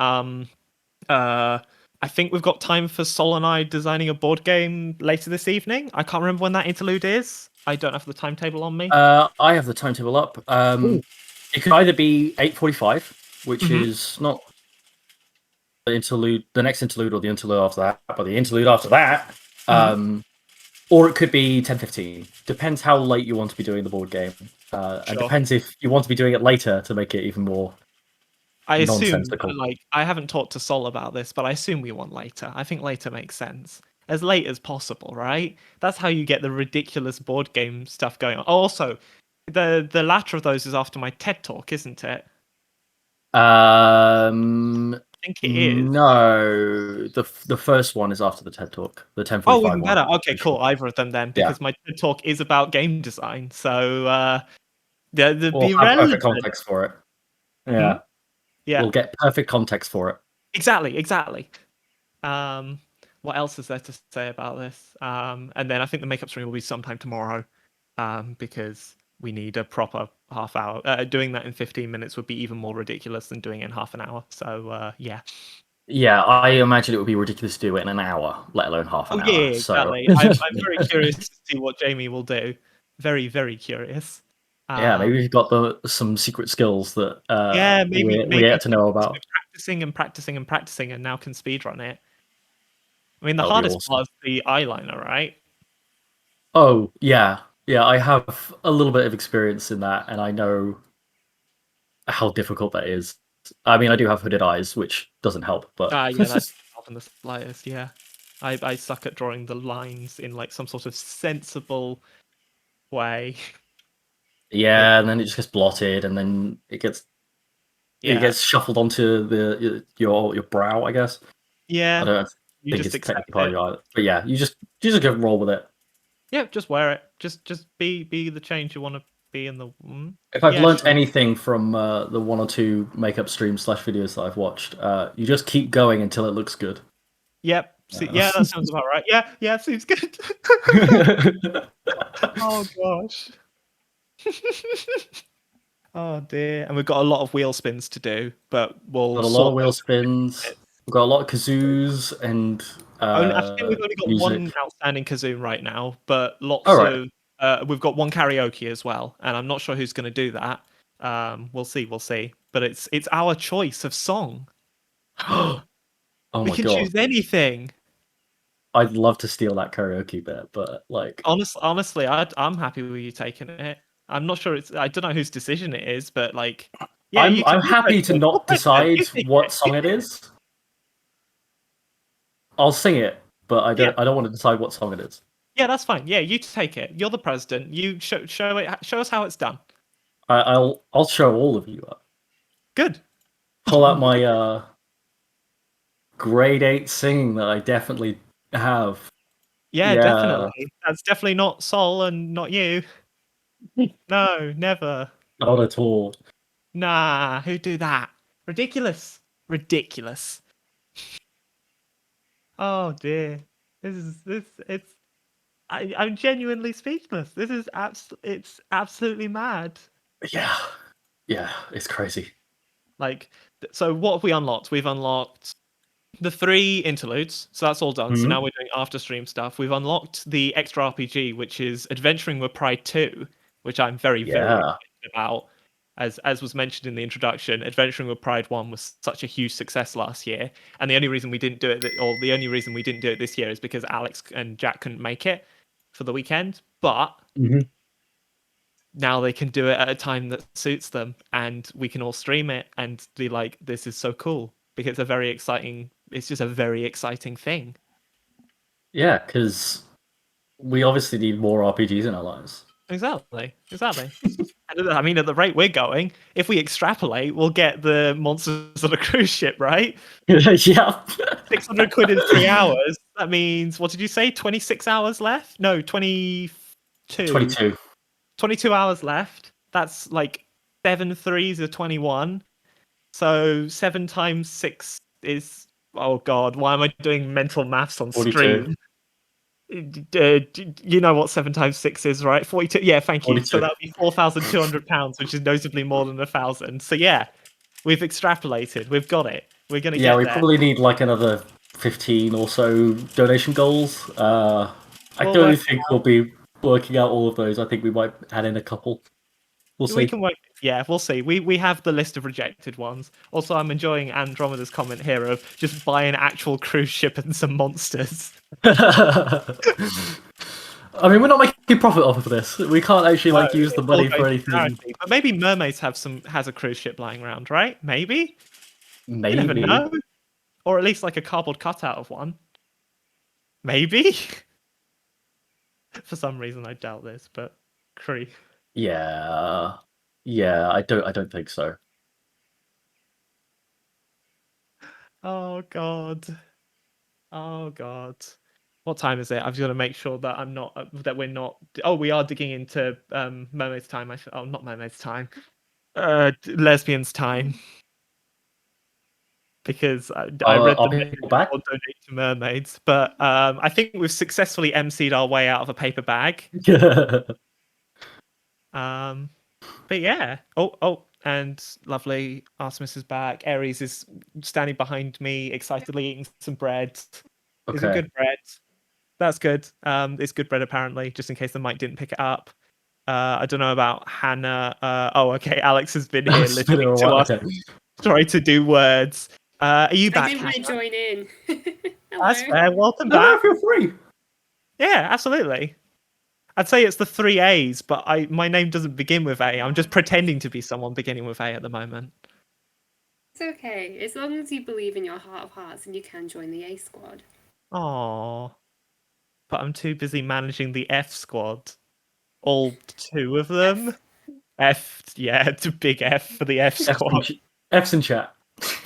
I think we've got time for Sol and I designing a board game later this evening. I can't remember when that interlude is. I don't have the timetable on me. I have the timetable up. It could either be 8:45, which Mhm. is not the interlude, the next interlude, or the interlude after that, but the interlude after that. Or it could be 10:15. Depends how late you want to be doing the board game, and Sure. depends if you want to be doing it later to make it even more. I assume, nonsensical. like, I haven't talked to Sol about this, but I assume we want later. I think later makes sense. As late as possible, right? That's how you get the ridiculous board game stuff going on. Also, the latter of those is after my TED talk, isn't it? I think it is. No, the first one is after the TED Talk. The 10:45 Oh, even one. better. Okay, cool. Either of them then, because my TED talk is about game design. So the We'll be have relevant. perfect context for it. Yeah. Yeah. We'll get perfect context for it. Exactly. What else is there to say about this? And then I think the makeup stream will be sometime tomorrow, because we need a proper half hour. Doing that in 15 minutes would be even more ridiculous than doing it in half an hour. So yeah. Yeah, I imagine it would be ridiculous to do it in an hour, let alone half an hour. Yeah, So exactly. I'm very curious to see what Jamie will do. Very, very curious. yeah, maybe we've got some secret skills that maybe we get to know about. Practicing and now can speedrun it. I mean, the That would be hardest awesome. part is the eyeliner, right? Oh, yeah. Yeah, I have a little bit of experience in that, and I know how difficult that is. I mean, I do have hooded eyes, which doesn't help, but Yeah, that's not in the slightest. Yeah, I suck at drawing the lines in like some sort of sensible way. yeah, and then it just gets blotted, and then it gets It gets shuffled onto your brow, I guess. I Yeah. don't You think just it's accept technically part of it. your eye. But yeah, you just go roll with it. Yeah, just wear it. Just be the change you want to be in the. If I've Yeah, learnt sure. anything from the 1 or 2 makeup streams / videos that I've watched, you just keep going until it looks good. Yep. Yeah, that sounds about right. Yeah, seems good. Oh gosh. Oh dear. And we've got a lot of wheel spins to do, but we'll Got a lot sort of wheel those spins. bits. We've got a lot of kazoos and I think we've only got music. one outstanding kazoo right now, but lots All right. of we've got one karaoke as well, and I'm not sure who's going to do that. We'll see. But it's our choice of song. Oh We my can god. choose anything. I'd love to steal that karaoke bit, but like Honestly, I'm happy with you taking it. I'm not sure I don't know whose decision it is, but like, yeah, you can. I'm happy to not decide what song it is. I'll sing it, but I don't want to decide what song it is. Yeah, that's fine. Yeah, you take it. You're the president. You show us how it's done. I'll show all of you up. Good. Pull out my grade 8 singing that I definitely have. Yeah, definitely. That's definitely not Sol and not you. No, never. Not at all. Nah, who'd do that? Ridiculous. Oh dear. I'm genuinely speechless. This is it's absolutely mad. Yeah, it's crazy. Like, so what have we unlocked? We've unlocked the 3 interludes, so that's all done. So Mhm. now we're doing after stream stuff. We've unlocked the extra RPG, which is Adventuring with Pride 2, which I'm very excited about. As was mentioned in the introduction, Adventuring with Pride 1 was such a huge success last year, and the only reason we didn't do it, or the only reason we didn't do it this year, is because Alex and Jack couldn't make it for the weekend. But now they can do it at a time that suits them, and we can all stream it and be like, "This is so cool," because it's just a very exciting thing. Yeah, because we obviously need more RPGs in our lives. Exactly. And I mean, at the rate we're going, if we extrapolate, we'll get the Monsters on a Cruise Ship, right? Yeah. 600 quid in 3 hours. That means, what did you say? 26 hours left? No, 22. 22. 22 hours left. That's like 7 threes are 21. So 7 times 6 is, oh god, why am I doing mental maths on 42. stream? You know what 7 times 6 is, right? 42. Yeah, thank you. 42. So that would be £4,200, which is notably more than 1,000. So yeah, we've extrapolated. We've got it. We're gonna get we there. probably need like another 15 or so donation goals. I We'll don't work think we'll be working out all of those. I think we might add in a couple. We'll see. We can work. Yeah, we'll see. We have the list of rejected ones. Also, I'm enjoying Andromeda's comment here of just buy an actual cruise ship and some monsters. I mean, we're not making profit off of this. We can't actually No, use the it's all money going for to anything. charity. But maybe Mermaids has a cruise ship lying around, right? Maybe. You never Maybe. know. Or at least like a cardboard cutout of one. Maybe. For some reason, I doubt this, but Cree. Yeah. I don't think so. Oh god. Oh god. What time is it? I've got to make sure that I'm not that we're not. Oh, we are digging into Mermaid's time. Not Mermaid's time. Lesbians time. Because I read Are the people back? or donate to mermaids, but I think we've successfully emceed our way out of a paper bag. But yeah. Oh, and lovely Artemis is back. Ares is standing behind me, excitedly eating some bread. Is it Okay. good bread? That's good. It's good bread apparently, just in case the mic didn't pick it up. I don't know about Hannah. Okay. Alex has been here It's been listening a to while. us try to do words. Are you back? I didn't want to Hannah? join in. That's Hello. fair. Welcome No, back. feel free. Yeah, absolutely. I'd say it's the 3 A's, but my name doesn't begin with A. I'm just pretending to be someone beginning with A at the moment. It's okay. As long as you believe in your heart of hearts and you can join the A squad. Aww. But I'm too busy managing the F squad. All 2 of them. F, yeah, it's a big F for the F squad. F's in chat.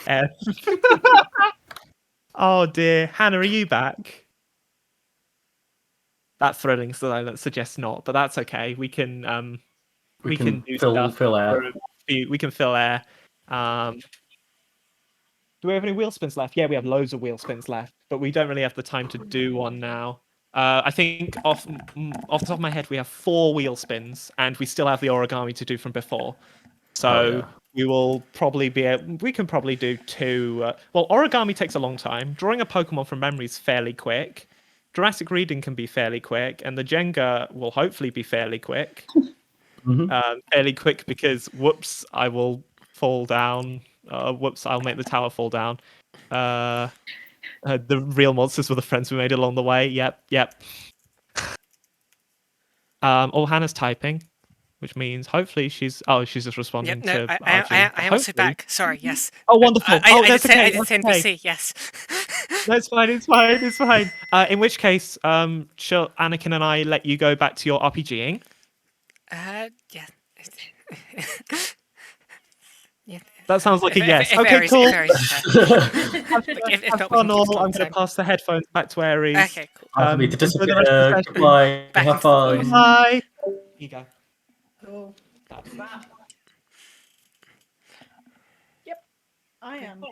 F. Oh dear. Hannah, are you back? That thrilling silence suggests not, but that's okay. We can we can do stuff. fill air. We can fill air. Do we have any wheel spins left? Yeah, we have loads of wheel spins left, but we don't really have the time to do one now. I think off the top of my head, we have 4 wheel spins, and we still have the origami to do from before. So we will probably we can probably do 2. Well, origami takes a long time. Drawing a Pokemon from memory is fairly quick. Jurassic reading can be fairly quick, and the Jenga will hopefully be fairly quick. Fairly quick because whoops, I will fall down. Whoops, I'll make the tower fall down. The real monsters were the friends we made along the way. Yep. Hannah's typing, which means hopefully she's just responding Yep, no, to I RG. am also Hopefully. back. Sorry, yes. Oh, wonderful. I That's did say, okay. I did say That's okay. NPC, yes. That's fine. It's fine. In which case, shall Anakin and I let you go back to your RPGing? Yeah. Yeah. That sounds like a yes. It Okay, varies, cool. It varies. If not, we can Fun all. keep I'm going to time. pass the headphones back to Aries. Okay, cool. I need to Enjoy the rest of the disappear. session. Goodbye. Back Have into the fun. voice. Bye. Here you go. Cool. That's that. I am back.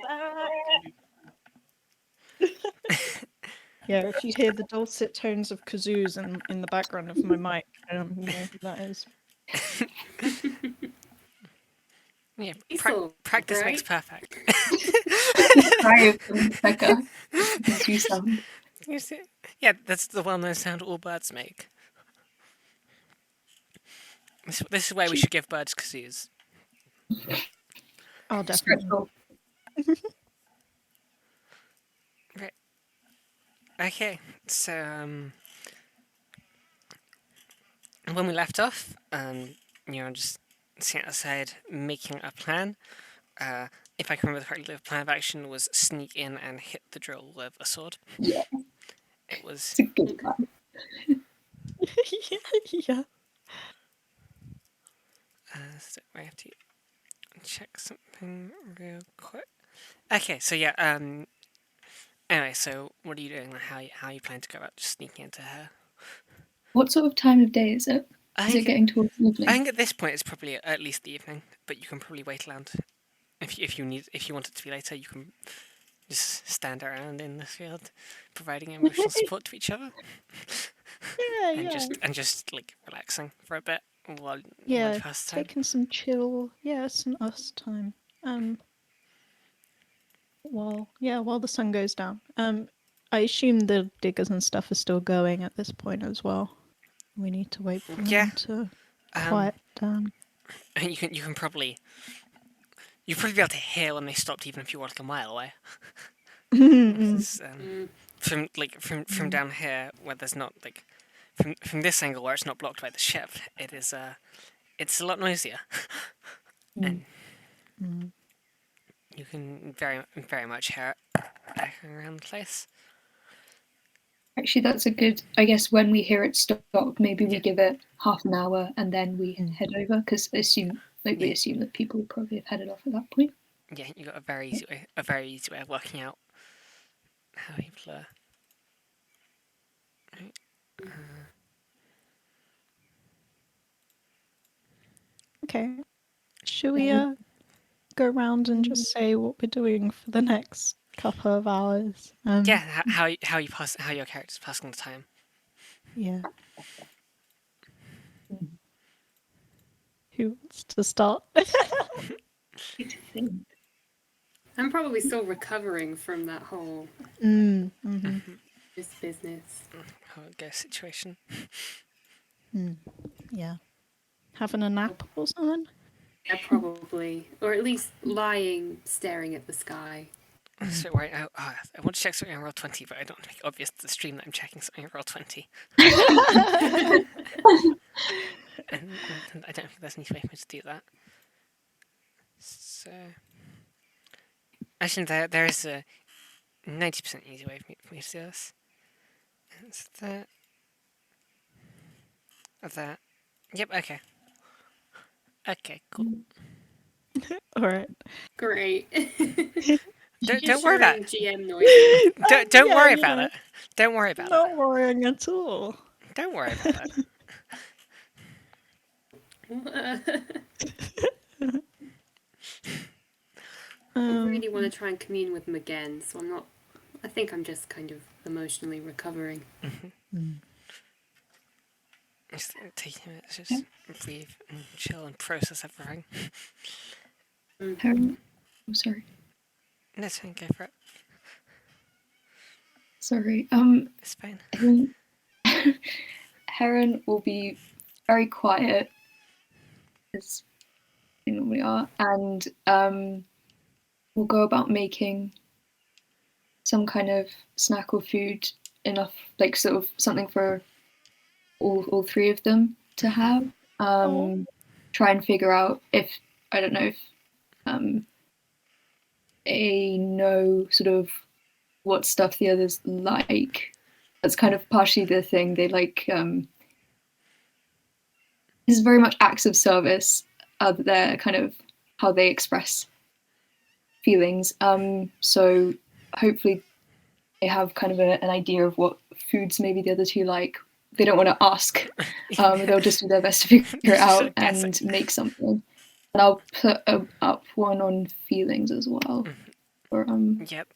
Yeah, if you hear the dulcet tones of kazoos in the background of my mic, you know who that is. Yeah, Cecil, practice right? makes perfect. Sorry if the woodpecker makes you sound. You see? Yeah, that's the well-known sound all birds make. This is where we should give birds kazoos. Oh, definitely. Stressful. Right. Okay, so when we left off, just sitting outside making a plan. If I can remember correctly, the plan of action was sneak in and hit the drill with a sword. Yeah, It was it's a good plan. Yeah. so I have to check something real quick. Okay, so yeah. Anyway, so what are you doing? How are you planning to go about just sneaking into her? What sort of time of day is it? I Is it think, getting towards evening? I think at this point it's probably at least the evening, but you can probably wait around. If you want it to be later, you can just stand around in the field, providing emotional support to each other, Yeah, and just like relaxing for a bit while yeah, you pass the time. taking some chill, some us time. While the sun goes down. I assume the diggers and stuff are still going at this point as well. We need to wait for them to quiet down. You can probably be able to hear when they stopped, even if you were like a mile away. It's, from down here where there's not like from this angle where it's not blocked by the ship, it's a lot noisier, and you can very much hear it echoing around the place. Actually, that's a good. I guess when we hear it stop, maybe we give it half an hour and then we head over because we assume that people would probably have headed off at that point. Yeah, you got a very easy way of working out how people are. Right. Okay. Should we go around and just say what we're doing for the next couple of hours? Yeah, how your character's passing the time. Yeah. Who wants to start? I'm probably still recovering from that whole this business. How it goes situation. Yeah. Having a nap or something? Yeah, probably, or at least lying, staring at the sky. So right, I want to check something on roll 20, but I don't want to make obvious to the stream that I'm checking something on roll 20. and I don't think there's any way for me to do that. So, actually, there is a 90% easy way for me to do this. It's that. Of that. Yep. Okay. Okay. Cool. All right. Great. Don't worry about it. GM noises. Don't Yeah, worry you about know, it. Don't worry about it. Not worrying at all. Don't worry about it. I really want to try and commune with them again, so I'm not. I think I'm just kind of emotionally recovering. Just take a minute, just breathe and chill and process everything. Heron, oh, sorry. Let's go for it. Sorry. It's fine. I think Heron will be very quiet, as they normally are, and we'll go about making some kind of snack or food enough, like sort of something for all three of them to have. Try and figure out if, I don't know, if they know sort of what stuff the others like. That's kind of partially the thing. They like this is very much acts of service. They're kind of how they express feelings. So hopefully they have kind of an idea of what foods maybe the other two like. They don't want to ask. They'll just do their best to figure it out and make something. And I'll put up one on feelings as well. Or Yep.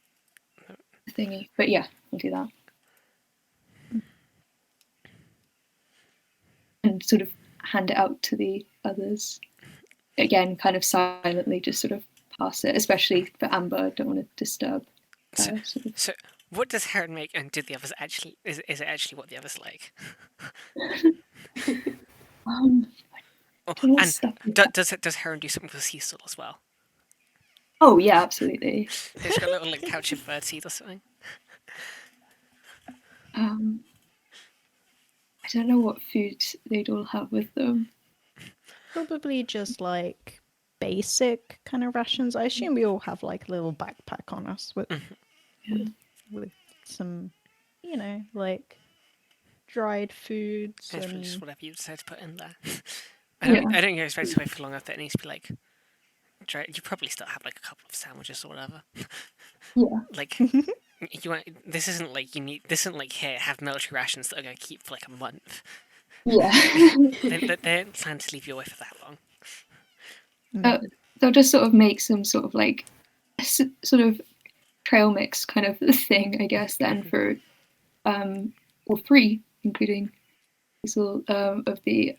thingy. But yeah, we'll do that. And sort of hand it out to the others. Again, kind of silently, just sort of pass it, especially for Amber. Don't want to disturb. So, what does Heron make, and did the others actually? Is it actually what the others like? Does Heron do something for Cecil as well? Oh yeah, absolutely. He's got a little like couch of birdseed or something. I don't know what food they'd all have with them. Probably just like basic kind of rations. I assume we all have like a little backpack on us with some, you know, like dried foods It's and just whatever you decide to put in there. I don't expect to wait for long enough that it needs to be like. You probably still have like a couple of sandwiches or whatever. Yeah. Like you want. This isn't like you need. This isn't like here have military rations that are going to keep for like a month. Yeah. They don't plan to leave you away for that long. They'll just sort of make some sort of like sort of trail mix kind of thing, I guess, then for all three, including Cecil, of the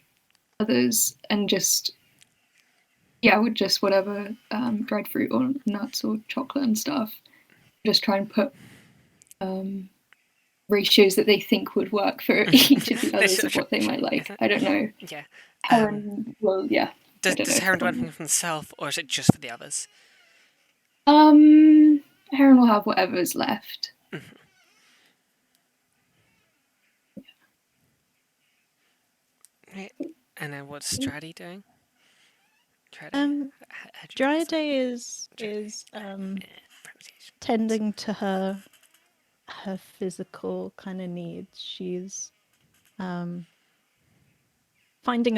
others, and just with just whatever dried fruit or nuts or chocolate and stuff. Just try and put ratios that they think would work for each of the others of what they might like. I don't know. Yeah. Heron, well, yeah. Does Heron do anything for himself, or is it just for the others? Heron will have whatever's left. Right. And then what's Strady doing? Dryday is tending to her physical kind of needs. She's finding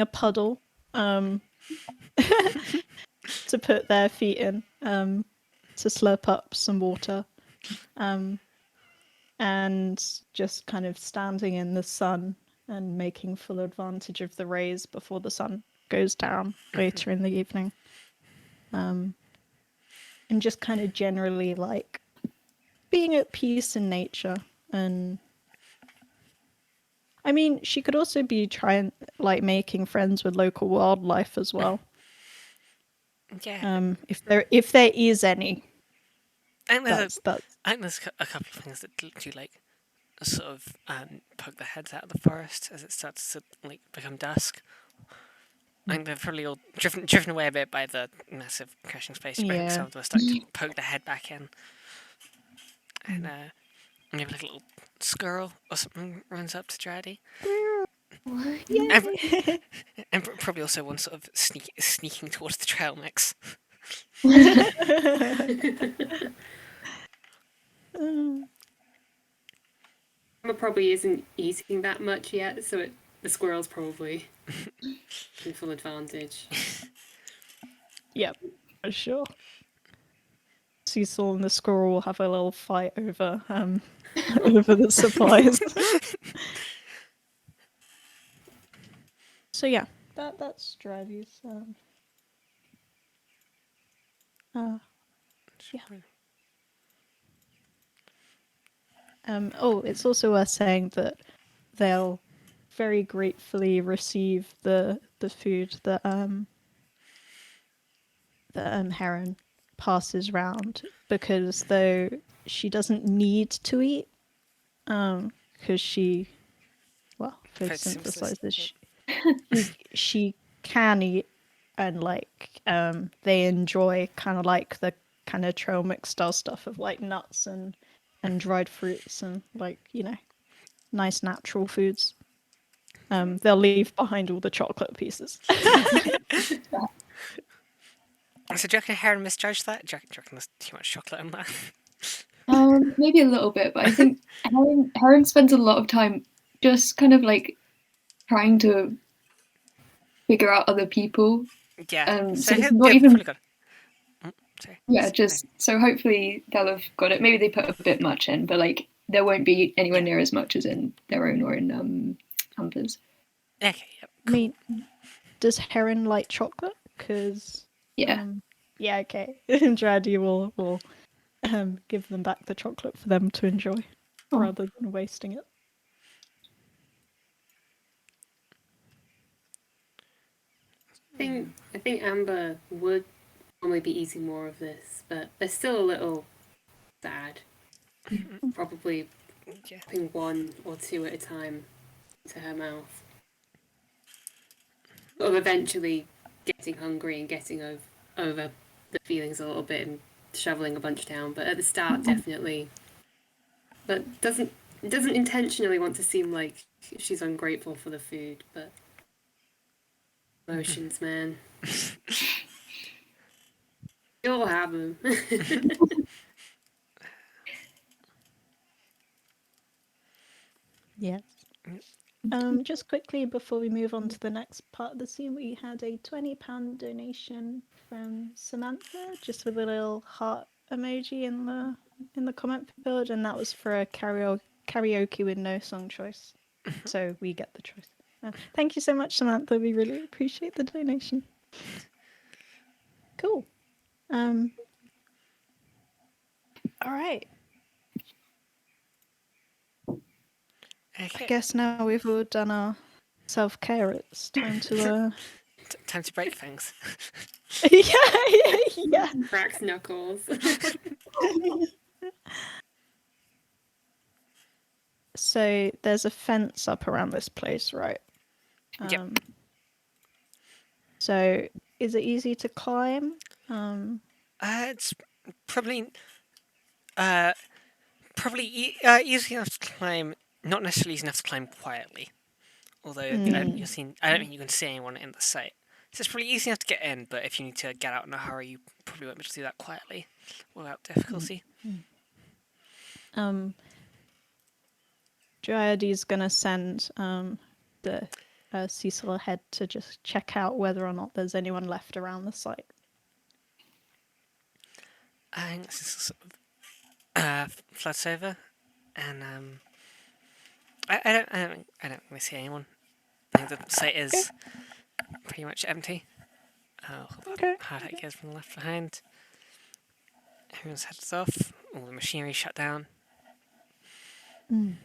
a puddle to put their feet in, to slurp up some water, and just kind of standing in the sun and making full advantage of the rays before the sun goes down later in the evening. And just kind of generally like being at peace in nature. And I mean, she could also be trying like making friends with local wildlife as well. Yeah. If there is any. I think there's a couple of things that do like sort of poke their heads out of the forest as it starts to like become dusk. I think they're probably all driven away a bit by the massive crashing spaceship. I think some of them are starting to poke their head back in. And maybe like a little squirrel or something runs up to Drady. And probably also one sort of sneaking towards the trail mix. Emma probably isn't eating that much yet, so the squirrel's probably in full advantage. Yep. For sure. Cecil and the squirrel will have a little fight over over the supplies. So yeah, that's Dravi's. Oh, it's also worth saying that they'll very gratefully receive the food that Heron passes round, because though she doesn't need to eat, because she, well, photosynthesizes, she can eat, and like they enjoy kind of like the kind of trail mix style stuff of like nuts and dried fruits and like, you know, nice natural foods. They'll leave behind all the chocolate pieces. So do you reckon Heron misjudged that? Do you reckon there's too much chocolate in that? Maybe a little bit, but I think Heron spends a lot of time just kind of like trying to figure out other people. Yeah. So yeah, it's not yeah, even. fully good. Sorry. Yeah, just so hopefully they'll have got it. Maybe they put a bit much in, but like there won't be anywhere near as much as in their own or in Amber's. Okay. Yep. I mean, does Heron like chocolate? Because Yeah. yeah, okay. Drady will give them back the chocolate for them to enjoy, rather than wasting it. I think Amber would probably be eating more of this, but they're still a little sad. Probably putting one or two at a time to her mouth. Or eventually getting hungry and getting over the feelings a little bit and shoveling a bunch down. But at the start, definitely. But doesn't intentionally want to seem like she's ungrateful for the food, but emotions, man. We all have them. Yes. Just quickly before we move on to the next part of the scene, we had a £20 donation from Samantha, just with a little heart emoji in the comment field, and that was for a karaoke with no song choice. So we get the choice. Thank you so much, Samantha. We really appreciate the donation. Cool. All right. Okay. I guess now we've all done our self-care, it's time to Time to break things. yeah. Cracks knuckles. So there's a fence up around this place, right? Yep. So is it easy to climb? It's probably easy enough to climb. Not necessarily easy enough to climb quietly. Although I don't think you can see anyone in the site. So it's pretty easy enough to get in, but if you need to get out in a hurry, you probably won't be able to do that quietly without difficulty. Dryade's gonna send the Cecil ahead to just check out whether or not there's anyone left around the site. I think this is sort of floods over, and I don't really see anyone. I think the site is pretty much empty. Okay. Hard hit goes from the left behind. Everyone's heads off. All the machinery shut down. Who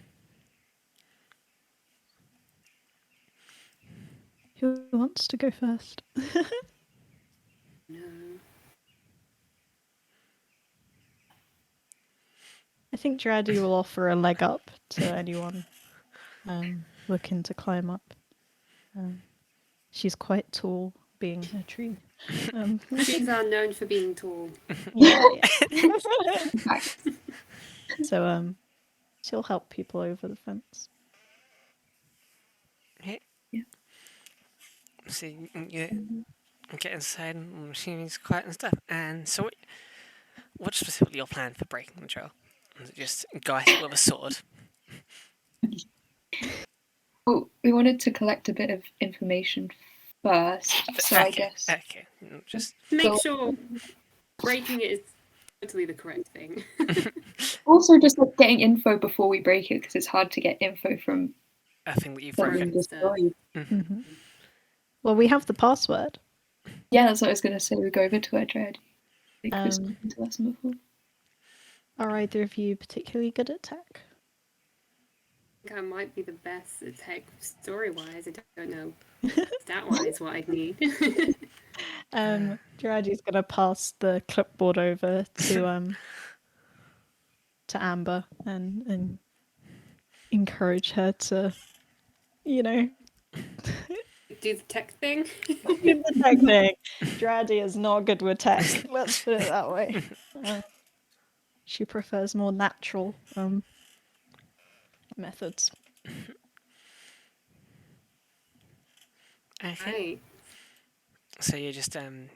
wants to go first? No. I think Drady will offer a leg up to anyone looking to climb up. She's quite tall, being a tree. Trees are known for being tall. Yeah. So she'll help people over the fence. Okay. Yeah. So you get inside, and the machinery's quiet and stuff. And so, what's specifically your plan for breaking the trail? Is it just go at it with a sword? Well, we wanted to collect a bit of information first, so I Okay, guess. okay. Just Make So- sure breaking it is totally the correct thing. Also, just like getting info before we break it, because it's hard to get info from a thing that you've something broken. destroyed. Mhm. Well, we have the password. Yeah, that's what I was gonna say. We go over to our dread. Because Um, to us before. Are either of you particularly good at tech? I think I might be the best at tech story-wise. I don't know stat-wise what I'd need. Gerardi's gonna pass the clipboard over to Amber and encourage her to, you know, Do the tech thing. do the tech thing. Gerardi is not good with tech. Let's put it that way. She prefers more natural methods. Okay. Right. So you're just putting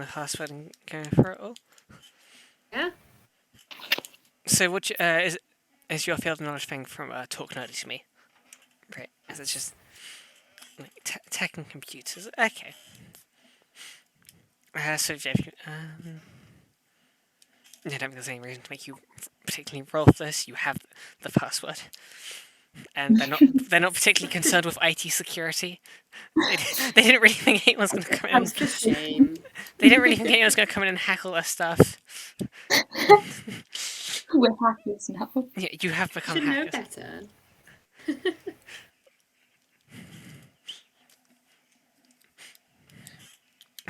the password and going for it all. Yeah. So what is your field of knowledge thing from talk nerdy to me? Right. Is it just like tech and computers? Okay. So Jeff, I don't think there's any reason to make you particularly roll for this. You have the password, and they're not particularly concerned with IT security. They didn't really think anyone was going to come in. That's a shame. They didn't really think anyone was going to come in and hack all their stuff. We're hackers now. Yeah, you have become Should know hackers. better.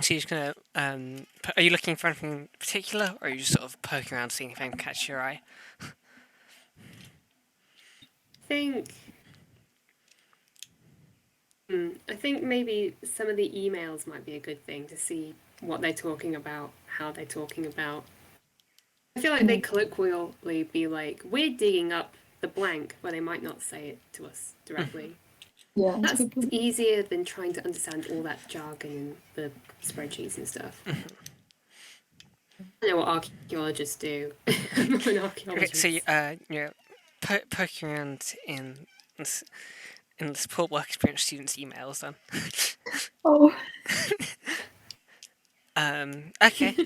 So you're just gonna are you looking for anything in particular, or are you just sort of poking around seeing if anything can catch your eye? I think maybe some of the emails might be a good thing to see what they're talking about, how they're talking about. I feel like they colloquially be like, "We're digging up the blank," where they might not say it to us directly. Yeah, that's a That's good point. easier than trying to understand all that jargon in the spreadsheets and stuff. I know what archaeologists do. I'm not an Okay, archaeologist. so you're poking around in this poor work experience students' emails then. Oh, Okay.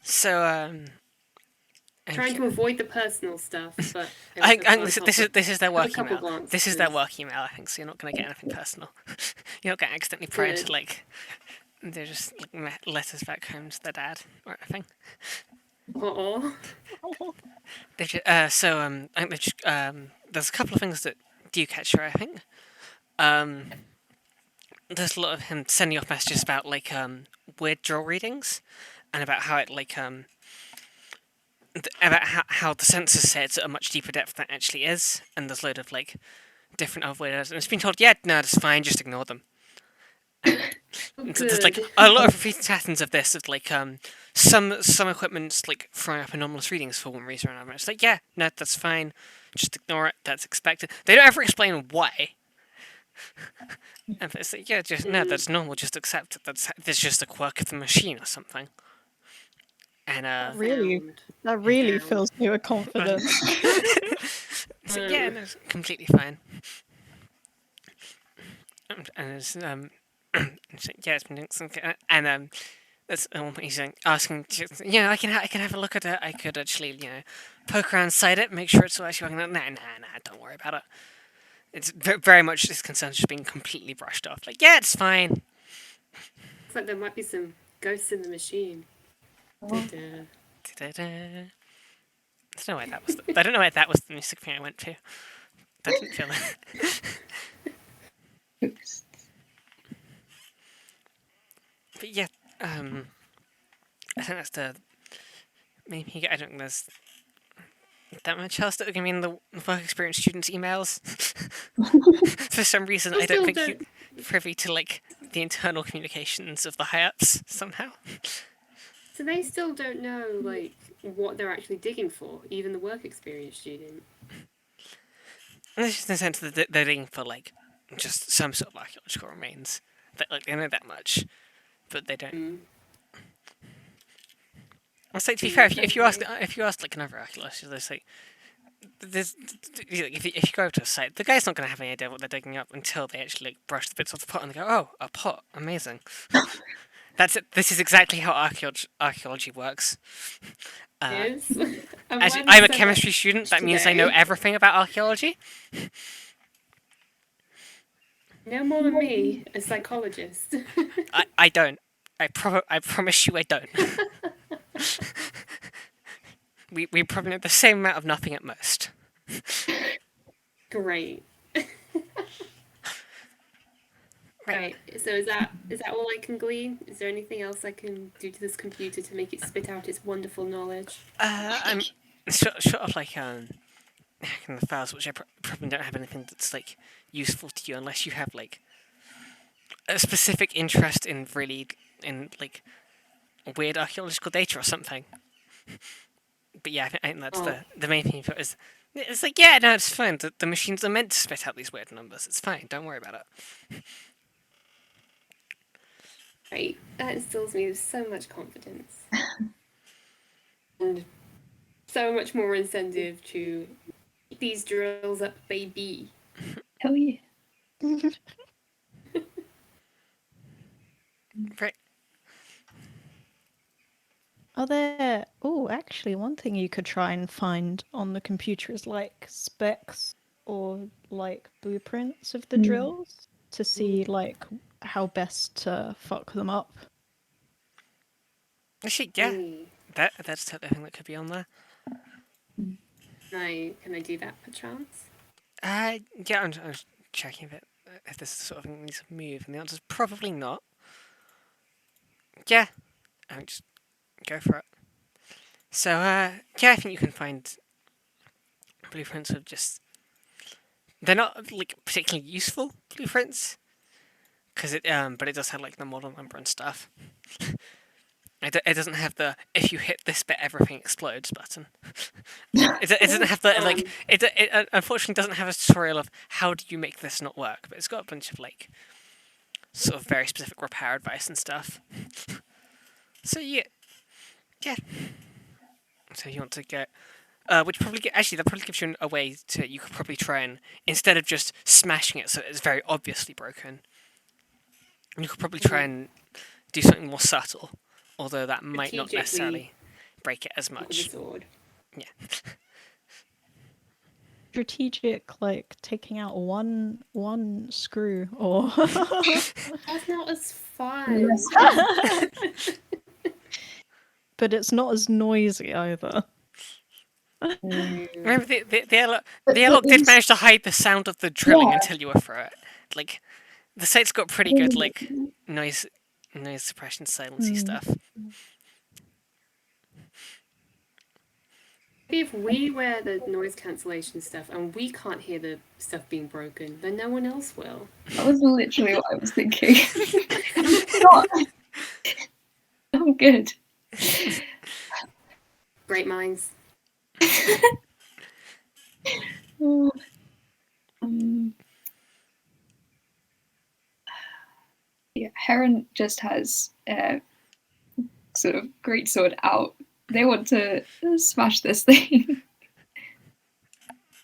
So Trying to avoid the personal stuff, but I also can't think help but this is their have a work couple email. glances. This is their work email, I think. So you're not going to get anything personal. You're not going to accidentally pry into Good. like they're just like letters back home to their dad or anything. Uh-oh. They just, I think they just, there's a couple of things that do catch your eye, I think. There's a lot of him sending off messages about like weird draw readings, and about how it like about how the sensors say it's at a much deeper depth than it actually is, and there's a load of like different other weirdos, and it's been told, yeah, no, that's fine, just ignore them. And so there's like Good. a lot of repeated patterns of this, of like some equipment's like throwing up anomalous readings for one reason or another. It's like, yeah, no, that's fine, just ignore it. That's expected. They don't ever explain why. And it's like, yeah, just no, that's normal. Just accept it. That's just a quirk of the machine or something. And That really Sound. fills me with confidence. it's like, yeah, no, it's completely fine. And it's it's like, yeah, it's been doing some, and that's one point he's saying, asking, I can have a look at it. I could actually, poke around inside it, make sure it's all actually working. Nah, don't worry about it. It's very much this concern just being completely brushed off. Like, yeah, it's fine. Looks like there might be some ghosts in the machine. Oh. Da-da. Da-da-da. I don't know why that was the music thing I went to. That didn't feel it. oops. But yeah, I think that's the maybe I don't think there's that much else that we're gonna be in the work experience students' emails. For some reason, I don't think you're privy to like the internal communications of the high-ups somehow. So they still don't know like what they're actually digging for, even the work experience student. And there's just in the sense that they're digging for like just some sort of archaeological remains. That like they know that much, but they don't. It's like, to be fair, if you ask like another archaeologist, they say if you go to a site, the guy's not going to have any idea what they're digging up until they actually like brush the bits off the pot and they go, "Oh, a pot, amazing." That's it. This is exactly how archaeology works. Yes. As I'm a chemistry student, that means I know everything about archaeology. No more than me, a psychologist. I don't. I promise you, I don't. we probably know the same amount of nothing at most. Great. Right. So is that all I can glean? Is there anything else I can do to this computer to make it spit out its wonderful knowledge? I'm sort of like hacking the files, which I probably don't have anything that's like useful to you unless you have like a specific interest in like weird archaeological data or something. But yeah, I think that's the main thing for it is. It's like, yeah, no, it's fine. The machines are meant to spit out these weird numbers. It's fine. Don't worry about it. Right. That instills me with so much confidence. And so much more incentive to keep these drills up, baby. Hell yeah. Right. Are there... Oh, actually, one thing you could try and find on the computer is, like, specs or, like, blueprints of the drills to see, like, how best to fuck them up. Actually, yeah. That's the thing that could be on there. Can I do that perchance? Yeah, I'm checking if this sort of thing needs to move, and the answer's probably not. Yeah. Just go for it. So, yeah, I think you can find blueprints of just... They're not, like, particularly useful blueprints, but it does have, like, the model number and stuff. It doesn't have the, if you hit this bit, everything explodes button. It doesn't have the, like, it unfortunately doesn't have a tutorial of how do you make this not work, but it's got a bunch of, like, sort of very specific repair advice and stuff. So, yeah. So you want to get, which probably that probably gives you a way to, you could probably try and, instead of just smashing it so it's very obviously broken, you could probably try and do something more subtle, although that might not necessarily break it as much. With a sword. Yeah. Strategic, like taking out one screw, or That's not as fun. but it's not as noisy either. Remember, the airlock did manage to hide the sound of the drilling until you were through it. Like, the site's got pretty good, like, noise suppression, silency stuff. Maybe if we wear the noise cancellation stuff and we can't hear the stuff being broken, then no one else will. That was literally what I was thinking. God. Oh, good. Great minds. Yeah, Heron just has sort of great sword out. They want to smash this thing.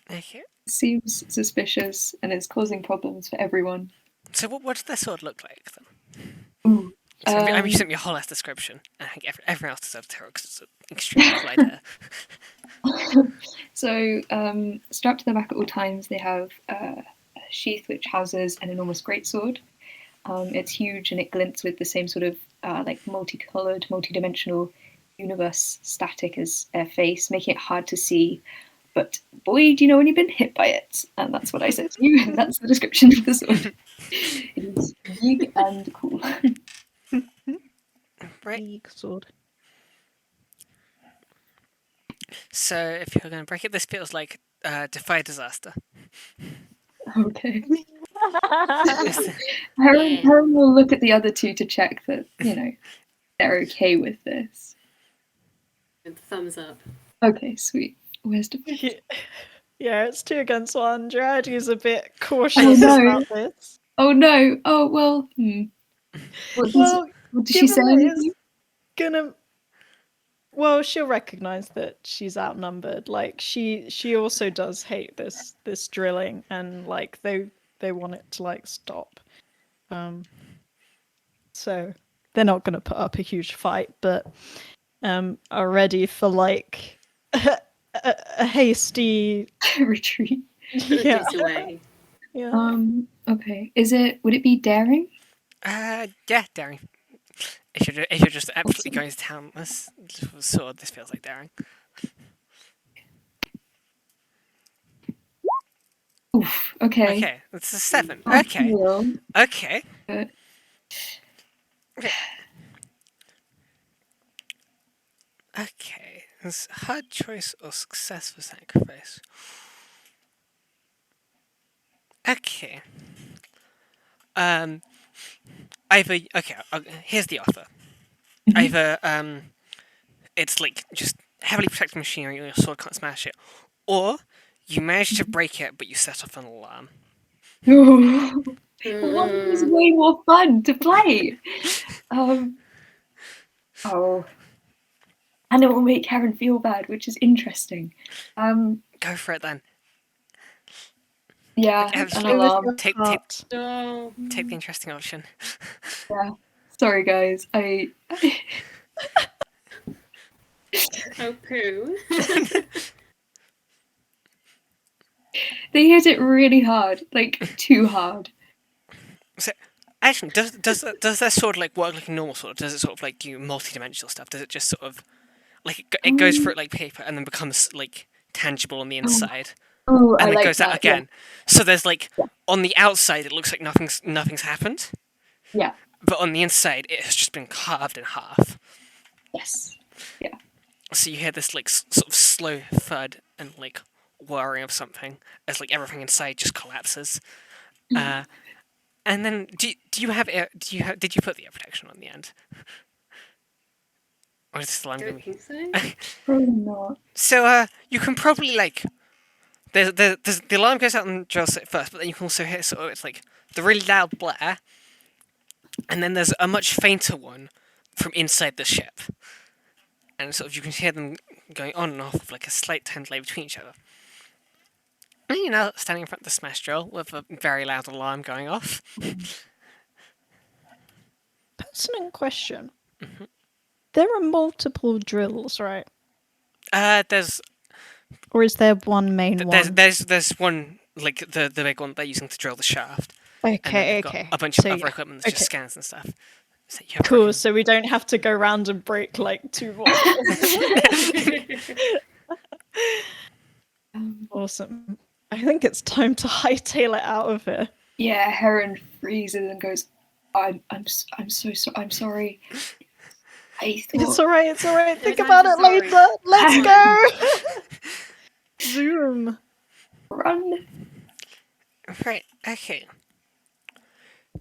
Okay. Seems suspicious and it's causing problems for everyone. So what does their sword look like, then? Ooh. So I'm using your whole ass description. I think everyone else deserves terror because it's an extremely cool idea. So, strapped to the back at all times, they have a sheath which houses an enormous greatsword. It's huge and it glints with the same sort of like multicolored, multidimensional universe static as their face, making it hard to see. But boy, do you know when you've been hit by it? And that's what I said to you, and that's the description of the sword. It is big and cool. Right. Big sword. So if you're going to break it, this feels like defy disaster. Okay. Heron will look at the other two to check that, they're okay with this. And thumbs up. Okay, sweet. Where's the... Yeah, it's 2 against 1. Gerardi's a bit cautious about this. Oh no. Oh, well, What did she say? Well, she'll recognize that she's outnumbered. Like she also does hate this drilling, and like they want it to like stop. So they're not going to put up a huge fight, but are ready for like a hasty Retreat. yeah. This away. Yeah. Okay. Would it be daring? Yeah, daring. If you're just absolutely Awesome. going to town with this sword, this feels like daring. Oof. Okay. Okay, that's a 7. Oh, Okay, well, okay. but- Okay, it's hard choice or successful sacrifice. Okay. Either here's the offer. Mhm. Either it's like just heavily protected machinery, or your sword can't smash it, or you manage to break it, but you set off an alarm. One is way more fun to play. Oh, and it will make Karen feel bad, which is interesting. Go for it then. Yeah, Like, an absolutely. Go with alarm. your Take heart. Oh, the interesting option. Yeah. Sorry, guys. oh poo. They hit it really hard, like too hard. So, actually, does that sword like work like a normal sword? Does it sort of like do multi-dimensional stuff? Does it just sort of like it goes through it like paper and then becomes like tangible on the inside, Oh, and I then like goes out that. again? So there's like Yeah. on the outside it looks like nothing's happened, Yeah. but on the inside it has just been carved in half. Yes. So you hear this like sort of slow thud and like whirring of something as like everything inside just collapses. And then do you have did you put the air protection on the end? Or is this alarm I gonna don't be? think so. Probably not. So you can probably like there's the alarm goes out and drills it first, but then you can also hear sort of it's like the really loud blare, and then there's a much fainter one from inside the ship, and sort of you can hear them going on and off with like a slight time delay between each other. And you're now standing in front of the smash drill with a very loud alarm going off. Pertinent question. There are multiple drills, right? There's Or is there one main one? there's one like the big one they're using to drill the shaft, and then Okay, they've got okay. a bunch So of other yeah. equipment that just Okay. scans and stuff. So you have Cool, broken- so we don't have to go round and break like 2 more. Awesome. I think it's time to hightail it out of here. Yeah, Heron freezes and goes, I'm so sorry. I'm sorry. I thought It's alright, it's alright. Think No about time it for sorry. later. Let's go! Zoom. run. Right. Okay.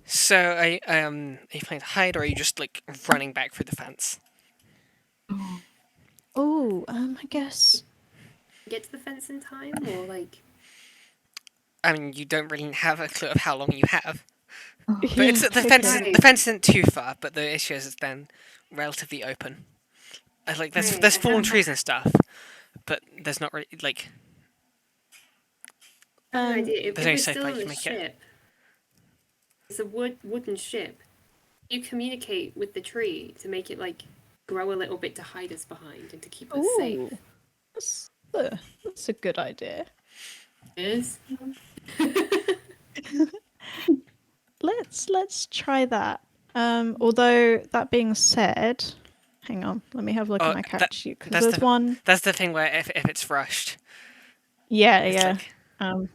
So are you playing to hide, or are you just like running back through the fence? Oh, I guess. Get to the fence in time, or like I mean, you don't really have a clue of how long you have, Oh, but Yeah, it's the okay. fence. Right. The fence isn't too far, but the issue is it's then relatively open. Like there's Right, there's I fallen have- trees and stuff, but there's not really like I have an idea. If there's we're no safe still way on to a make it. ship, it's a wooden ship. You communicate with the tree to make it like grow a little bit to hide us behind and to keep us safe. Ooh, that's a good idea. Yes. Let's try that. Although that being said, hang on, let me have a look Oh, at my character sheet because that's there's the- one. That's the thing where if it's rushed, Yeah, it's yeah. like Um,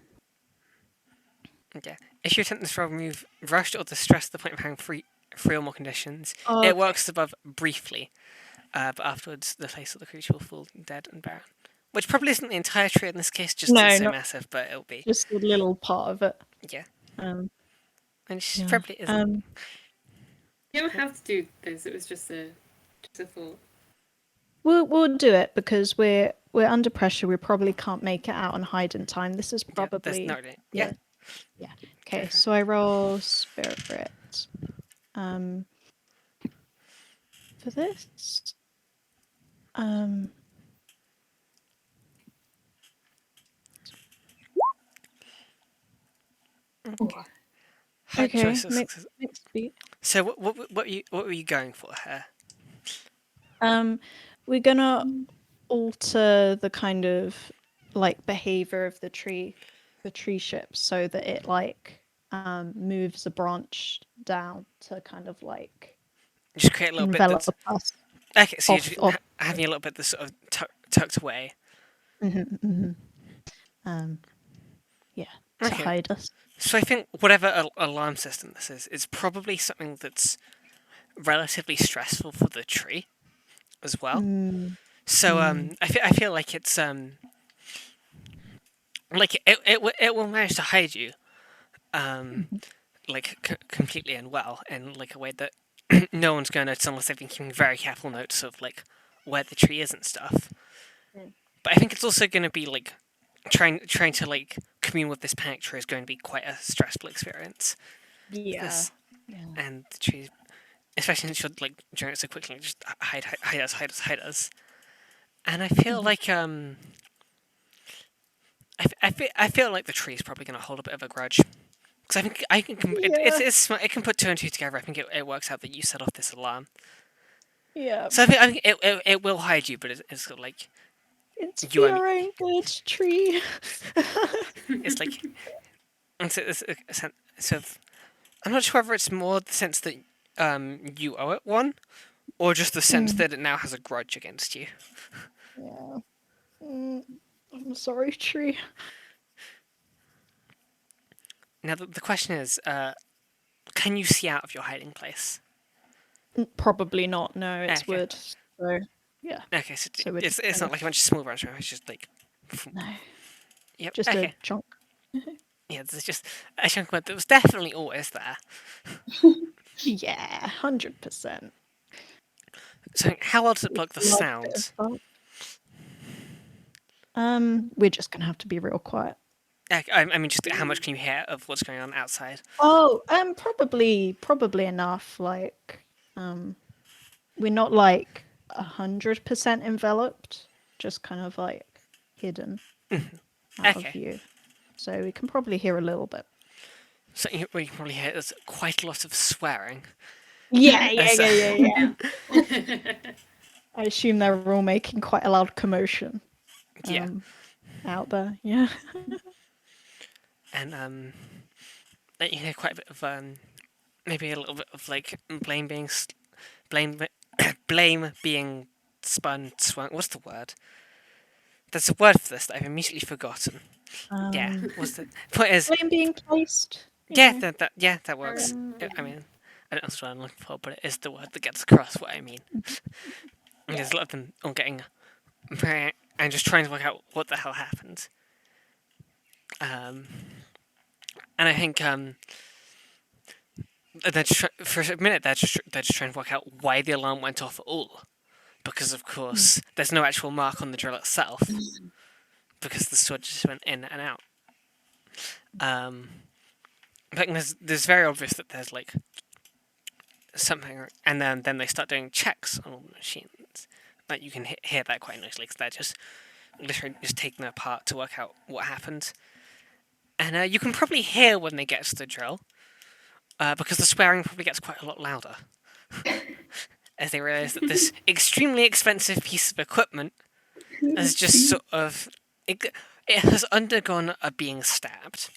yeah. If you attempt this roll, remove rushed or distress to the point of having three or more conditions. oh, It works above briefly, but afterwards the face of the creature will fall dead and barren. Which probably isn't the entire tree in this case, just No, it's so not- massive, but it'll be. just a little part of it. Yeah. Um, And she yeah. probably isn't. You don't have to do this. It was just a thought. We'll do it because we're under pressure. We probably can't make it out and hide in time. This is Yeah, that's probably not really. Yeah. yeah. Okay, for it. so I roll spirit. For this, Um. Hard Okay. choice of Next, success. next beat. So what were you going for here? We're gonna alter the kind of like behavior of the tree ship, so that it like moves a branch down to kind of like Just create a little bit envelop that's us okay. So you're off. just off. having a little bit that's sort of tucked away. Um, yeah, to Okay. hide us. So I think whatever alarm system this is probably something that's relatively stressful for the tree as well. Mm, So I feel like it's like it will manage to hide you like completely and well in like a way that no one's going to notice unless they've been keeping very careful notes of like where the tree is and stuff. But I think it's also going to be like trying to like commune with this panic tree is going to be quite a stressful experience. yeah. This- Yeah. And the trees, especially since you're like doing it so quickly, just hide us. And I feel like I feel like the tree is probably going to hold a bit of a grudge. Because I think it can put two and two together. I think it works out that you set off this alarm. Yeah. So I think it will hide you, but it's got like It's you for and- your own good, tree. it's like it's a sense of I'm not sure whether it's more the sense that you owe it one, or just the sense that it now has a grudge against you. Yeah. I'm sorry, tree. Now the question is, can you see out of your hiding place? Probably not. No, it's Okay. wood. So yeah. Okay, so, So we're it's just not like a bunch of small branches. It's just like No, yep. just Okay. a chunk. Yeah, there's just a chunk of wood that was definitely always there. Yeah, 100%. So how odd does it block the sound? We're just gonna have to be real quiet. I mean, just how much can you hear of what's going on outside? Oh, probably enough. Like, we're not like 100% enveloped, just kind of like hidden out of Okay. view. So we can probably hear a little bit. So what you can probably hear is quite a lot of swearing. Yeah. I assume they're all making quite a loud commotion. Yeah. Out there, yeah. And you hear quite a bit of maybe a little bit of like blame being swung. What's the word? There's a word for this that I've immediately forgotten. Yeah, what's the point is? Blame being placed. Yeah, that works. I mean, I don't know what I'm looking for, but it is the word that gets across what I mean. And there's a lot of them all getting and just trying to work out what the hell happened. And I think for a minute they're just trying to work out why the alarm went off at all, because of course there's no actual mark on the drill itself, because the sword just went in and out. But there's very obvious that there's like something, and then they start doing checks on all the machines. Like you can hear that quite nicely because they're just literally just taking them apart to work out what happened. And you can probably hear when they get to the drill, because the swearing probably gets quite a lot louder as they realise that this extremely expensive piece of equipment has just sort of it has undergone a being stabbed,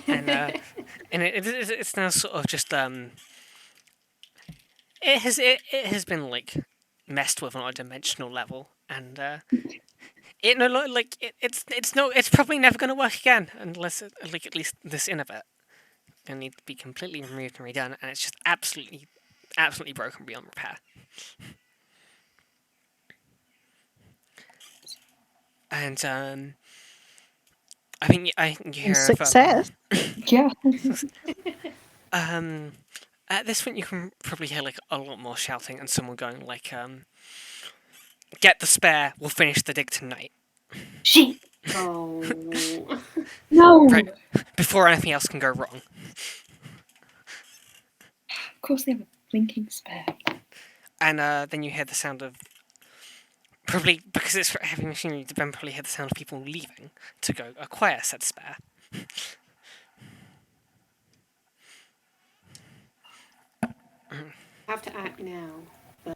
and it's now sort of just it has been like messed with on a dimensional level, and it's probably never going to work again unless like at least this inner bit going to need to be completely removed and redone, and it's just absolutely broken beyond repair. And I think you hear Success. Yeah. at this point you can probably hear like a lot more shouting and someone going like get the spare, we'll finish the dig tonight. Shit. Oh. No. Right, before anything else can go wrong. Of course they have a blinking spare. And then you hear the sound of Probably because it's for heavy machinery, the Ben probably hear the sound of people leaving to go acquire said spare. Have to act now.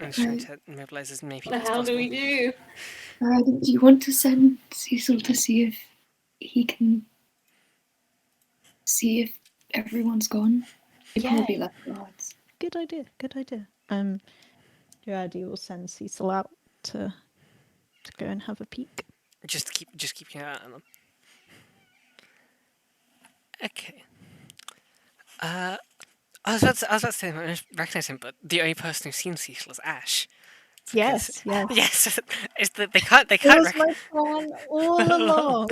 And trying to mobilise as many people What the as hell do possible. we do? Do you want to send Cecil to see if he can see if everyone's gone? It Yeah. probably left guards. Good idea. Good idea. Gerardi will send Cecil out to go and have a peek. Just keep your eye on them. Okay. I was about to say I recognise him, but the only person who's seen Cecil is Ash. Yes, yes. Yes, it's that they can't It was my plan all along.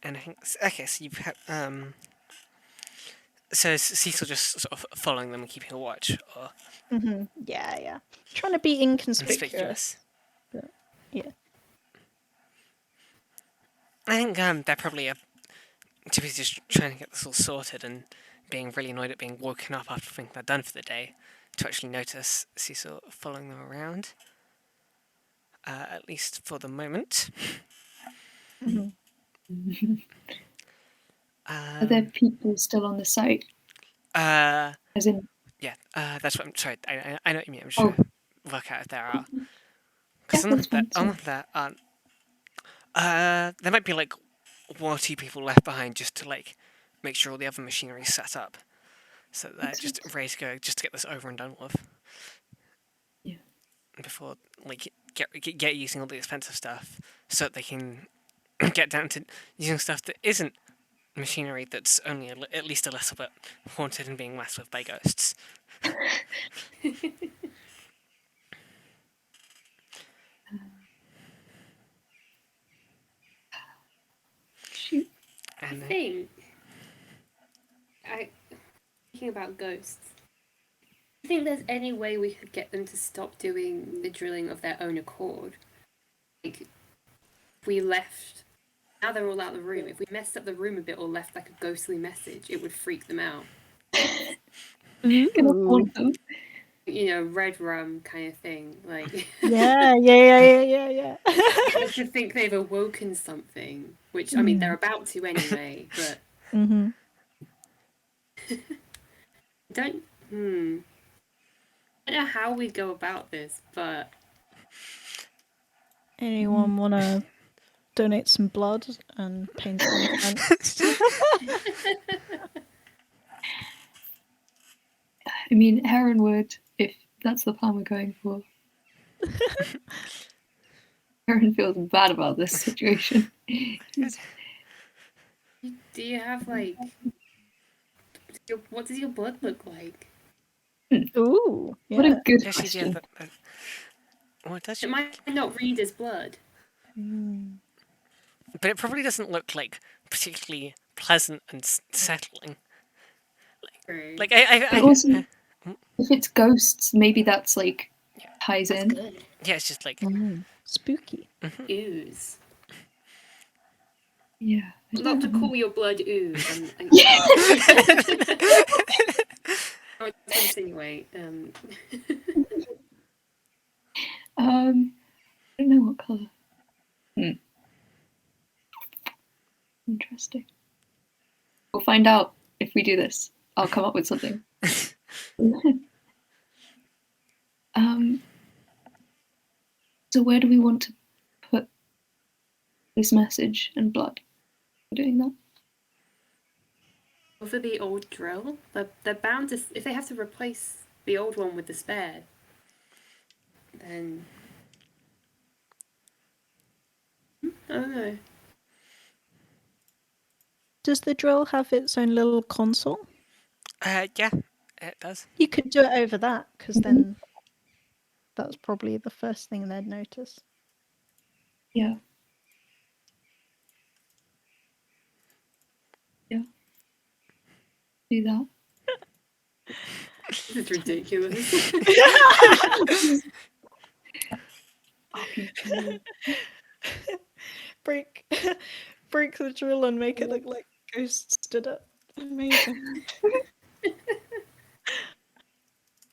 And I think okay, so you've had so is Cecil just sort of following them and keeping a watch, or Yeah, yeah. Trying to be inconspicuous. conspicuous? But, yeah. I think they're probably to be just trying to get this all sorted and being really annoyed at being woken up after thinking they're done for the day to actually notice Cecil following them around. At least for the moment. Are there people still on the site? As in, Yeah, that's what I'm sorry. I know what you mean. I'm just Oh. trying to work out if there are. yeah, Because that's fine. there aren't. There might be like one or two people left behind just to like make sure all the other machinery is set up, so that they're Makes just sense. ready to go, just to get this over and done with. Yeah. Before like get using all the expensive stuff, so that they can get down to using stuff that isn't machinery that's only at least a little bit haunted and being messed with by ghosts. Shoot. And Thinking about ghosts. Do you think there's any way we could get them to stop doing the drilling of their own accord? Like, if we left, now they're all out of the room. If we messed up the room a bit or left like a ghostly message, it would freak them out. Gonna haunt them. You know, red rum kind of thing. Like, Yeah. I should think they've awoken something, which I mean they're about to anyway. But don't. I don't know how we go about this, but Anyone want to donate some blood and paint on the fence? I mean, Heron would, if that's the plan we're going for. Heron feels bad about this situation. do you have like, what does your blood look like? Ooh, What yeah. a good yeah, question. well, does It might not read as blood. but it probably doesn't look like particularly pleasant and settling. Right. Like But also, if it's ghosts, maybe that's like ties That's in. good. yeah, it's just like Spooky. Ooze. Yeah. I Not to don't know. call your blood ooze. I would insinuate. I don't know what colour. Interesting. We'll find out if we do this. I'll come up with something. So where do we want to put this message and blood? We're doing that. For the old drill, they're bound to. If they have to replace the old one with the spare, then I don't know. Does the drill have its own little console? yeah, it does. You could do it over that, because then that's probably the first thing they'd notice. Yeah. Yeah. Do that. This is ridiculous. break the drill and make it look like ghosts stood up. Amazing.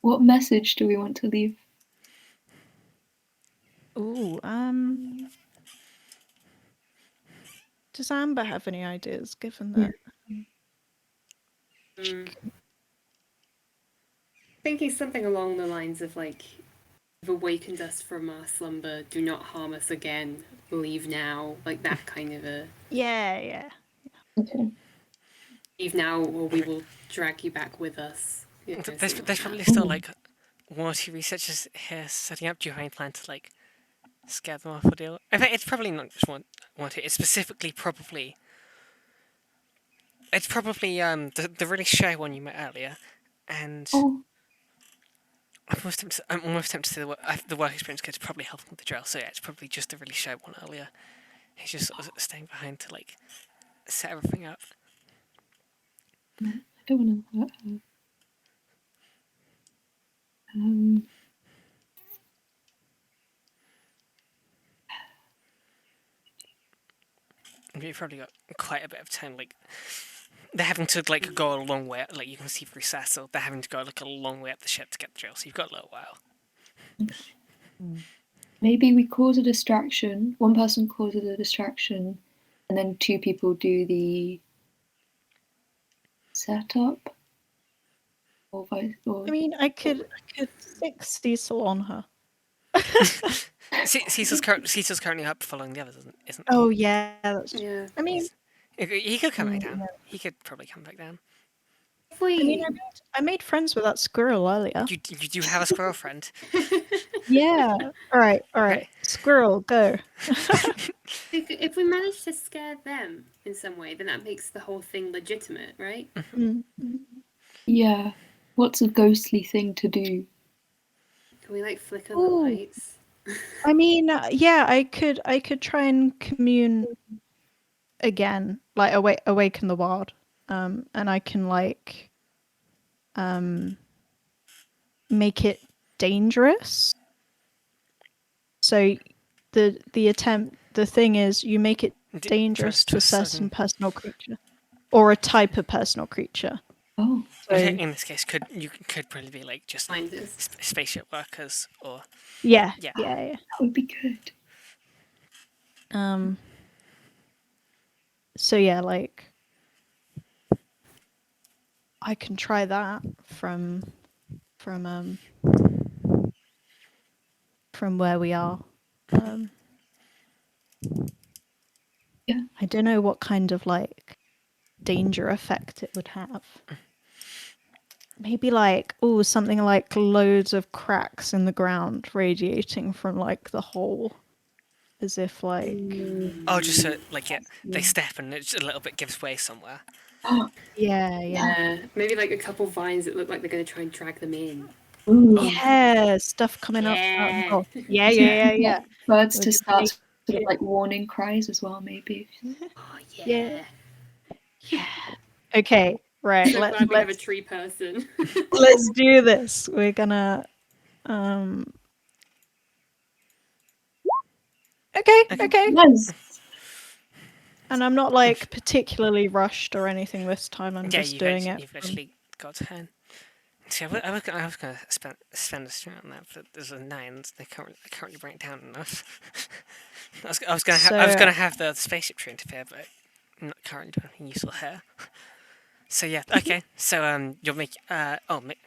What message do we want to leave? Ooh, does Amber have any ideas, given that? Thinking something along the lines of like, "You've awakened us from our slumber. Do not harm us again. Leave now." Like that kind of a Yeah. Okay. leave now, or we will drag you back with us. You know, There's something like probably that. still like one or two researchers here setting up. Do you have any plan to like scare them off or deal? In fact, it's probably not just one two. It's specifically probably. It's probably the really shy one you met earlier, and Oh, I'm almost tempted to say the work experience kid's probably helping with the drill. So yeah, it's probably just the really shy one earlier. He's just sort of staying behind to like set everything up. I don't want to hurt her. You've probably got quite a bit of time. Like they're having to like go a long way. Like you can see through Cecil, they're having to go like a long way up the ship to get the drill. So you've got a little while. Maybe we cause a distraction. One person causes a distraction, and then two people do the setup. Or vice. Or I mean, I could stick Cecil on her. Cecil's currently up following the others, isn't he? Oh yeah, that's. Yeah. I mean, He could come back down. yeah. He could probably come back down. If we, I mean, I made friends with that squirrel earlier. You do have a squirrel friend. Yeah. All right. Okay. Squirrel, go. if we manage to scare them in some way, then that makes the whole thing legitimate, right? Mm. yeah. What's a ghostly thing to do? Can we like flicker the Ooh. lights? I mean, yeah, I could try and commune again, like awaken the wild, and I can like, make it dangerous. So, the thing is, you make it dangerous to a certain personal creature, or a type of personal creature. Oh, So, In this case, you could probably be like just Minders. spaceship workers or yeah. that would be good. So yeah, like I can try that from where we are. Yeah. I don't know what kind of like danger effect it would have. Maybe like something like loads of cracks in the ground radiating from like the hole, as if like just so like they step and it just a little bit gives way somewhere. yeah. Maybe like a couple vines that look like they're going to try and drag them in. Ooh. Yeah, stuff coming up out the hole. Yeah. Birds We're to just start make sort of like warning cries as well, maybe. Oh Yeah. Okay, right. So glad we have a tree person. Let's do this. We're gonna Okay. Yes. And I'm not like particularly rushed or anything this time. I'm just doing it. You've actually got a turn. See, I was going to spend a string on that, but there's a 9. They currently bring it down enough. I was going to have the spaceship tree interfere, but I'm not currently doing anything useful here. So yeah, okay. So you'll make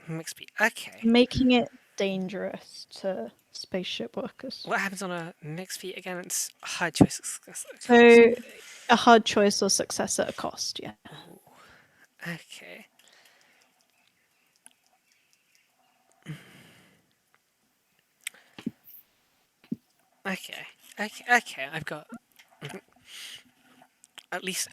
mixed speed. Okay. Making it dangerous to spaceship workers. What happens on a mixed feat again? It's a hard choice. So a hard choice or success at a cost, yeah. Okay. Okay. I've got at least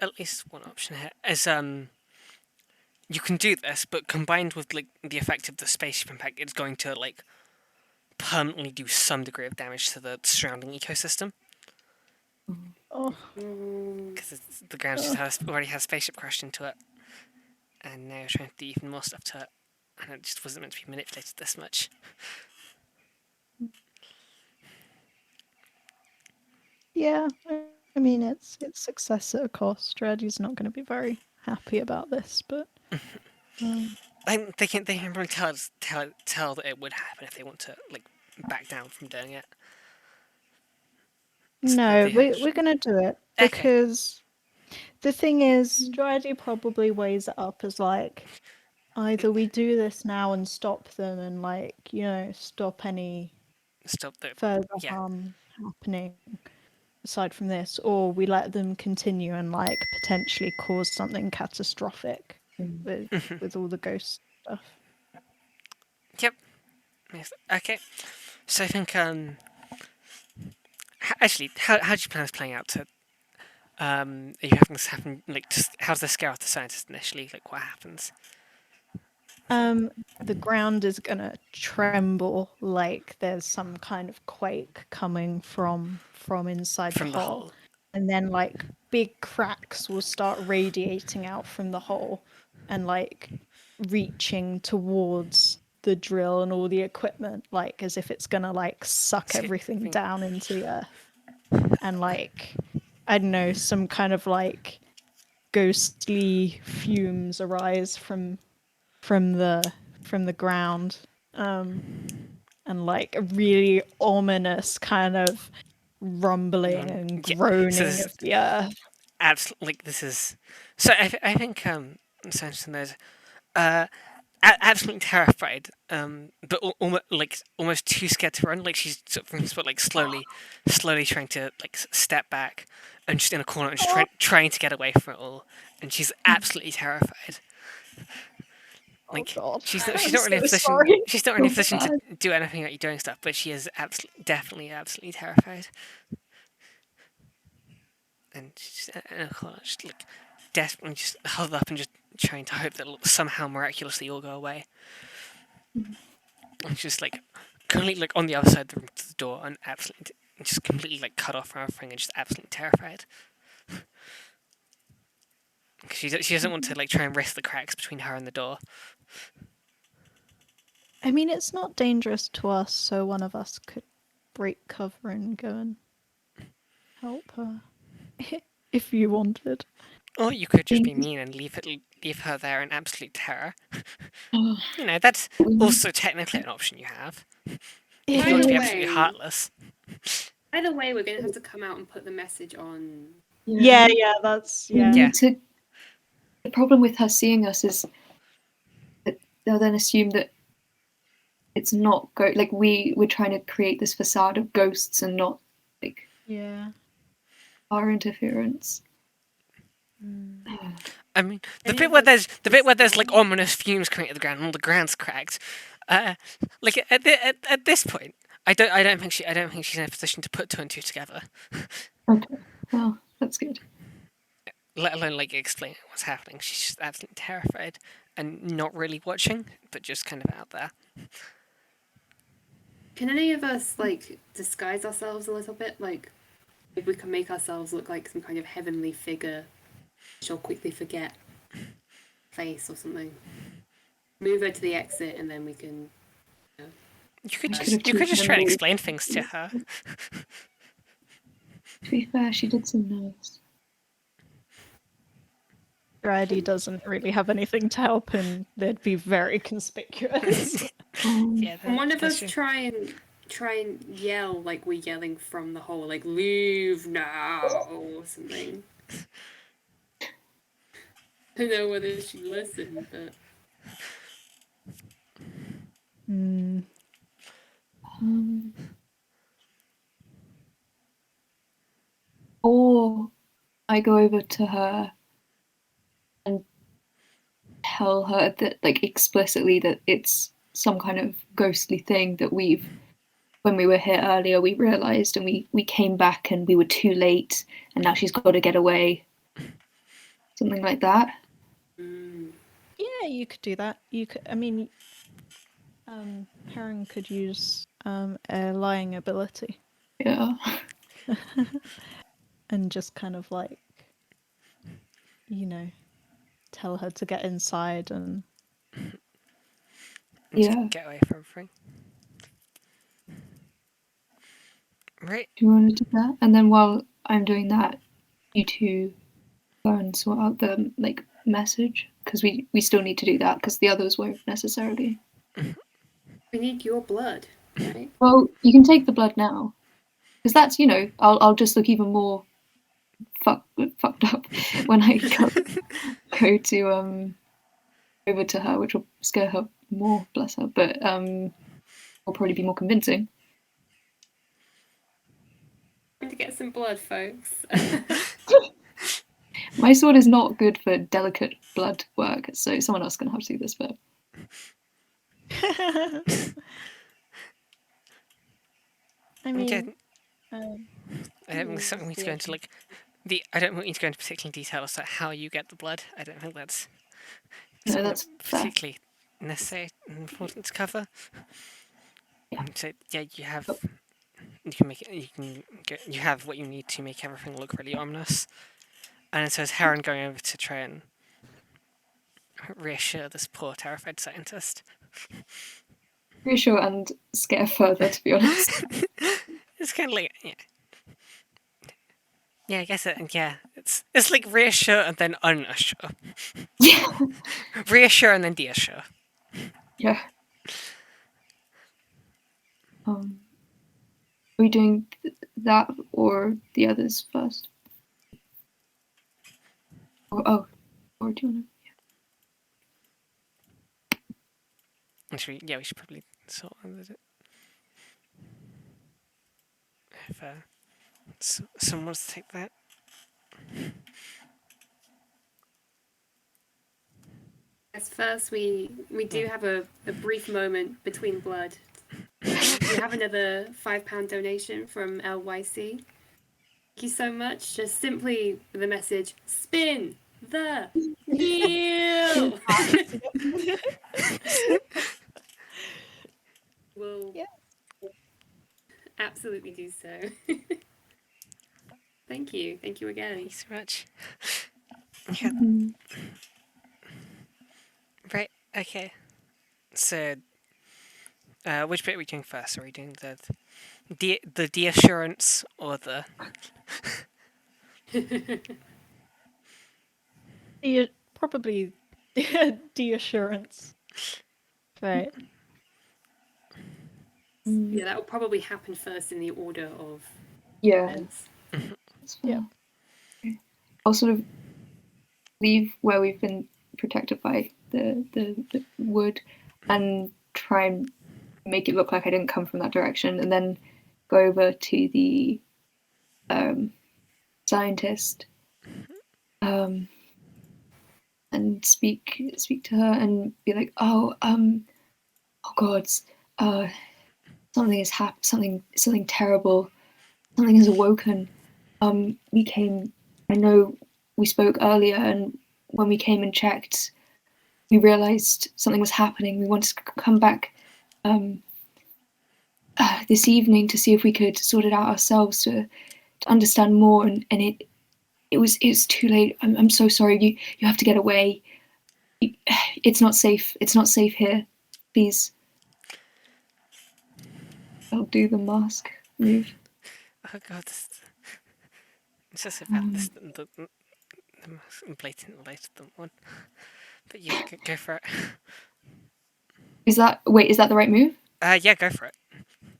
one option here. As you can do this, but combined with like the effect of the spaceship impact, it's going to like permanently do some degree of damage to the surrounding ecosystem. Oh. Because the ground just already has spaceship crashed into it, and now you're trying to do even more stuff to it, and it just wasn't meant to be manipulated this much. Yeah, I mean it's success at a cost. Strategy's not going to be very happy about this, but They can probably tell that it would happen if they want to like back down from doing it. So no, they we're gonna do it Okay. because the thing is, Drydy probably weighs it up as like either we do this now and stop them and like stop any stop the further yeah. harm happening aside from this, or we let them continue and like potentially cause something catastrophic with all the ghost stuff. Yep. Yes. Okay. So I think actually, how do you plan this playing out? To are you having this happen? Like, just how's the scare off the scientist initially? Like, what happens The ground is gonna tremble like there's some kind of quake coming from inside from the the hole. hole? And then like big cracks will start radiating out from the hole and like reaching towards the drill and all the equipment, like as if it's gonna like suck So, everything down into the earth. And like I don't know, some kind of like ghostly fumes arise from the ground, and like a really ominous kind of rumbling and Yeah. So groaning this of the earth. like this is. So I think Sanderson knows. Absolutely terrified, but almost too scared to run. Like she's sort of like slowly trying to like step back, and just in a corner and just trying to get away from it all. And she's absolutely terrified. Like Oh God, she's I'm not really in a so position. sorry. She's not really in a So position to bad. do anything like you're doing stuff, but she is absolutely terrified. And she's in a corner, just like desperately just huddled up and just trying to hope that somehow miraculously all go away. And just like completely like on the other side of the room to the door and absolutely just completely like cut off from everything and just absolutely terrified. Because she doesn't want to like try and risk the cracks between her and the door. I mean, it's not dangerous to us, so one of us could break cover and go and help her if you wanted. Or you could just be mean and leave her there in absolute terror. You know, that's also technically an option you have. If you want to be absolutely heartless. Either way, we're going to have to come out and put the message on. Yeah, that's We need to. The problem with her seeing us is that they'll then assume that it's not like we're trying to create this facade of ghosts and not like our interference. I mean, the bit where there's like ominous fumes coming out of the ground and all the ground's cracked. Like at this point, I don't think she's in a position to put two and two together. Okay, well, that's good. Let alone like explain what's happening. She's just absolutely terrified and not really watching, but just kind of out there. Can any of us like disguise ourselves a little bit? Like, if we can make ourselves look like some kind of heavenly figure, she'll quickly forget face or something. Move her to the exit, and then we can. You could just try and explain things to her. To be fair, she did seem nice. Grady doesn't really have anything to help, and they'd be very conspicuous. Yeah, and one of us try and yell like we're yelling from the hole, like "Leave now" or something. I don't know whether she listened, but. Or I go over to her and tell her that, like, explicitly that it's some kind of ghostly thing that when we were here earlier, we realised and we came back and we were too late and now she's got to get away. Something like that. Yeah, you could do that. You could. I mean, Heron could use a lying ability. Yeah. And just kind of like, tell her to get inside and get away from everything. Right. Do you want to do that? And then while I'm doing that, you two go and sort out the message, because we still need to do that because the others won't necessarily. We need your blood, right? Well, you can take the blood now, because that's I'll just look even more fucked up when I go to over to her, which will scare her more, bless her. But will probably be more convincing. Time to get some blood, folks. My sword is not good for delicate blood work, so someone else is gonna have to do this bit. I mean, I don't think it's something we need to go into like I don't want you to go into particular details like how you get the blood. I don't think that's No, something that's that's fair. particularly necessary and important to cover. Yeah. So yeah, you can make it. You have what you need to make everything look really ominous. And so is Heron going over to try and reassure this poor terrified scientist? Reassure and scare further, to be honest. It's kind of like yeah, I guess it's like reassure and then unassure, Yeah. reassure and then deassure. Yeah. Are we doing that or the others first? Or do you want We should probably sort of it. If someone wants to take that. Yes, first we do have a brief moment between blood. We have another £5 donation from LYC. Thank you so much. Just simply the message: spin the wheel. We'll Yeah. absolutely do so. Thank you again. Thanks so much. know? Yeah. Right. Okay. So, which bit are we doing first? Are we doing the deassurance or the? Probably deassurance. Right. Yeah, that will probably happen first in the order of Yeah. events. That's fair. Yeah. Okay. I'll sort of leave where we've been protected by the wood and try and make it look like I didn't come from that direction, and then go over to the scientist and speak to her and be like, oh god, something has happened, something terrible, something has awoken. We came, I know we spoke earlier, and when we came and checked, we realized something was happening. We wanted to come back this evening to see if we could sort it out ourselves, to understand more, and it was too late. I'm so sorry. You have to get away. It's not safe. It's not safe here. Please. I'll do the mask move. Oh god, it's just about this the blatant the one. But yeah, go for it. Is that the right move? Yeah, go for it.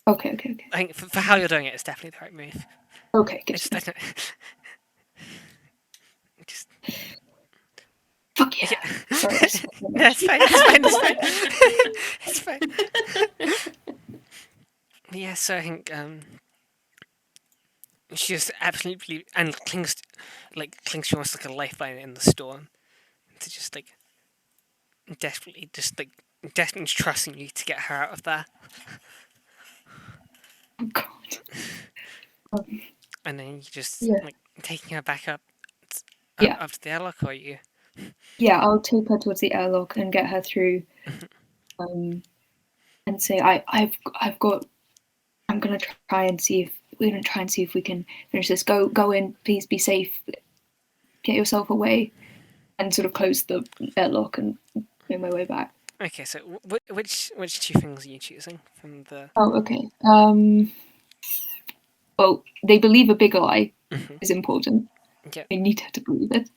Okay. I think for how you're doing it, it's definitely the right move. Okay, good. I don't know. Fuck yeah. Yeah. Sorry, I swore. No, it's fine. It's fine. Yeah, so I think she just absolutely and clings to almost like a lifeline in the storm, to just desperately trusting you to get her out of there. Oh god. And then you just Yeah. taking her back up Yeah. to the airlock, or you? Yeah, I'll take her towards the airlock and get her through, and say, I'm gonna try and see if we can finish this. Go in, please be safe. Get yourself away, and sort of close the airlock and make my way back. Okay, so which two things are you choosing from the? Oh, okay. Well, they believe a bigger lie is important. Yeah. They need her to believe it,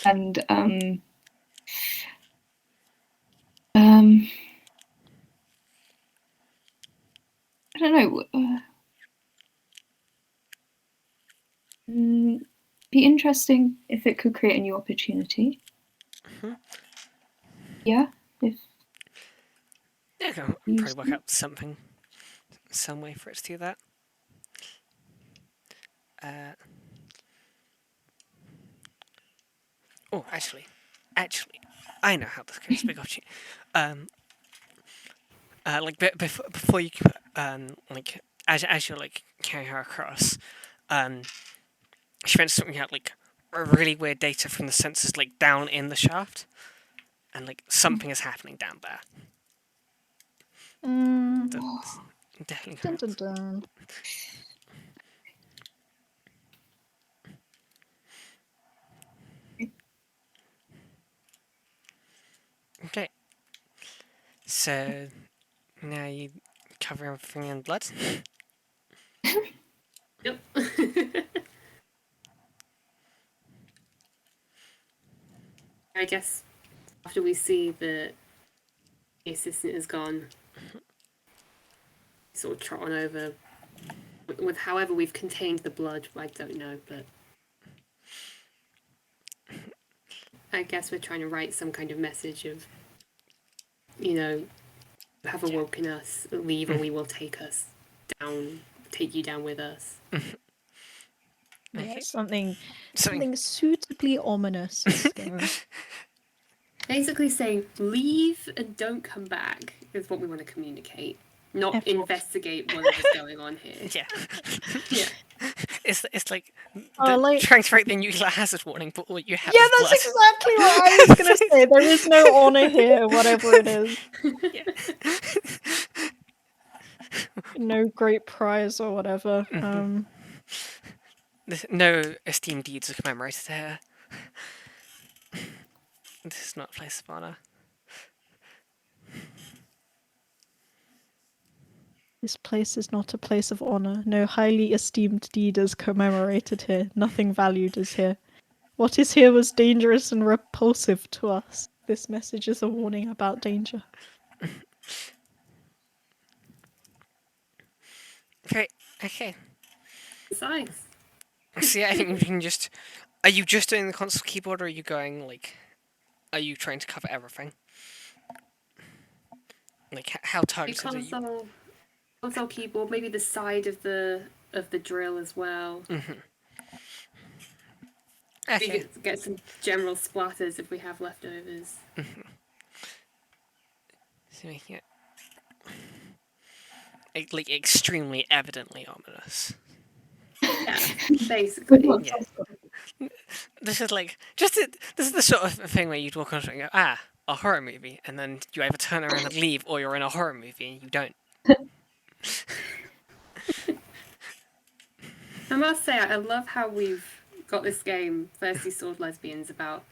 and I don't know. Be interesting if it could create a new opportunity. Yeah, if Yeah, I can probably work out something, some way for it to do that. Oh, actually, I know how this creates a big opportunity. Like before you, like as you're like carrying her across, she finds something out like really weird data from the sensors like down in the shaft, and like something is happening down there. That's definitely Dun, correct. dun, dun. Okay, so now you cover everything in blood. Yep. I guess after we see that the assistant is gone, sort of trot on over with however we've contained the blood. I don't know, but I guess we're trying to write some kind of message of, you have awoken us, leave or we will take us down, take you down with us. Yeah, Okay. something Something suitably ominous is going. Basically saying leave and don't come back is what we want to communicate, not Everyone- investigate what is going on here. yeah. Yeah. It's like, like- trying to write the nuclear hazard warning, but all you have Yeah, is blood. that's exactly what I was gonna say. There is no honor here, whatever it is. No great prize or whatever. There's no esteemed deeds are commemorated here. This is not a place of honor. This place is not a place of honor. No highly esteemed deed is commemorated here. Nothing valued is here. What is here was dangerous and repulsive to us. This message is a warning about danger. Great. Okay. Nice. So yeah, I think you can just. Are you just doing the console keyboard, or are you going like? Are you trying to cover everything? Like how targeted are you? Console keyboard, maybe the side of the drill as well. Okay. We get some general splatters if we have leftovers. So making it like extremely evidently ominous. Yeah, basically. Yeah. This is like this is the sort of thing where you'd walk on and go, a horror movie, and then you either turn around and leave, or you're in a horror movie and you don't. I must say, I love how we've got this game, Thirsty Sword Lesbians, about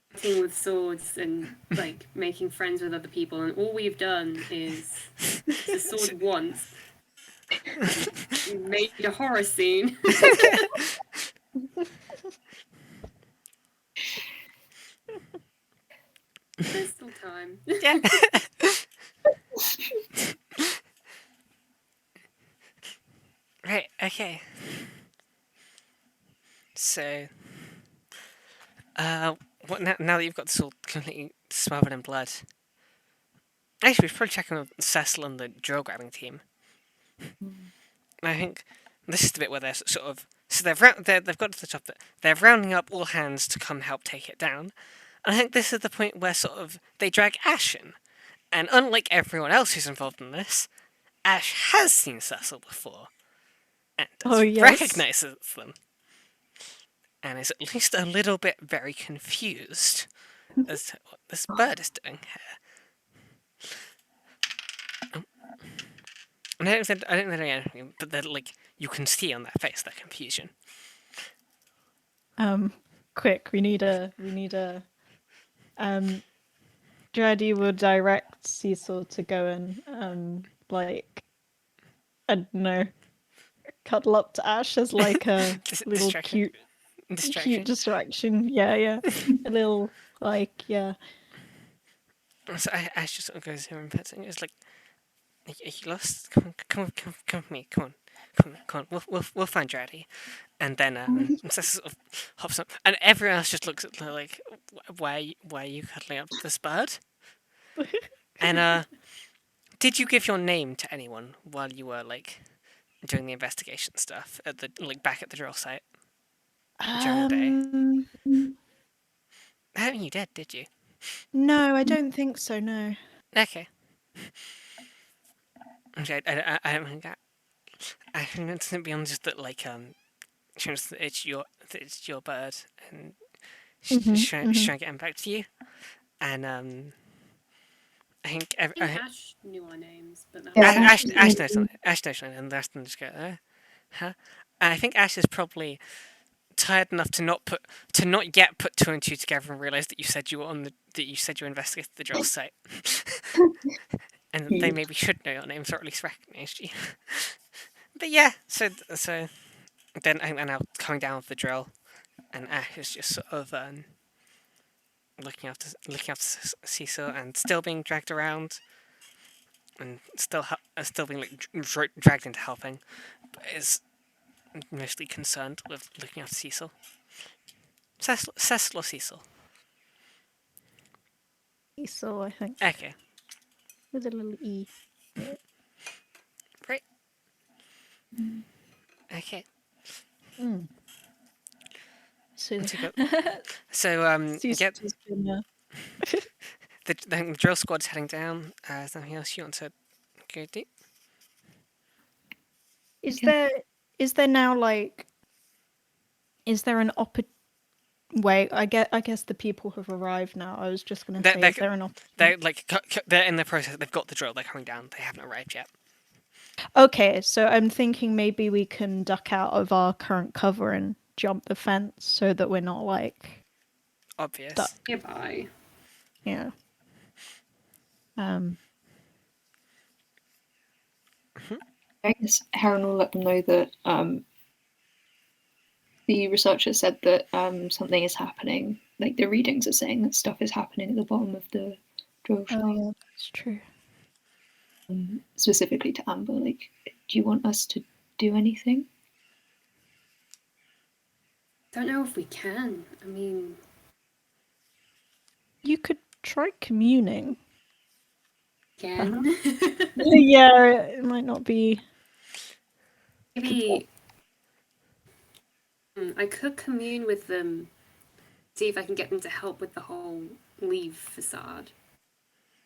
fighting with swords and like making friends with other people, and all we've done is the sword once. We made a horror scene. There's still time. Yeah. Right. Okay. So, what now that you've got this all completely smothered in blood? Actually, we should probably check in with Cecil and the drill grabbing team. I think this is the bit where they're sort of they've got to the top. They're rounding up all hands to come help take it down. And I think this is the point where sort of they drag Ash in. And unlike everyone else who's involved in this, Ash has seen Cecil before. And recognises them. And is at least a little bit very confused as to what this bird is doing here. And I don't think they're doing anything, but they're like, you can see on their face their confusion. Quick, we need a Dreddy will direct Cecil to go and like I don't know, cuddle up to Ash as like a little Distraction. cute distraction. Yeah, a little Like, yeah. So Ash just sort of goes here and pets it. And it's like, are you lost? Come with me. Come on. We'll find your Addy. And then Cecil sort of hops up, and everyone else just looks at her like, why are you cuddling up to this bird? And did you give your name to anyone while you were like doing the investigation stuff at the back at the drill site during the day? I don't think you did you? No, I don't think so. No. Okay. Okay, I don't think that. I think it's beyond just that, like, it's your bird, and she's trying to get him back to you, and I think I think Ash knew our names, but that Yeah, Ash Ash knows something. Ash knows something, and the rest of them just go, huh? And I think Ash is probably tired enough to not yet put two and two together and realize that you said you were investigated the drill site, and that they maybe should know your names or at least recognize you. But yeah, so then I'm now coming down with the drill, and Ash is just sort of looking after Cecil and still being dragged around, and still being like dragged into helping, but is mostly concerned with looking after Cecil. Cecil or Cecil? Cecil, I think. Okay, With a little E. great. Okay, So, so Cecil's been, the drill squad's heading down. Is there anything else you want to go do? is there now like, is there an wait, I guess the people have arrived now. I was just going to say, is there an They're in the process. They've got the drill. They're coming down. They haven't arrived yet. Okay, so I'm thinking maybe we can duck out of our current cover and jump the fence so that we're not like Obvious. stuck. Goodbye. Yeah. I guess Heron will let them know that the researcher said that something is happening. Like the readings are saying that stuff is happening at the bottom of the drill shaft. Oh yeah, that's true. Specifically to Amber, like, do you want us to do anything? Don't know if we can. I mean, You could try communing. can. Yeah, it might not be. Maybe I could commune with them, see if I can get them to help with the whole leave facade.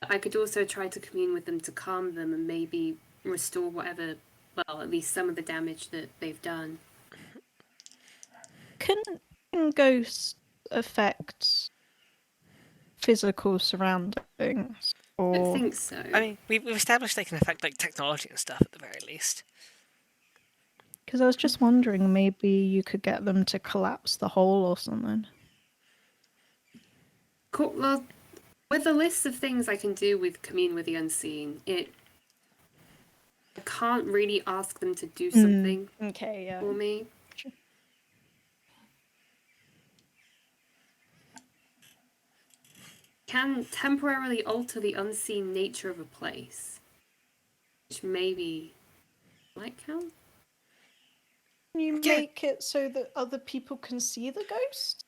I could also try to commune with them to calm them and maybe restore whatever, well, at least some of the damage that they've done. Can ghosts affect physical surroundings? I Or don't think so. I mean, we've established they can affect like technology and stuff at the very least. because I was just wondering, maybe you could get them to collapse the hole or something. Cool. Well, with the list of things I can do with commune with the unseen, I can't really ask them to do something Okay, yeah. for me. Can temporarily alter the unseen nature of a place, which maybe might count. Can you Yeah. make it so that other people can see the ghost?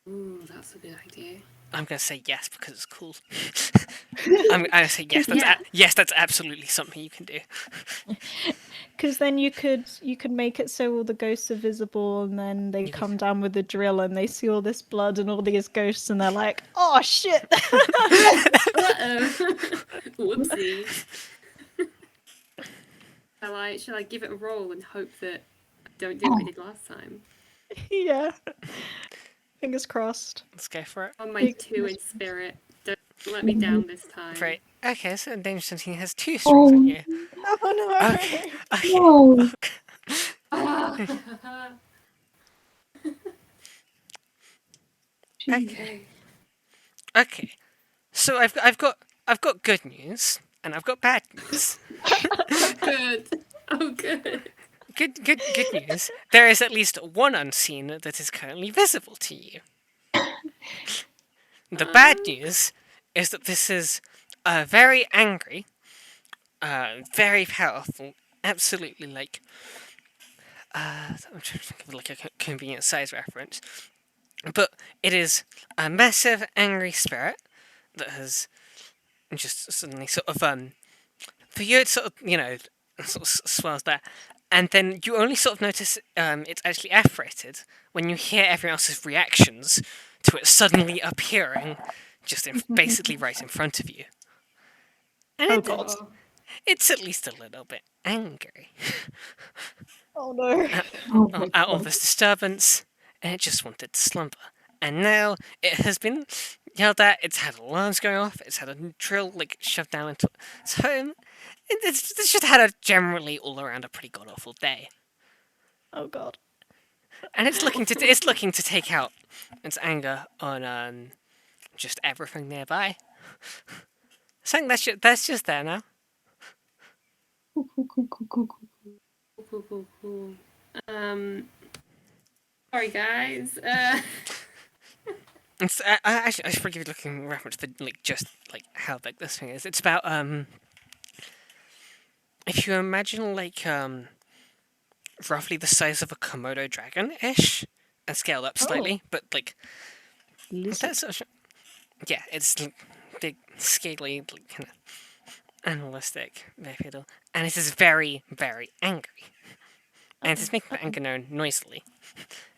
Ooh, that's a good idea. I'm gonna say yes because it's cool. I'm gonna say yes. That's absolutely something you can do. Because then you could make it so all the ghosts are visible, and then they come down with the drill and they see all this blood and all these ghosts, and they're like, "Oh shit!" Whoopsie. Shall I give it a roll and hope that I don't do what I did last time? Yeah. Fingers crossed. Let's go for it. On my 2 in spirit. Don't let me down this time. Great. Okay, so Danger Seventeen has 2 strength on you. Oh no! Okay. Okay. No. Okay. Okay. So I've got good news and I've got bad news. Good. Oh, good. Good news. There is at least one unseen that is currently visible to you. The bad Um, news is that this is very angry, very powerful, absolutely like. I'm trying to think of like a convenient size reference, but it is a massive angry spirit that has just suddenly sort of for you, it sort of sort of swells there, and then you only sort of notice it's actually aspirated when you hear everyone else's reactions to it suddenly appearing, just basically right in front of you, and Oh god. oh, it's at least a little bit angry Oh no. Oh my at all God. this disturbance, and it just wanted to slumber. And now it has been yelled at. It's had alarms going off. It's had a drill like shoved down into its home. It's just had a generally all around a pretty god awful day, Oh god. and it's looking to take out its anger on just everything nearby. I think that's just there now. Cool, cool, cool, cool, cool, cool. cool. Sorry guys. It's, actually, I should probably give you looking reference to like just like how big this thing is. It's about if you imagine like roughly the size of a Komodo dragon ish, and scaled up slightly, but like Lizard. that's sort of, yeah, it's like, big, scaly, like, kind of animalistic, bipedal, and it is very, very angry, and it is making that anger known noisily.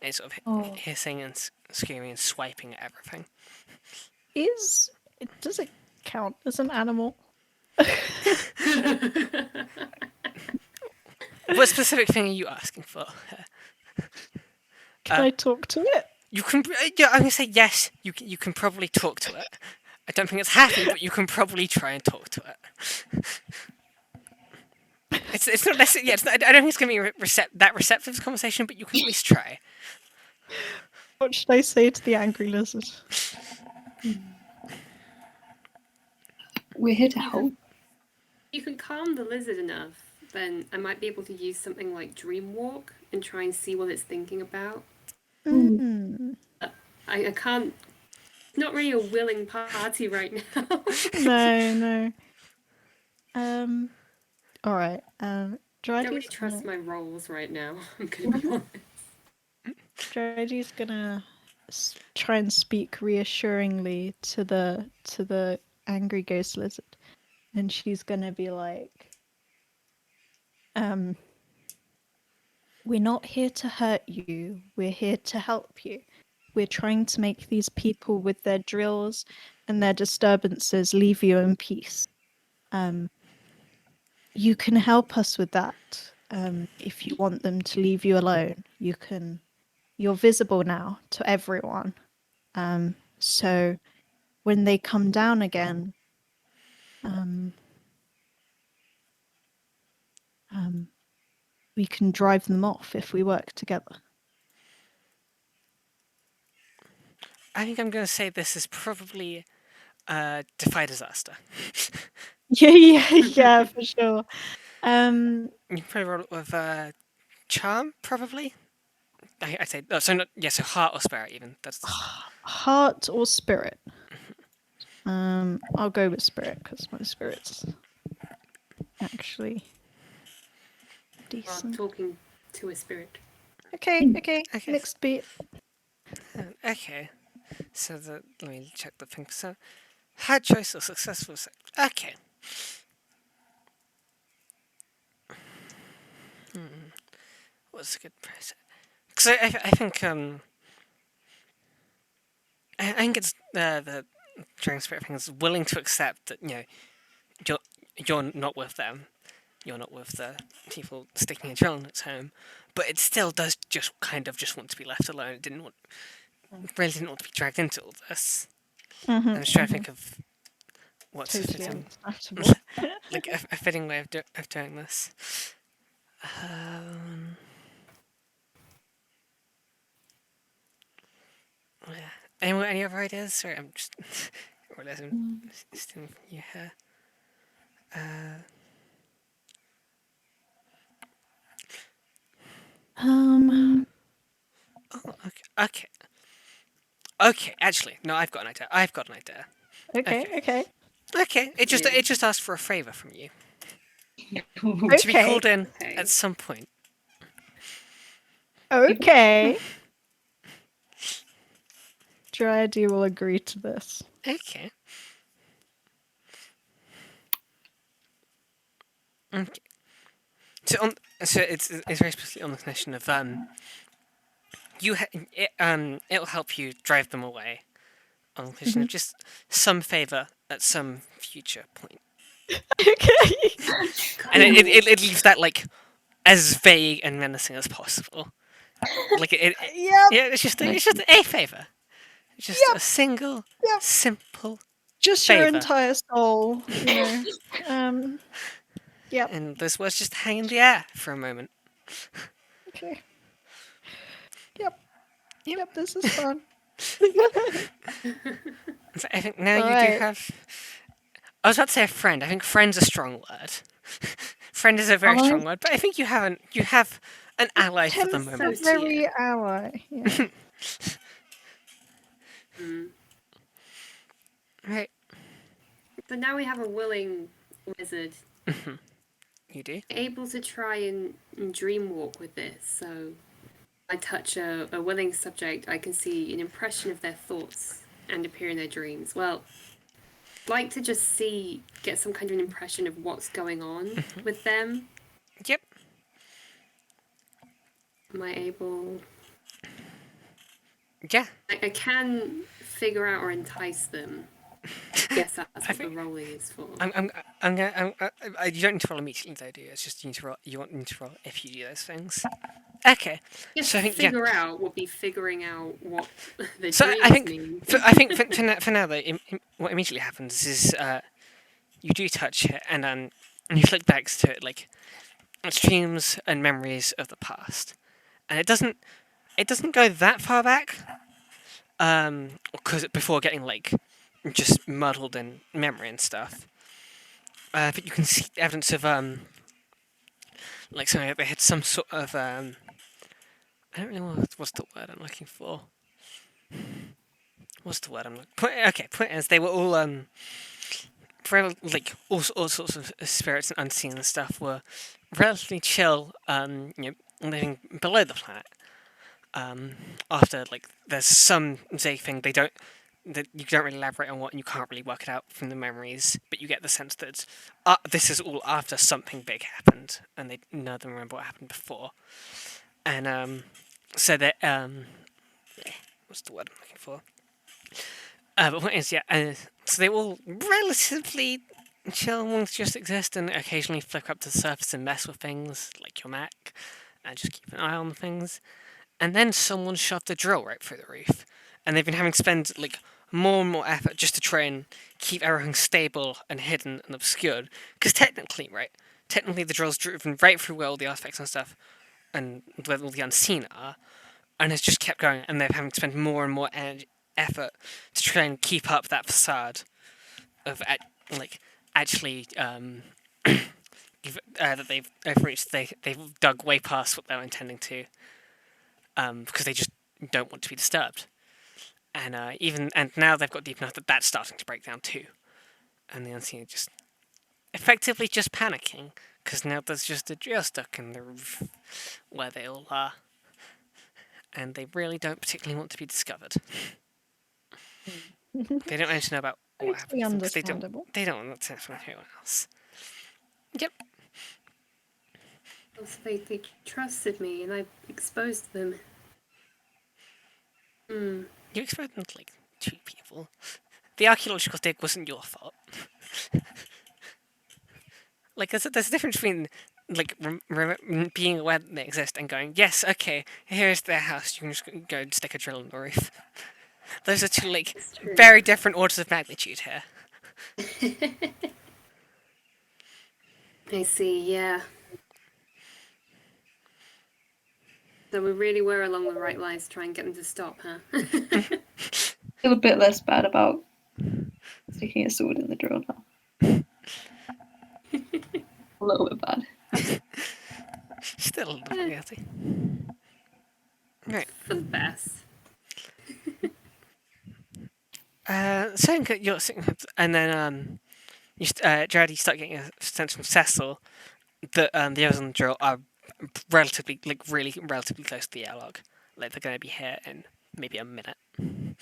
And it's sort of Oh. hissing and screaming and swiping at everything. Does it count as an animal? What specific thing are you asking for? Can I talk to it? You can. Yeah, I'm gonna say yes. You can probably talk to it. I don't think it's happy, but you can probably try and talk to it. It's not necessarily. Yeah, I don't think it's gonna be that receptive conversation, but you can at least try. What should I say to the angry lizard? We're here to help. You can calm the lizard enough, then I might be able to use something like Dream Walk and try and see what it's thinking about. Mm. I can't. It's not really a willing party right now. No. All right. I don't really Drydy's trust gonna, my rolls right now. I'm gonna be honest. Drydy's gonna try and speak reassuringly to the angry ghost lizard, and she's gonna be like, "We're not here to hurt you. We're here to help you. We're trying to make these people with their drills and their disturbances leave you in peace. You can help us with that. If you want them to leave you alone, you can. You're visible now to everyone. So when they come down again, we can drive them off if we work together." I think I'm gonna say this is probably defy disaster. Yeah, for sure. You can probably roll it with charm, probably. I say so. Not yeah. So heart or spirit, even. That's Heart or spirit? I'll go with spirit because my spirit's actually While decent. talking to a spirit. Okay. Okay. Mixed beat. okay. So let me check the thing. So hard choice or successful. Okay. What's a good price? Because I think I think it's the dragon spirit thing is willing to accept that you're not with them. You're not with the people sticking a drill in its home, but it still does just kind of just want to be left alone. It really didn't want to be dragged into all this. I'm just trying to think of what's Totally fitting, understandable. like a fitting way of doing this. Yeah. Any other ideas? Sorry, I'm just realizing still you here. Um, Oh, okay. Okay, actually, no, I've got an idea. Okay. Okay, it Yeah. just asked for a favour from you Ooh, to be Okay. called in okay. at some point. Okay. Dryad, you will agree to this. Okay. Okay. So it's very specifically on the condition of it'll help you drive them away on the condition of just some favour at some future point. Okay. And it leaves that like as vague and menacing as possible. Like Yep. yeah, it's just a favour. It's just Yep. a single Yep. simple Just your favour. entire soul, you know. Yep. And those words just hang in the air for a moment. Okay. Yep, this is fun. So I think now you do Alright. have. I was about to say a friend. I think friend's a strong word. Friend is a very Ally? strong word, but I think you have an ally for the moment. Temporary ally. Yeah. Mm. Right. So now we have a willing wizard You do. able to try and dream walk with this. So I touch a willing subject, I can see an impression of their thoughts and appear in their dreams. Well, I'd like to just get some kind of an impression of what's going on with them. Yep. Am I able? Yeah. I can figure out or entice them. Yes, that's what the think- rolling is for. I'm gonna. You don't need to roll immediately though, do you? It's just you need to roll. You want me to roll if you do those things. Okay. Yes, so I think, yeah. figure out would be figuring out what the So dreams I think mean. for now though, what immediately happens is you do touch it and you flick back to it like it's dreams and memories of the past, and it doesn't go that far back, because before getting like just muddled in memory and stuff. But you can see evidence of like something they had some sort of I don't really know what's the word I'm looking for. What's the word I'm looking? Point is they were all like all sorts of spirits and unseen and stuff were relatively chill, living below the planet. After like there's some vague thing that you don't really elaborate on what, and you can't really work it out from the memories, but you get the sense that this is all after something big happened, and none of them remember what happened before. And so that what's the word I'm looking for? But what is so they all relatively chill ones just exist and occasionally flicker up to the surface and mess with things like your Mac, and just keep an eye on things. And then someone shoved a drill right through the roof, and they've been having to spend like more and more effort just to try and keep everything stable and hidden and obscured. Because technically the drill's driven right through where all the artifacts and stuff and where all the unseen are, and it's just kept going, and they're having to spend more and more effort to try and keep up that facade of actually that they've reached. They've dug way past what they were intending to, because they just don't want to be disturbed. And now they've got deep enough that that's starting to break down too, and the unseen are just effectively just panicking because now there's just a drill stuck in the roof where they all are, and they really don't particularly want to be discovered. They don't want to know about what Totally happened because understandable. they don't want to tell anyone else. Yep. Also, they trusted me, and I exposed them. You exposed them to like 2 people. The archaeological dig wasn't your fault. Like there's a difference between like being aware that they exist and going, yes, okay, here's their house. You can just go and stick a drill in the roof. Those are two like very different orders of magnitude here. I see, yeah. So we really were along the right lines to try and get them to stop, huh? Feel a bit less bad about sticking a sword in the drill now. A little bit bad. Still a little guilty. Right. For the best. You're sitting, and then Jared, you start getting a sense from Cecil that the others on the drill are relatively, really relatively close to the airlock. Like they're going to be here in maybe a minute, and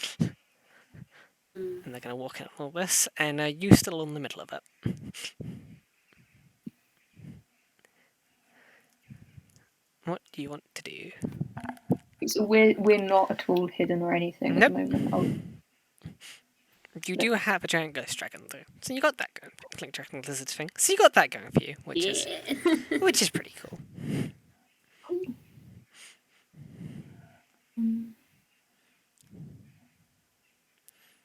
they're going to walk in all this, and you still in the middle of it. What do you want to do? So we're not at all hidden or anything Nope. at the moment. Oh, You do have a giant ghost dragon though, so you got that going. Like dragon lizard thing, so you got that going for you, which is pretty cool.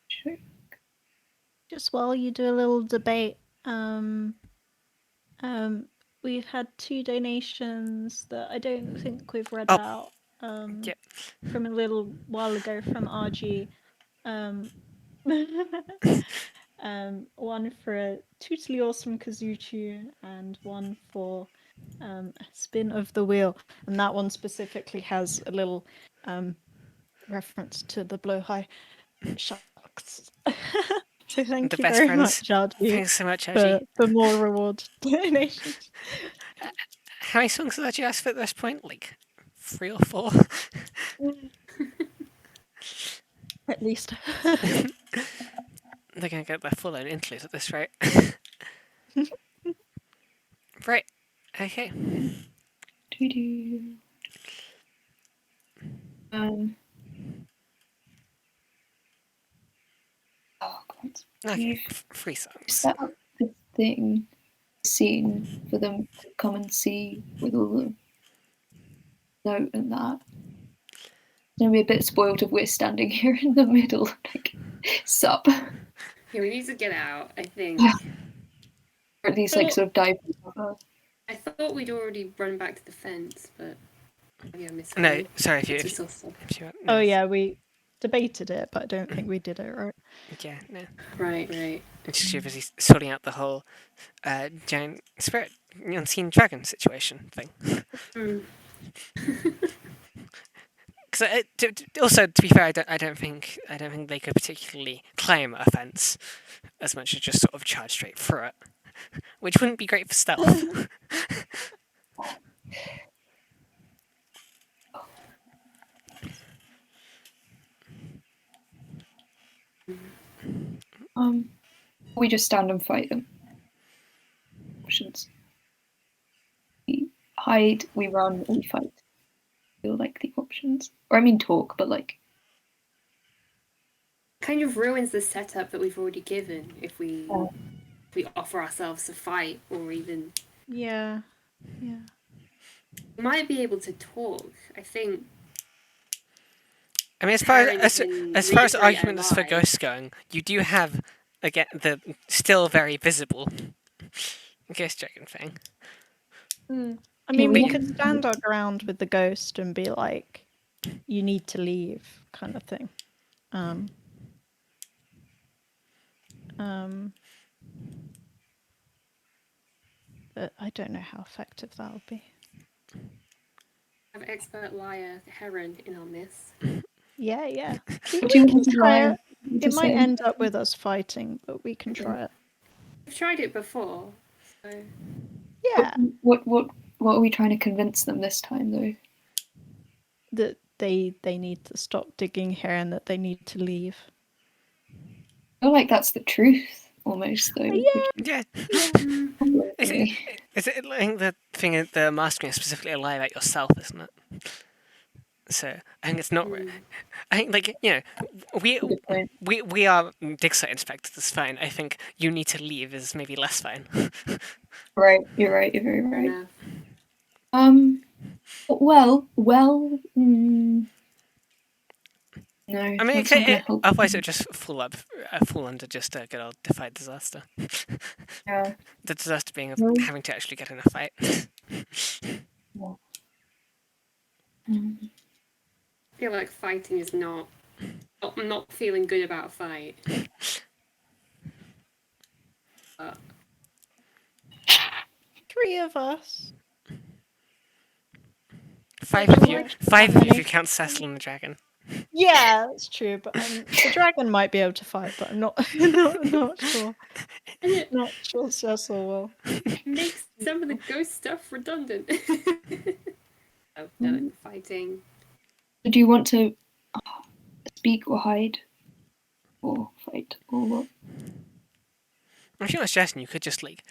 sure. Just while you do a little debate, we've had 2 donations that I don't think we've read Oh, out. Yep. From a little while ago from RG. One for a totally awesome kazoo tune and one for a spin of the wheel, and that one specifically has a little reference to the blowhigh sharks. So thank The you best very friends. much, RG, Thanks so much, Archie. for more reward donations. How many songs did you ask for at this point? Like 3 or 4? At least. They're going to get their full-on interlude at this rate. Right. Okay. Doo-doo. Oh god. Okay. You've 3 songs. set up the scene for them to come and see with all the note and that. It's gonna be a bit spoiled if we're standing here in the middle, like sup. Yeah, we need to get out, I think. Yeah. Or at least like sort of dive over. I thought we'd already run back to the fence, but maybe I missed No, one. sorry It's if just also- you Oh yeah, we debated it, but I don't think we did it right. Yeah, no. Right. It's just you're busy sorting out the whole giant spirit, unseen dragon situation thing. Mm. Because also, to be fair, I don't think they could particularly claim offense as much as just sort of charge straight through it, which wouldn't be great for stealth. We just stand and fight them. Options. We hide, we run, or we fight. Feel like the options. Or I mean talk, but like Kind of ruins the setup that we've already given if we Oh. if we offer ourselves to fight, or even Yeah. we might be able to talk. I think. I mean, as far Karen as can the reiterate argument our is for lie. ghosts going, you do have again the still very visible ghost dragon thing. I mean, we we could stand our ground with the ghost and be like, "You need to leave," kind of thing. But I don't know how effective that would be. Have expert liar Heron in on this. Yeah. What do you We want can to try try it. It might end up with us fighting, but we can try it. I've tried it before, so Yeah, What are we trying to convince them this time though? that they need to stop digging here and that they need to leave. I feel like that's the truth almost though. Yeah. Really. Is it like the thing that the masking is specifically a lie about yourself, isn't it? So I think it's not. I think we Good point. we are dig site inspectors. That's fine. I think you need to leave is maybe less fine. Right, you're right, you're very right. enough. Well, no. I mean, that's not gonna help. otherwise it would just fall under just a good old defied disaster. Yeah. The disaster being of No. having to actually get in a fight. I feel like fighting is not. I'm not feeling good about a fight. But 3 of us. 5 of you. Like, 5 of you if many- you count Cecil and the dragon. Yeah, that's true. But the dragon might be able to fight, but I'm not not sure. And it Not sure Cecil will. makes some of the ghost stuff redundant. Oh no, fighting. Do you want to speak or hide? Or fight? Or what? I'm sure suggesting you could just like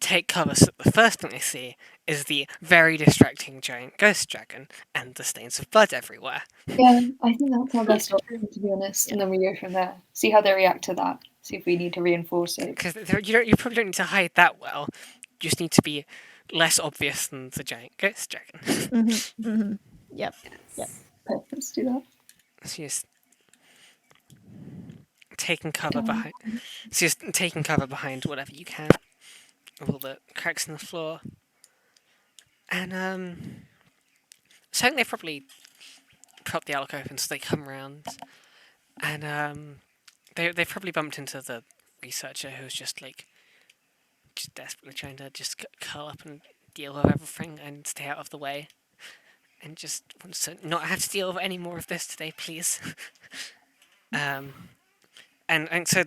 take cover so the first thing they see is the very distracting giant ghost dragon and the stains of blood everywhere. Yeah, I think that's our best option, to be honest. And then we go from there. See how they react to that. See if we need to reinforce it. Because you probably don't need to hide that well. You just need to be less obvious than the giant ghost dragon. Yep. Yes. Perfect, let's do that. So you're just taking cover behind. So you're just taking cover behind whatever you can, of all the cracks in the floor. And so I think they probably prop the alcove open so they come around, and they probably bumped into the researcher who was just desperately trying to just curl up and deal with everything and stay out of the way, and just wants to not have to deal with any more of this today, please. and so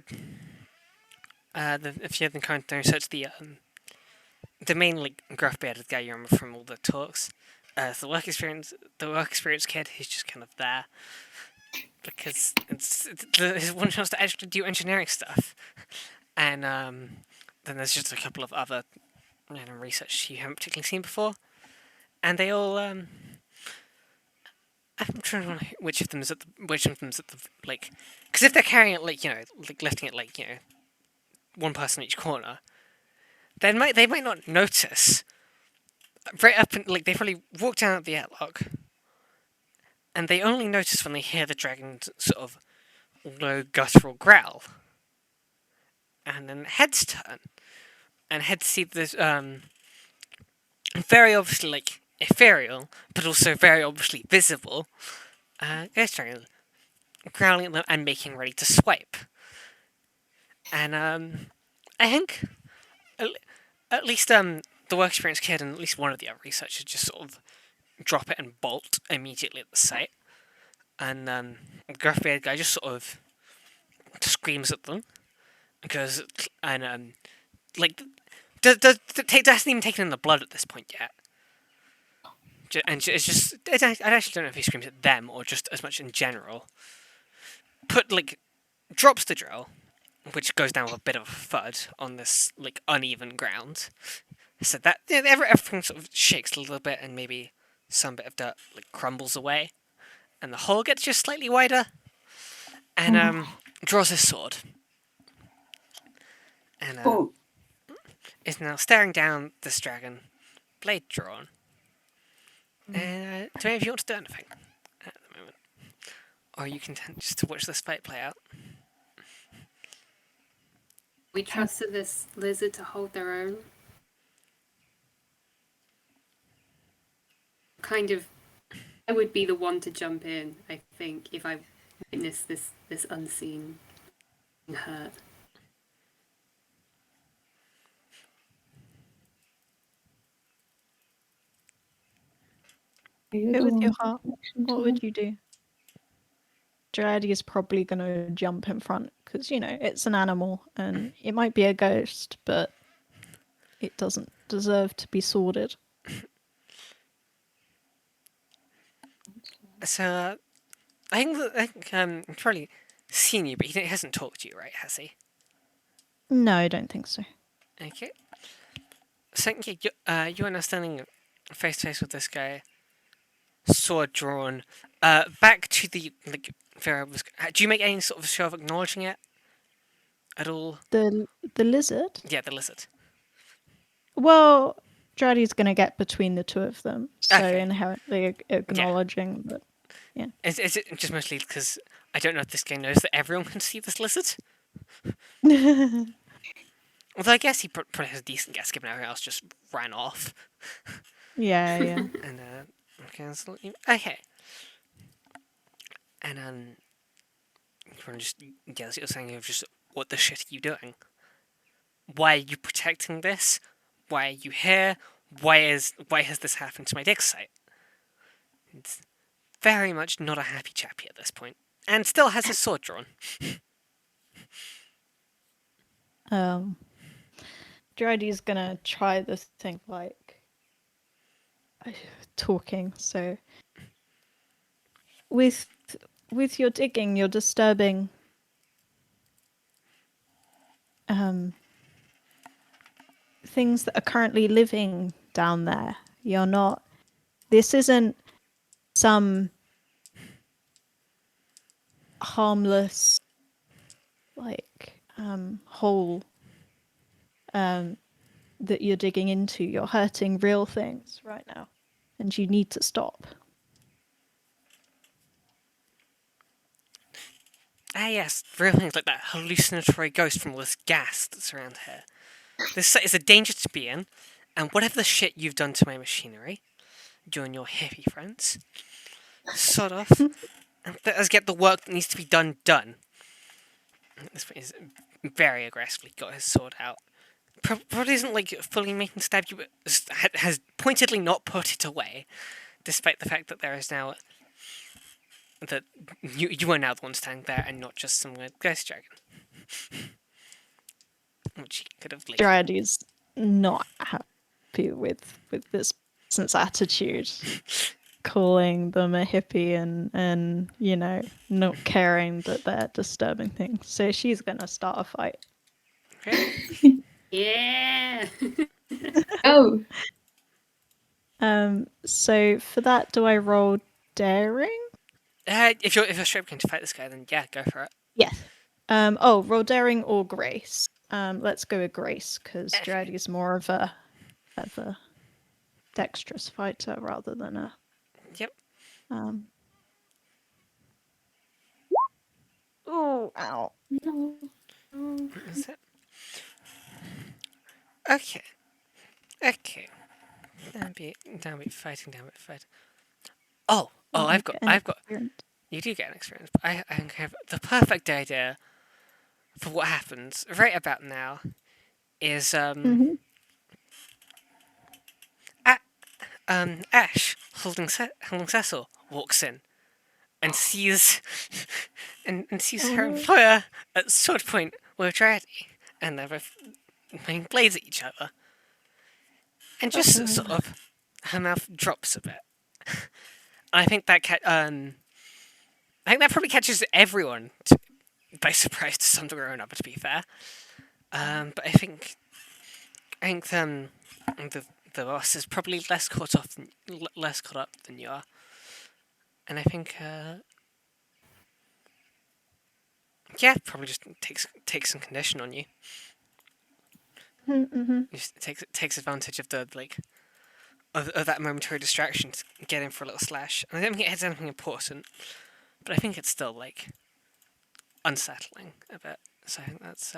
a few of them kind of research the main like gruff bearded guy you remember from all the talks. The work experience kid who's just kind of there because it's his one chance to actually do engineering stuff, and then there's just a couple of other random research you haven't particularly seen before, and they all I'm trying to remember which of them's at the like, because if they're carrying it like lifting it like one person each corner, then they might not notice. Right up and they probably walk down the airlock, and they only notice when they hear the dragon's sort of low guttural growl, and then heads turn, and heads see this very obviously like ethereal, but also very obviously visible ghost dragon growling at them and making ready to swipe. And I think at least the work experience kid and at least one of the other researchers just sort of drop it and bolt immediately at the sight. And the gruff beard guy just sort of screams at them because hasn't even taken in the blood at this point yet. And it's just I actually don't know if he screams at them or just as much in general. Drops the drill, which goes down with a bit of a thud on this uneven ground. So that everything sort of shakes a little bit, and maybe some bit of dirt crumbles away, and the hole gets just slightly wider. And draws his sword, and is now staring down this dragon, blade drawn. And do any of you want to do anything at the moment, or are you content just to watch this fight play out? We trusted this lizard to hold their own. I would be the one to jump in, I think, if I witnessed this unseen hurt. Go with your heart. What would you do? Girardi is probably going to jump in front because, it's an animal and it might be a ghost, but it doesn't deserve to be sworded. So, I think he's probably seen you, but he hasn't talked to you, right? Has he? No, I don't think so. Okay. So you are now standing face to face with this guy, sword drawn. Back to the Vera was. Do you make any sort of show of acknowledging it at all? The lizard? Yeah, the lizard. Well, Girardi's going to get between the two of them, so Okay. inherently acknowledging that. Yeah. Is it just mostly because I don't know if this guy knows that everyone can see this lizard? Although I guess he probably has a decent guess given everyone else just ran off. Yeah. And okay. And you probably just that's what you're saying of just what the shit are you doing? Why are you protecting this? Why are you here? Why has this happened to my dig site? very much not a happy chappy at this point, and still has his sword drawn. Girardi's gonna try this thing like talking. So with your digging, you're disturbing things that are currently living down there. You're not. This isn't some harmless hole that you're digging into. You're hurting real things right now, and you need to stop. Ah, yes, real things like that hallucinatory ghost from all this gas that's around here. This site is a danger to be in, and whatever the shit you've done to my machinery, you and your hippie friends, sod off, and let us get the work that needs to be done done. This one is very aggressively got his sword out. Probably isn't like fully making stab you, but has pointedly not put it away, despite the fact that there is now that you are now the one standing there and not just some weird ghost dragon. Which he could have later. Girardi's not happy with this person's attitude, calling them a hippie and you know, not caring that they're disturbing things. So she's gonna start a fight. Okay. Yeah. Oh, So for that, do I roll daring? If you're straight going to fight this guy, then yeah, go for it. Yes. Roll daring or grace. Let's go with grace because Girardi is more of a dexterous fighter rather than a. Yep. Oh, ow. no. Is it? Okay. Okay. Downbeat fighting. Oh, I've got. You do get an experience. But I think I have the perfect idea for what happens right about now. Is Ash holding Cecil walks in and sees and sees her employer at sword point with Drady, and they're both making blades at each other. And just sort of, her mouth drops a bit. I think that I think that probably catches everyone by surprise to some degree or another. To be fair, but I think the boss is probably less caught up than you are, and I think probably just takes some condition on you. Just takes advantage of the of that momentary distraction to get in for a little slash. And I don't think it has anything important, but I think it's still unsettling a bit. So I think that's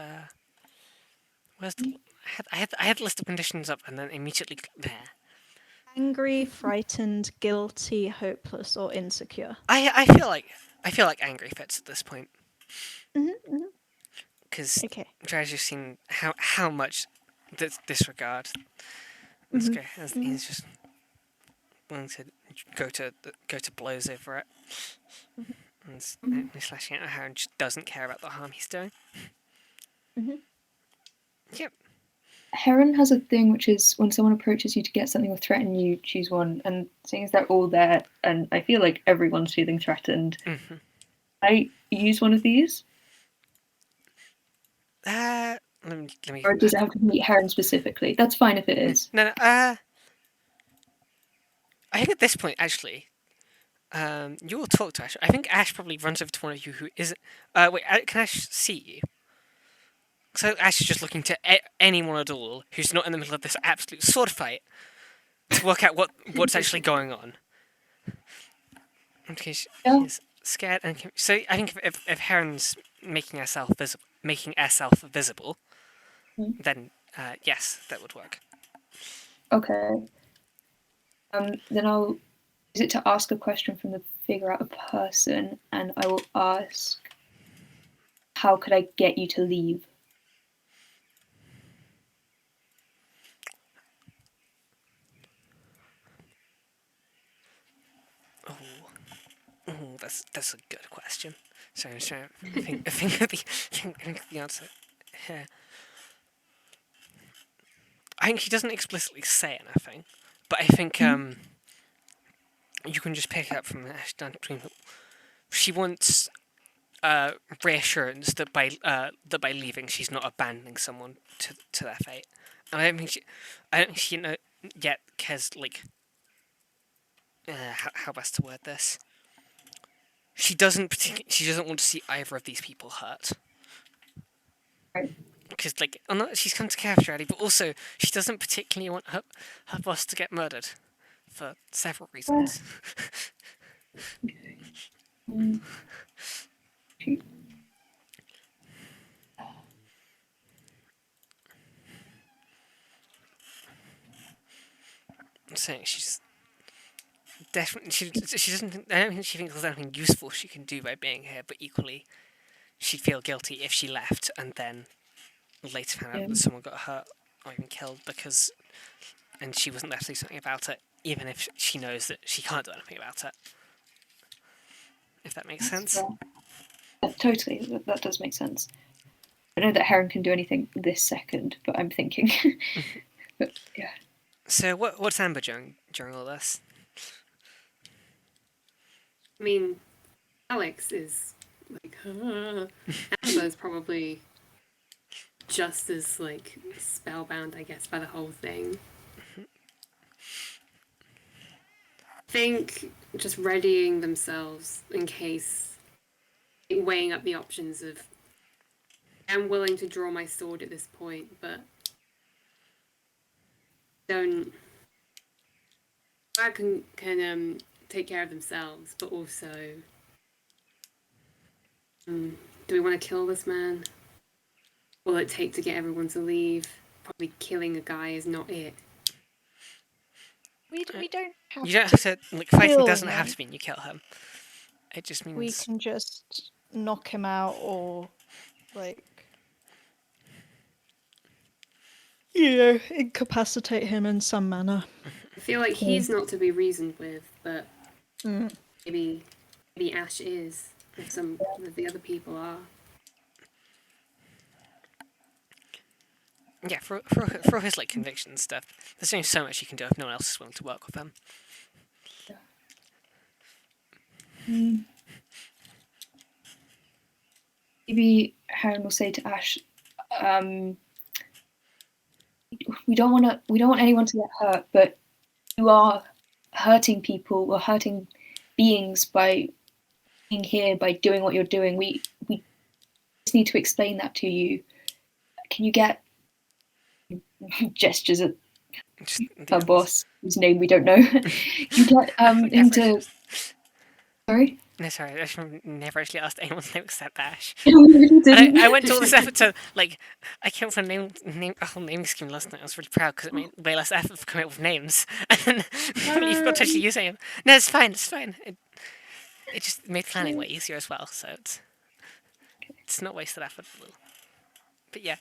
where's the I had the list of conditions up and then immediately there. Angry, frightened, guilty, hopeless, or insecure. I feel like angry fits at this point. Because Drag's just seen how much disregard this guy has. He's just willing to go to blows over it. And he's slashing at her and just doesn't care about the harm he's doing. Yep. Heron has a thing which is when someone approaches you to get something or threaten you, choose one. And seeing as they're all there, and I feel like everyone's feeling threatened, I use one of these. Let me. Or does it have to meet Heron specifically? That's fine if it is. No. I think at this point, actually, you will talk to Ash. I think Ash probably runs over to one of you who isn't. Wait, can Ash see you? So Ash is just looking to anyone at all who's not in the middle of this absolute sword fight to work out what's actually going on. Okay, she's scared, and so I think if Heron's making herself visible, then yes, that would work. Okay. Then I'll use it to ask a question from the figure out a person, and I will ask, how could I get you to leave? That's a good question. So I'm trying to think of the answer here. I think she doesn't explicitly say anything, but I think you can just pick it up from the between. She wants reassurance that by leaving she's not abandoning someone to their fate. And I don't think she yet cares like how best to word this. She doesn't want to see either of these people hurt. Right. Because she's come to care for Eddie, but also she doesn't particularly want her boss to get murdered for several reasons. Mm. I'm saying she's definitely she doesn't. I don't think she thinks there's anything useful she can do by being here, but equally, she'd feel guilty if she left and then later found out that someone got hurt or even killed and she wasn't there to do something about it, even if she knows that she can't do anything about it. If that makes sense. Totally, that does make sense. I know that Heron can do anything this second, but I'm thinking. But yeah. So what's Amber doing during all this? I mean, Alex is like, Amber's probably just as like spellbound, I guess, by the whole thing. I think just readying themselves in case, weighing up the options of, I'm willing to draw my sword at this point, but I can take care of themselves, but also, do we want to kill this man? What will it take to get everyone to leave? Probably killing a guy is not it. We don't have You don't have to fighting kill doesn't him. have to mean you kill him. It just means We can just knock him out or incapacitate him in some manner. I feel like he's not to be reasoned with, but maybe Ash is, if some of the other people are. yeah, for his conviction and stuff. There's only so much you can do if no one else is willing to work with him. Maybe Heron will say to Ash, we don't want anyone to get hurt, but you are hurting people or hurting beings by being here, by doing what you're doing. We just need to explain that to you. Can you get gestures at her boss, whose name we don't know? You get him to. Sorry. No, sorry, I never actually asked anyone's name except Ash. Really didn't. I went to all this effort to I came up with a whole name scheme last night. I was really proud because it made way less effort for coming up with names, and then you forgot to actually use them. No, it's fine. It just made planning way easier as well, so it's not wasted effort. But yeah.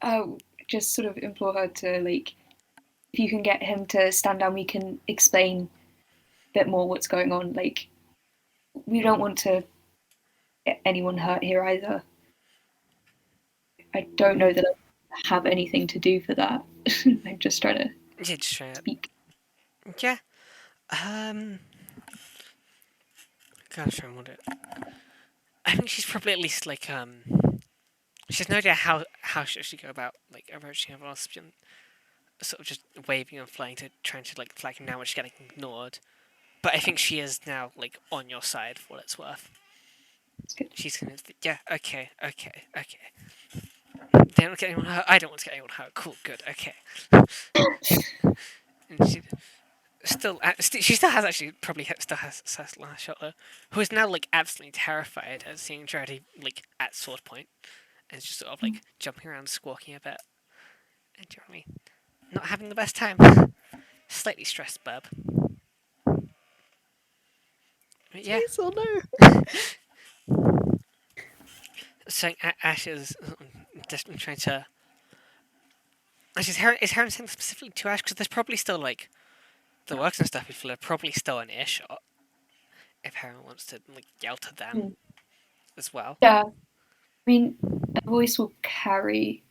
I'll just sort of implore her to if you can get him to stand down, we can explain a bit more what's going on. We don't want to get anyone hurt here either. I don't know that I have anything to do for that. I'm just trying to speak. Yeah. Gosh, I wonder. I think she's probably at least she has no idea how should she go about approaching a lesbian, sort of just waving and flying to trying to flag him down, which is getting ignored. But I think she is now on your side for what it's worth. She's convinced that okay. They don't get anyone hurt. I don't want to get anyone hurt. Cool, good, okay. And she still has last shot though, who is now absolutely terrified at seeing Jody at sword point, and is just sort of jumping around, squawking a bit. And do you know what I mean? Not having the best time. Slightly stressed, bub. But yeah. Cecil, no. So Ash is just trying to. Is Heron saying specifically to Ash? Because there's probably still the works and stuff. People are probably still in earshot. if everyone wants to like yell to them as well. Yeah. I mean, a voice will carry,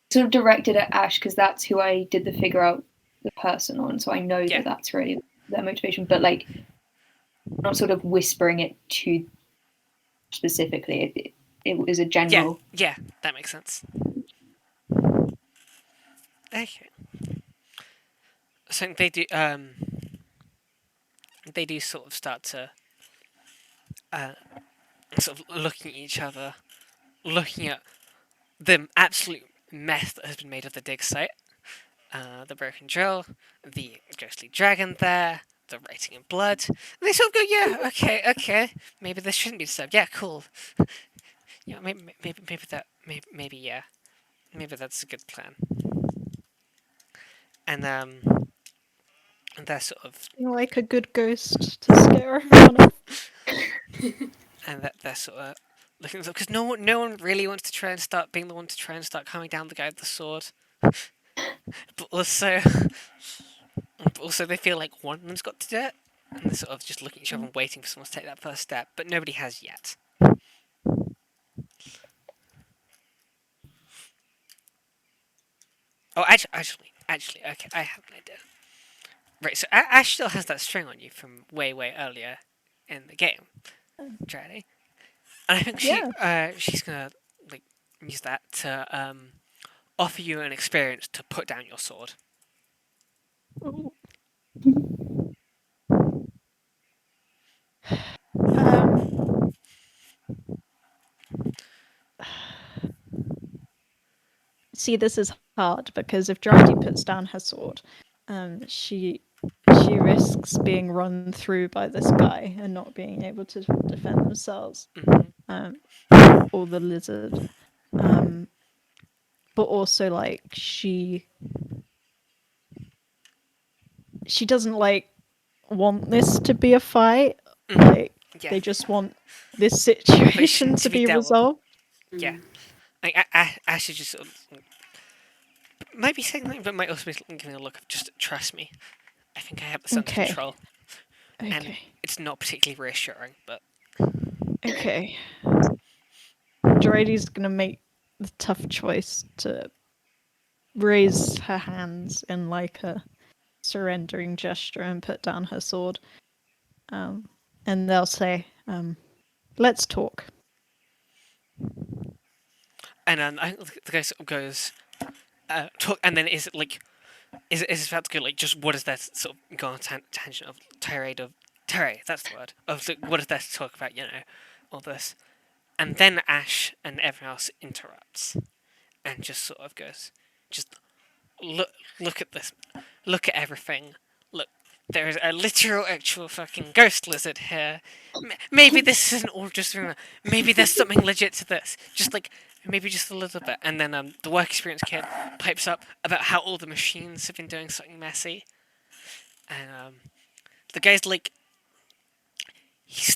sort of directed at Ash because that's who I did the figure out the person on, so I know Yeah. that that's really their motivation. But like, not sort of whispering it to specifically. It was a general. Yeah, that makes sense. Okay. So they do sort of start to sort of looking at each other, looking at the absolute mess that has been made of the dig site, the broken drill, the ghostly dragon there, the writing in blood. And they sort of go, yeah, okay, maybe this shouldn't be disturbed. Yeah, cool. Yeah, maybe yeah, maybe that's a good plan. And they're sort of, You're like a good ghost to scare everyone off. and they're sort of looking because no one really wants to try and start being the one to try and start coming down the guy with the sword. But also they feel like one of them's got to do it, and they're sort of just looking at each other and waiting for someone to take that first step, but nobody has yet. Oh, actually, okay, I have an idea. Right, so Ash still has that string on you from way earlier in the game, Charlie, and I think she's gonna like use that to offer you an experience to put down your sword. Ooh. See, this is hard because if Drydy puts down her sword, she risks being run through by this guy and not being able to defend themselves, or the lizard. But also, like, she doesn't like want this to be a fight. Like, Yeah. they just want this situation to to be be dealt with. resolved. Yeah, like Ash is just sort of, might be saying something, but might also be giving a look of just trust me. I think I have this under Okay. control, and Okay. it's not particularly reassuring, but Okay. Drydy's gonna make the tough choice to raise her hands in like a surrendering gesture and put down her sword. And they'll say, let's talk. and I think the guy sort of goes, talk, and then is it like, is it about to go like just what is that sort of go on tangent of tirade, that's the word, of like, what is there to talk about, all this, and then Ash and everyone else interrupts, and just sort of goes, just look at this, look at everything, look. There is a literal, actual fucking ghost lizard here. Maybe this isn't all just rumor. Maybe there's something legit to this. Just like, maybe just a little bit. And then the work experience kid pipes up about how all the machines have been doing something messy. And the guy's like, he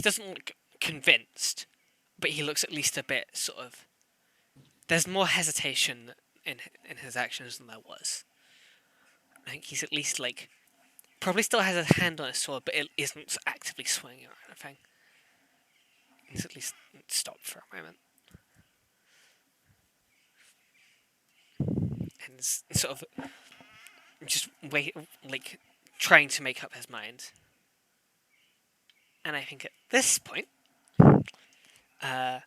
doesn't look convinced, but he looks at least a bit sort of. There's more hesitation in his actions than there was. I think he's at least like. Probably still has a hand on his sword, but it isn't actively swinging or anything. He's at least stopped for a moment. And sort of just like trying to make up his mind. And I think at this point, the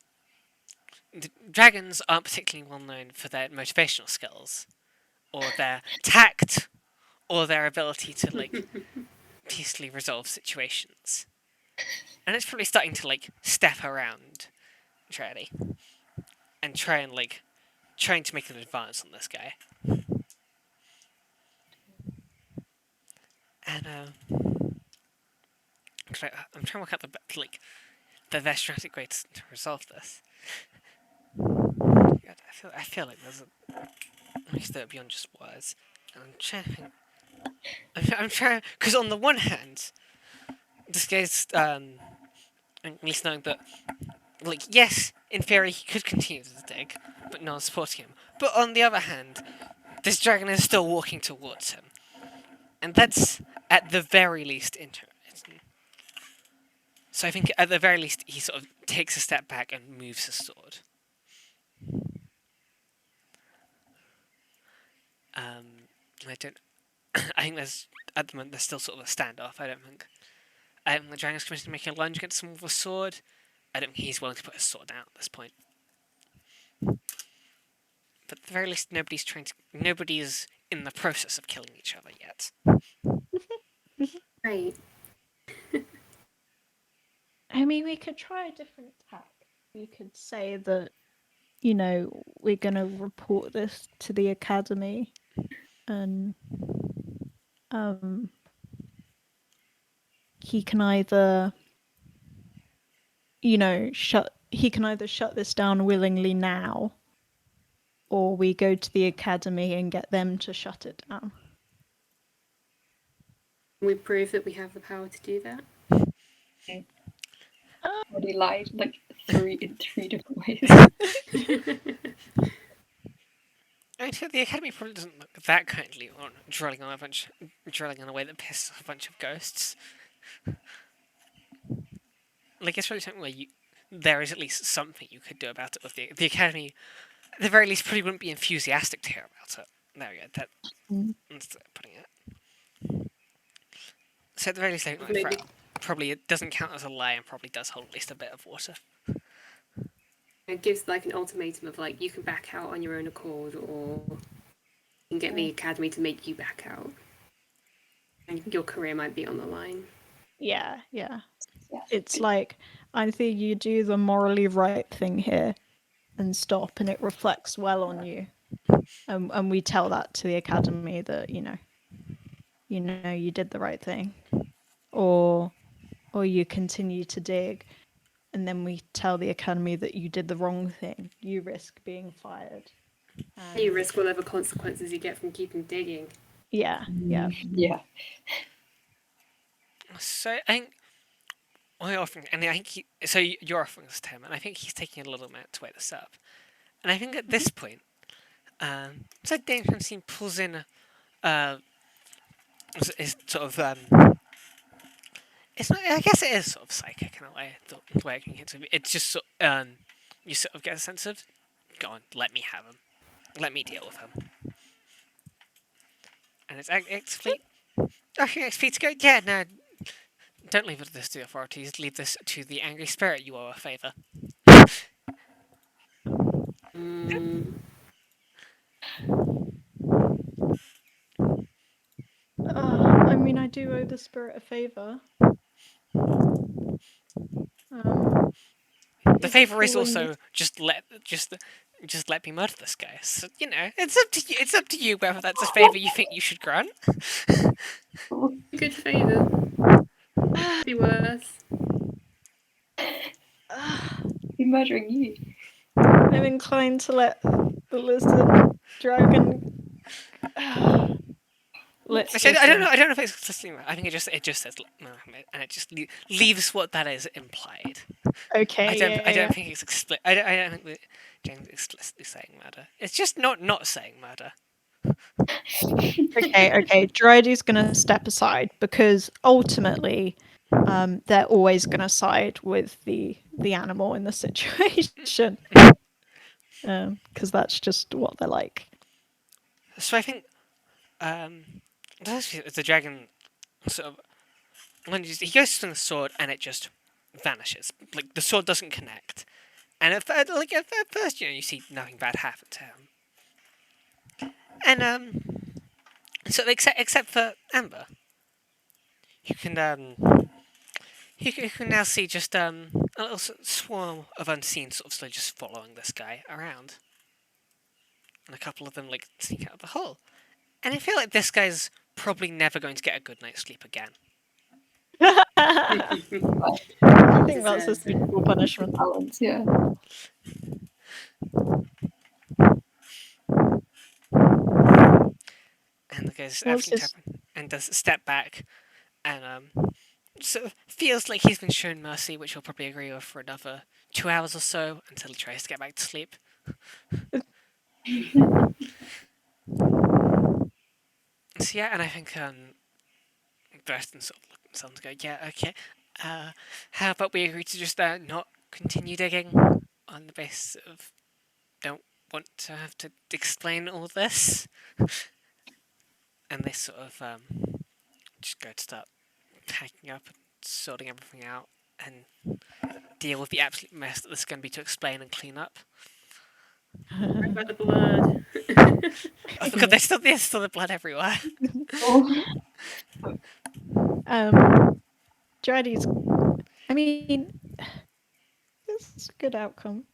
dragons aren't particularly well known for their motivational skills, or their tact, or their ability to like peacefully resolve situations. And it's probably starting to like step around Charlie and trying to make an advance on this guy. And I'm trying to work out the best strategic way to resolve this. God, I feel like there's makes that beyond just words. And I'm trying to think. I'm trying because on the one hand, this guy's at least knowing that, like, yes, in theory he could continue to dig, but no one's supporting him. But on the other hand, this dragon is still walking towards him, and that's at the very least interesting. So I think at the very least he sort of takes a step back and moves his sword. I don't. I think there's at the moment there's still sort of a standoff. I don't think the dragon's committed to making a lunge against someone with a sword. I don't think he's willing to put his sword down at this point. But at the very least, nobody's in the process of killing each other yet. Right. I mean, we could try a different tack. We could say that, you know, we're going to report this to the academy, and he can either, you know, shut this down willingly now, or we go to the academy and get them to shut it down. We prove that we have the power to do that. Already lied like in three different ways. I think the academy probably doesn't look that kindly on drilling in a way that pisses off a bunch of ghosts. Like, it's probably something where there is at least something you could do about it with the academy. At the very least, probably wouldn't be enthusiastic to hear about it. There we go. That's putting it. So at the very least, probably it doesn't count as a lie and probably does hold at least a bit of water. It gives like an ultimatum of like you can back out on your own accord, or you can get the academy to make you back out, and your career might be on the line. Yeah. It's like either you do the morally right thing here and stop, and it reflects well on you, and we tell that to the academy that you know you did the right thing, or you continue to dig, and then we tell the academy that you did the wrong thing. You risk being fired. You risk whatever consequences you get from keeping digging. Yeah. So I think you're offering this to him, and I think he's taking a little minute to weigh this up. And I think at this point, so Dame Francine pulls in is sort of it's not. I guess it is sort of psychic in a way. The way I can hit it. It's just you sort of get a sense of, go on, let me have him, let me deal with him. And it's XP. Asking XP to go. Yeah, no, don't leave this to the authorities. Leave this to the angry spirit. You owe a favor. I mean, I do owe the spirit a favor. The favor is also just let me murder this guy. So, you know, it's up to you. It's up to you whether that's a favor you think you should grant. Good favor. Be worse. Be murdering you. I'm inclined to let the lizard dragon. I don't know. I don't know if it's listening. I think it just says and it just leaves what that is implied. Okay. I don't think it's explicit. I don't think that James is explicitly saying murder. It's just not saying murder. Okay. Drydy's gonna step aside because ultimately, they're always gonna side with the animal in the situation, because that's just what they're like. So I think the dragon sort of he goes to swing the sword and it just vanishes. Like the sword doesn't connect, and at first, you see nothing bad happen to him. And so except for Amber, you can now see just a little swarm of unseen sort of slowly just following this guy around, and a couple of them like sneak out of the hole. And I feel like this guy's probably never going to get a good night's sleep again. I think that's a suitable punishment. Balance, yeah. And the guy's and does a step back, and sort of feels like he's been shown mercy, which he'll probably agree with for another 2 hours or so until he tries to get back to sleep. So yeah, and I think the rest of them sort of look at themselves and go, yeah, okay. How about we agree to just not continue digging on the basis of don't want to have to explain all this? And they sort of just go to start packing up and sorting everything out and deal with the absolute mess that this is going to be to explain and clean up. What about the blood? Oh, because there's still the blood everywhere. Oh, Draddy's. I mean, it's a good outcome.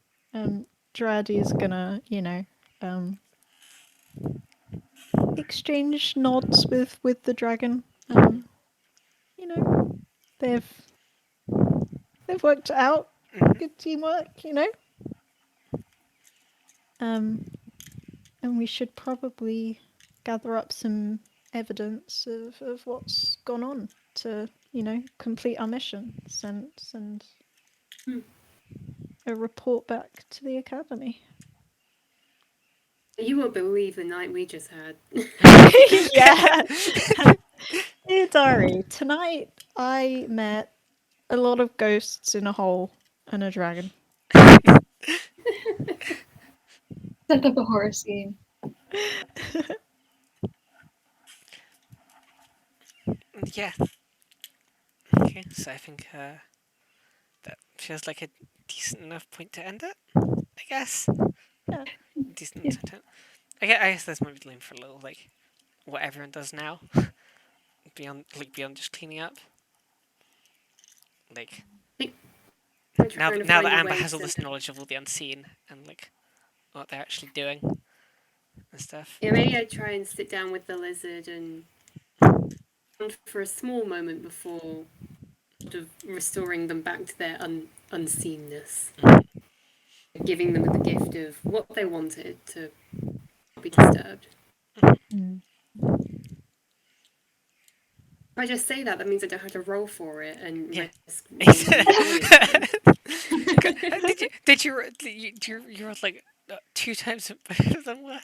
Draddy's gonna, exchange nods with the dragon. You know, they've worked it out. Mhm. Good teamwork, and we should probably gather up some evidence of what's gone on to, complete our mission. Send a report back to the academy. You won't believe the night we just had. Yeah. Dear diary, tonight I met a lot of ghosts in a hole and a dragon. set up a horror scene. Yeah. Okay, so I think that feels like a decent enough point to end it. I guess. Yeah. Decent. Yeah. I guess there's maybe room for a little like what everyone does now, beyond just cleaning up. Like We're now trying to that find a Amber way has all to- this knowledge of all the unseen and like what they're actually doing and stuff. Yeah, maybe I'd try and sit down with the lizard and for a small moment before sort of restoring them back to their unseenness. Giving them the gift of what they wanted to not be disturbed. Mm. If I just say that, that means I don't have to roll for it and Yeah. risk. You rolled like 2 times better than what?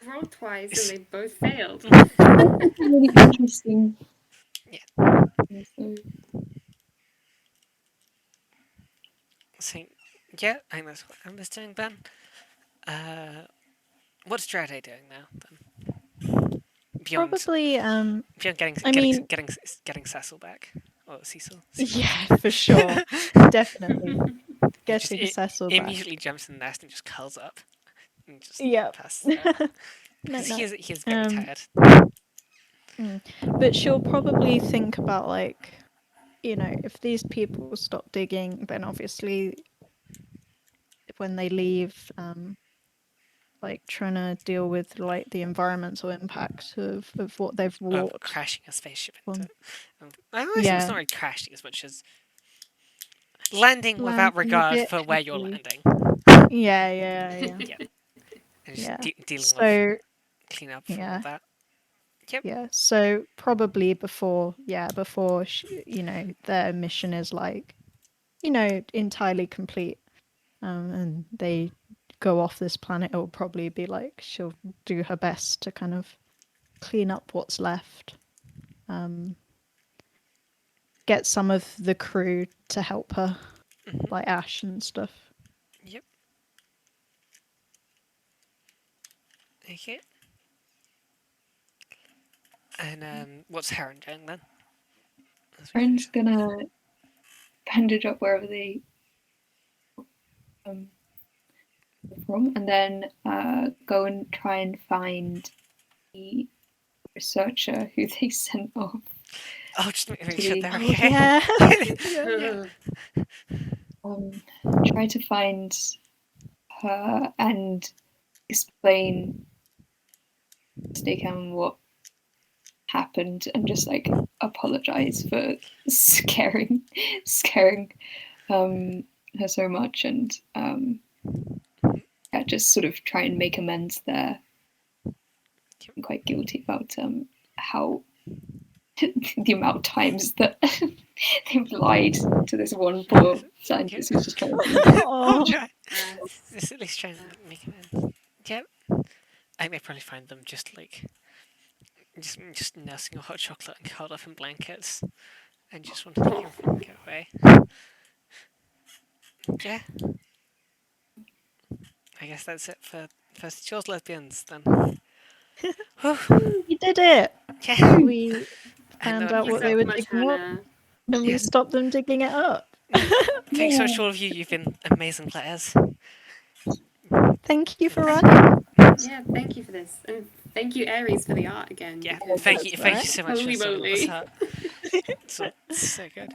Rolled twice and they both failed. That's a really interesting. Yeah. So, So, yeah, I think that's what Amber's doing, Ben. What's Drade doing now, then? Beyond Probably, beyond getting Cecil back. Or Cecil. yeah, for sure. Definitely. Getting Cecil back. Immediately jumps in the nest and just curls up. And just Yep. passes out. Night, He night. is very tired. But she'll probably think about, like, if these people stop digging, then obviously when they leave, like trying to deal with like the environmental impact of what they've Of wrought. crashing a spaceship Well, into it. I don't know, it's yeah. not really crashing as much as landing without Landing a regard bit for where you're tricky. landing. Yeah. Yeah. And just Yeah. dealing So with clean up from all yeah. that. Yep. Yeah, so probably before their mission is like, entirely complete, and they go off this planet, it'll probably be like she'll do her best to kind of clean up what's left, get some of the crew to help her, like Ash and stuff. Yep. Okay. And what's Heron doing then? Friend's gonna bandage up wherever they from, and then go and try and find the researcher who they sent off. Oh, just make to sure the- they're Oh, okay. yeah. Try to find her and explain as they can what happened, and just like apologize for scaring her so much, and just sort of try and make amends there. I'm quite guilty about how the amount of times that they've lied to this one poor scientist who's just trying to. Oh. Just at least trying to make amends. Yep. I may probably find them just like just nursing a hot chocolate and curled up in blankets and just want to make everything go away. Yeah. I guess that's it for Thirsty Sword Lesbians then. Whew. We did it. Yeah. We I found know. out Thank you what so they were much, digging up, Hannah. and we Yeah. stopped them digging it up. Thanks so much to all of you. You've been amazing players. Thank you for running. Yeah, thank you for this, and thank you, Aries, for the art again. Yeah. because Thank you. That's Thank you right. so much Holy for sorting all this moly. out. It's so good.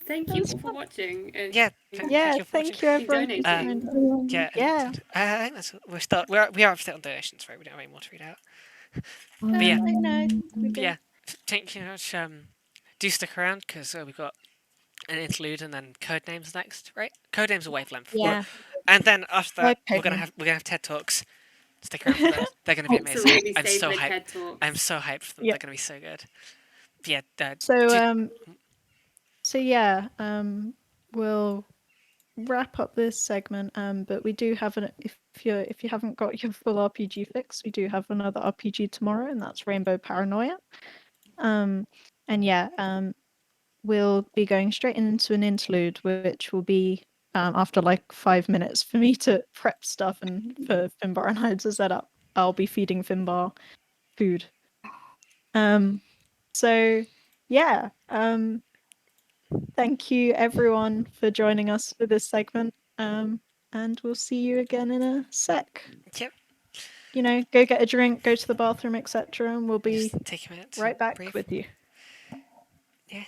Thank That you was all for fun. watching. And Yeah. Yeah, you for watching. thank you everyone for donating. joining. Yeah. Yeah. I think that's we are up to date on donations, right? We don't have any more to read out. But yeah. No, we But did. yeah. Thank you very much. Do stick around because we've got an interlude and then code names next, right? Code names are wavelength. Yeah. And then after that, Okay. we're gonna have TED talks. Stick around for those. They're gonna be amazing. Absolutely I'm save so my hyped. TED Talks. I'm so hyped for them. Yeah. They're gonna be so good. But yeah. So yeah, we'll wrap up this segment. But we do have if you haven't got your full RPG fix, we do have another RPG tomorrow, and that's Rainbow Paranoia. And yeah, we'll be going straight into an interlude, which will be after like 5 minutes for me to prep stuff and for Finbar and I to set up. I'll be feeding Finbar food. So yeah, thank you everyone for joining us for this segment. And we'll see you again in a sec. Yep. You know, go get a drink, go to the bathroom, etc., and we'll be Just take a minute. To right back breathe. with you. Yeah.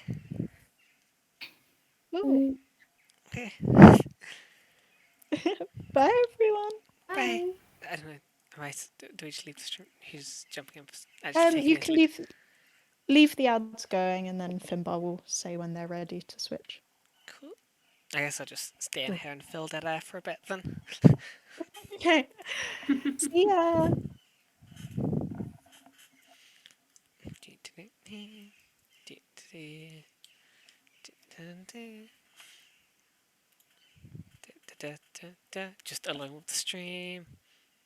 Ooh. Okay. Bye everyone. Bye. I don't know. Do we just leave the stream? Who's jumping up? Actually You taking can interlude? leave the ads going, and then Finbar will say when they're ready to switch. Cool. I guess I'll just stay in here and fill dead air for a bit then. Okay. See ya. Just along with the stream.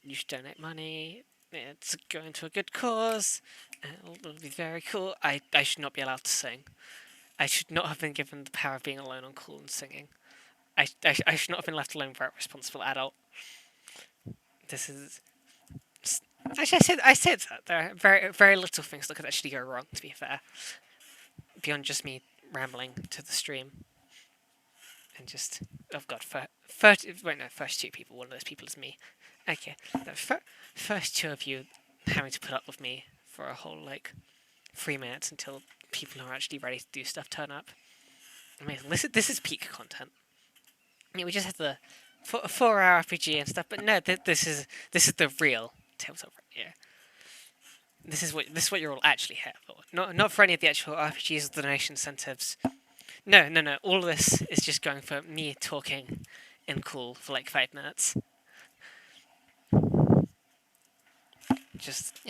You should donate money. It's going to a good cause. It'll be very cool. I should not be allowed to sing. I should not have been given the power of being alone on call and singing. I should not have been left alone with a responsible adult. This is... Actually, I said that. There are very little things that could actually go wrong, to be fair. Beyond just me rambling to the stream. And just... Oh god, first 2 people. One of those people is me. Okay, the first 2 of you having to put up with me for a whole, 3 minutes until people who are actually ready to do stuff turn up. Amazing. This is peak content. I mean, we just had the 4-hour RPG and stuff, but no, this is the real tabletop right here. This is what you're all actually here for. Not for any of the actual RPGs or donation incentives. No. All of this is just going for me talking in cool for 5 minutes. Just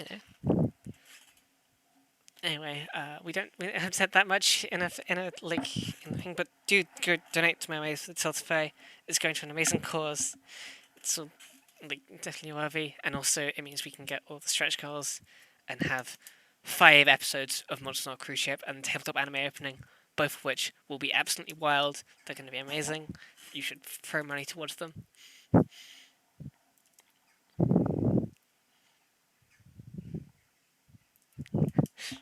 Anyway, we haven't said that much in a thing, but do go donate to my ways. It's fair. It's going to an amazing cause. It's all, definitely worthy, and also it means we can get all the stretch goals and have 5 episodes of Monsters on a Cruise Ship and Tabletop Anime opening, both of which will be absolutely wild. They're going to be amazing. You should throw money towards them.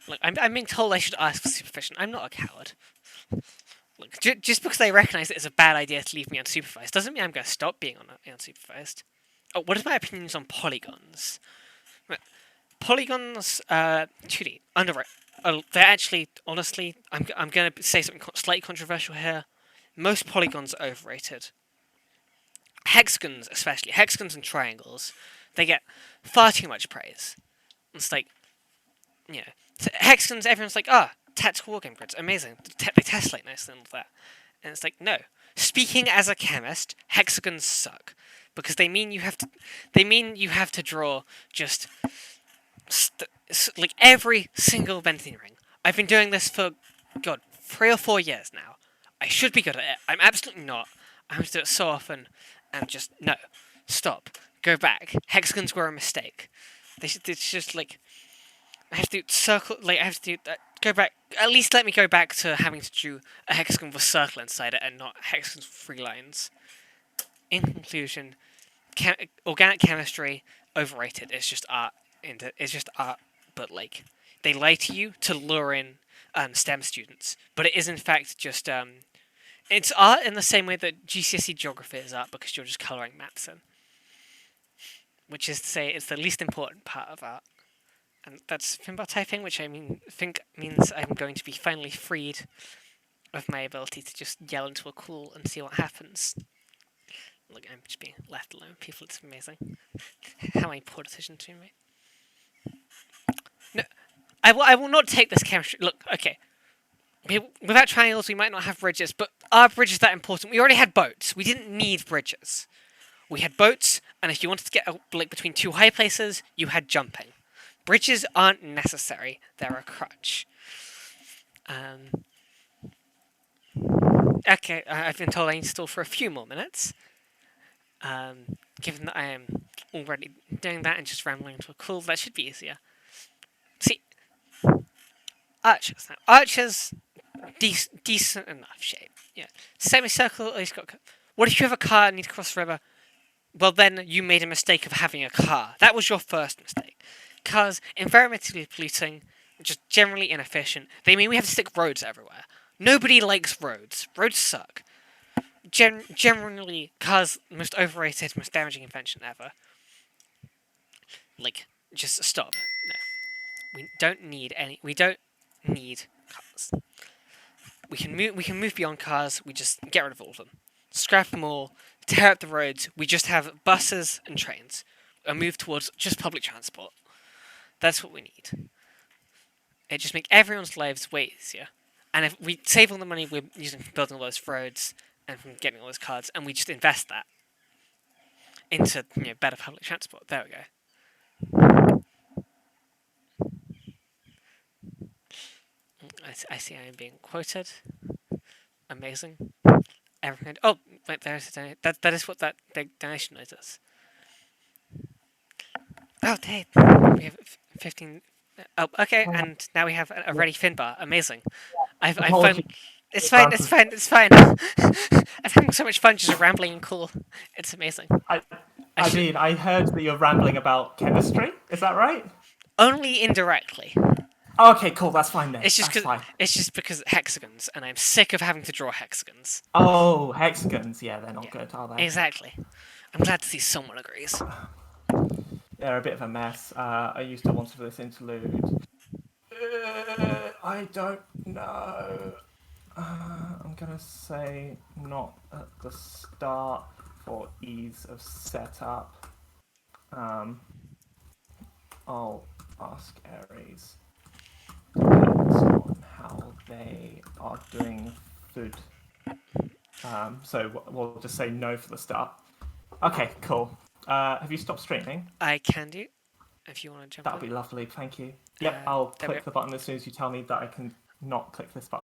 Look, I'm being told I should ask for supervision. I'm not a coward. Look, just because I recognise that it's a bad idea to leave me unsupervised doesn't mean I'm going to stop being unsupervised. Oh, what are my opinions on polygons? Polygons, 2D, underrated. They're actually, honestly, I'm going to say something slightly controversial here. Most polygons are overrated. Hexagons, especially. Hexagons and triangles. They get far too much praise. It's hexagons, everyone's like, tactical wargame grids, amazing. They tessellate nicely and all that. And it's no. Speaking as a chemist, hexagons suck. Because they mean you have to draw just every single benzene ring. I've been doing this for 3 or 4 years now. I should be good at it. I'm absolutely not. I have to do it so often, and just no, stop, go back. Hexagons were a mistake. It's just I have to do circle. I have to do go back. At least let me go back to having to do a hexagon with a circle inside it and not hexagons with 3 lines. In conclusion, organic chemistry overrated. It's just art. It's just art, but like they lie to you to lure in STEM students, but it is in fact just it's art in the same way that GCSE geography is art because you're just colouring maps in. Which is to say, it's the least important part of art. And that's Finbar typing, which think means I'm going to be finally freed of my ability to just yell into a call and see what happens. Look, I'm just being left alone. People, it's amazing. How many poor decisions to be made. No, I will not take this chemistry. Look, okay. Without triangles, we might not have bridges, but are bridges that important? We already had boats. We didn't need bridges. We had boats, and if you wanted to get like between 2 high places, you had jumping. Bridges aren't necessary; they're a crutch. Okay, I've been told I need to stall for a few more minutes. Given that I am already doing that and just rambling into a call, that should be easier. See, archers now. Archers, decent enough shape. Yeah, semicircle. At least got. What if you have a car and need to cross the river? Well, then you made a mistake of having a car. That was your first mistake. Cars, environmentally polluting, just generally inefficient. They mean we have to stick roads everywhere. Nobody likes roads. Roads suck. Generally, cars, most overrated, most damaging invention ever. Like, just stop. No. We don't need cars. We can move beyond cars, we just get rid of all of them. Scrap them all, tear up the roads, we just have buses and trains. And move towards just public transport. That's what we need. It just makes everyone's lives way easier. And if we save all the money we're using for building all those roads and from getting all those cars, and we just invest that into better public transport. There we go. I see I am being quoted. Amazing. Everyone. Oh, wait, there is a donation. That is what that donation noise is. Oh, hey, we have 15. Oh, okay, and now we have a ready Finbar. Amazing. I've finally. It's fine. I'm having so much fun just rambling and cool. It's amazing. I heard that you're rambling about chemistry. Is that right? Only indirectly. Okay, cool. That's fine then. It's just because hexagons, and I'm sick of having to draw hexagons. Oh, hexagons. Yeah, they're not good, are they? Exactly. I'm glad to see someone agrees. They're a bit of a mess. I used to want for this interlude. I don't know. I'm gonna say not at the start for ease of setup. I'll ask Ares. Depends on how they are doing food. So we'll just say no for the start. Okay, cool. Have you stopped streaming? I can do. If you want to jump That'd be lovely, thank you. Yep, I'll click the button as soon as you tell me that I can not click this button.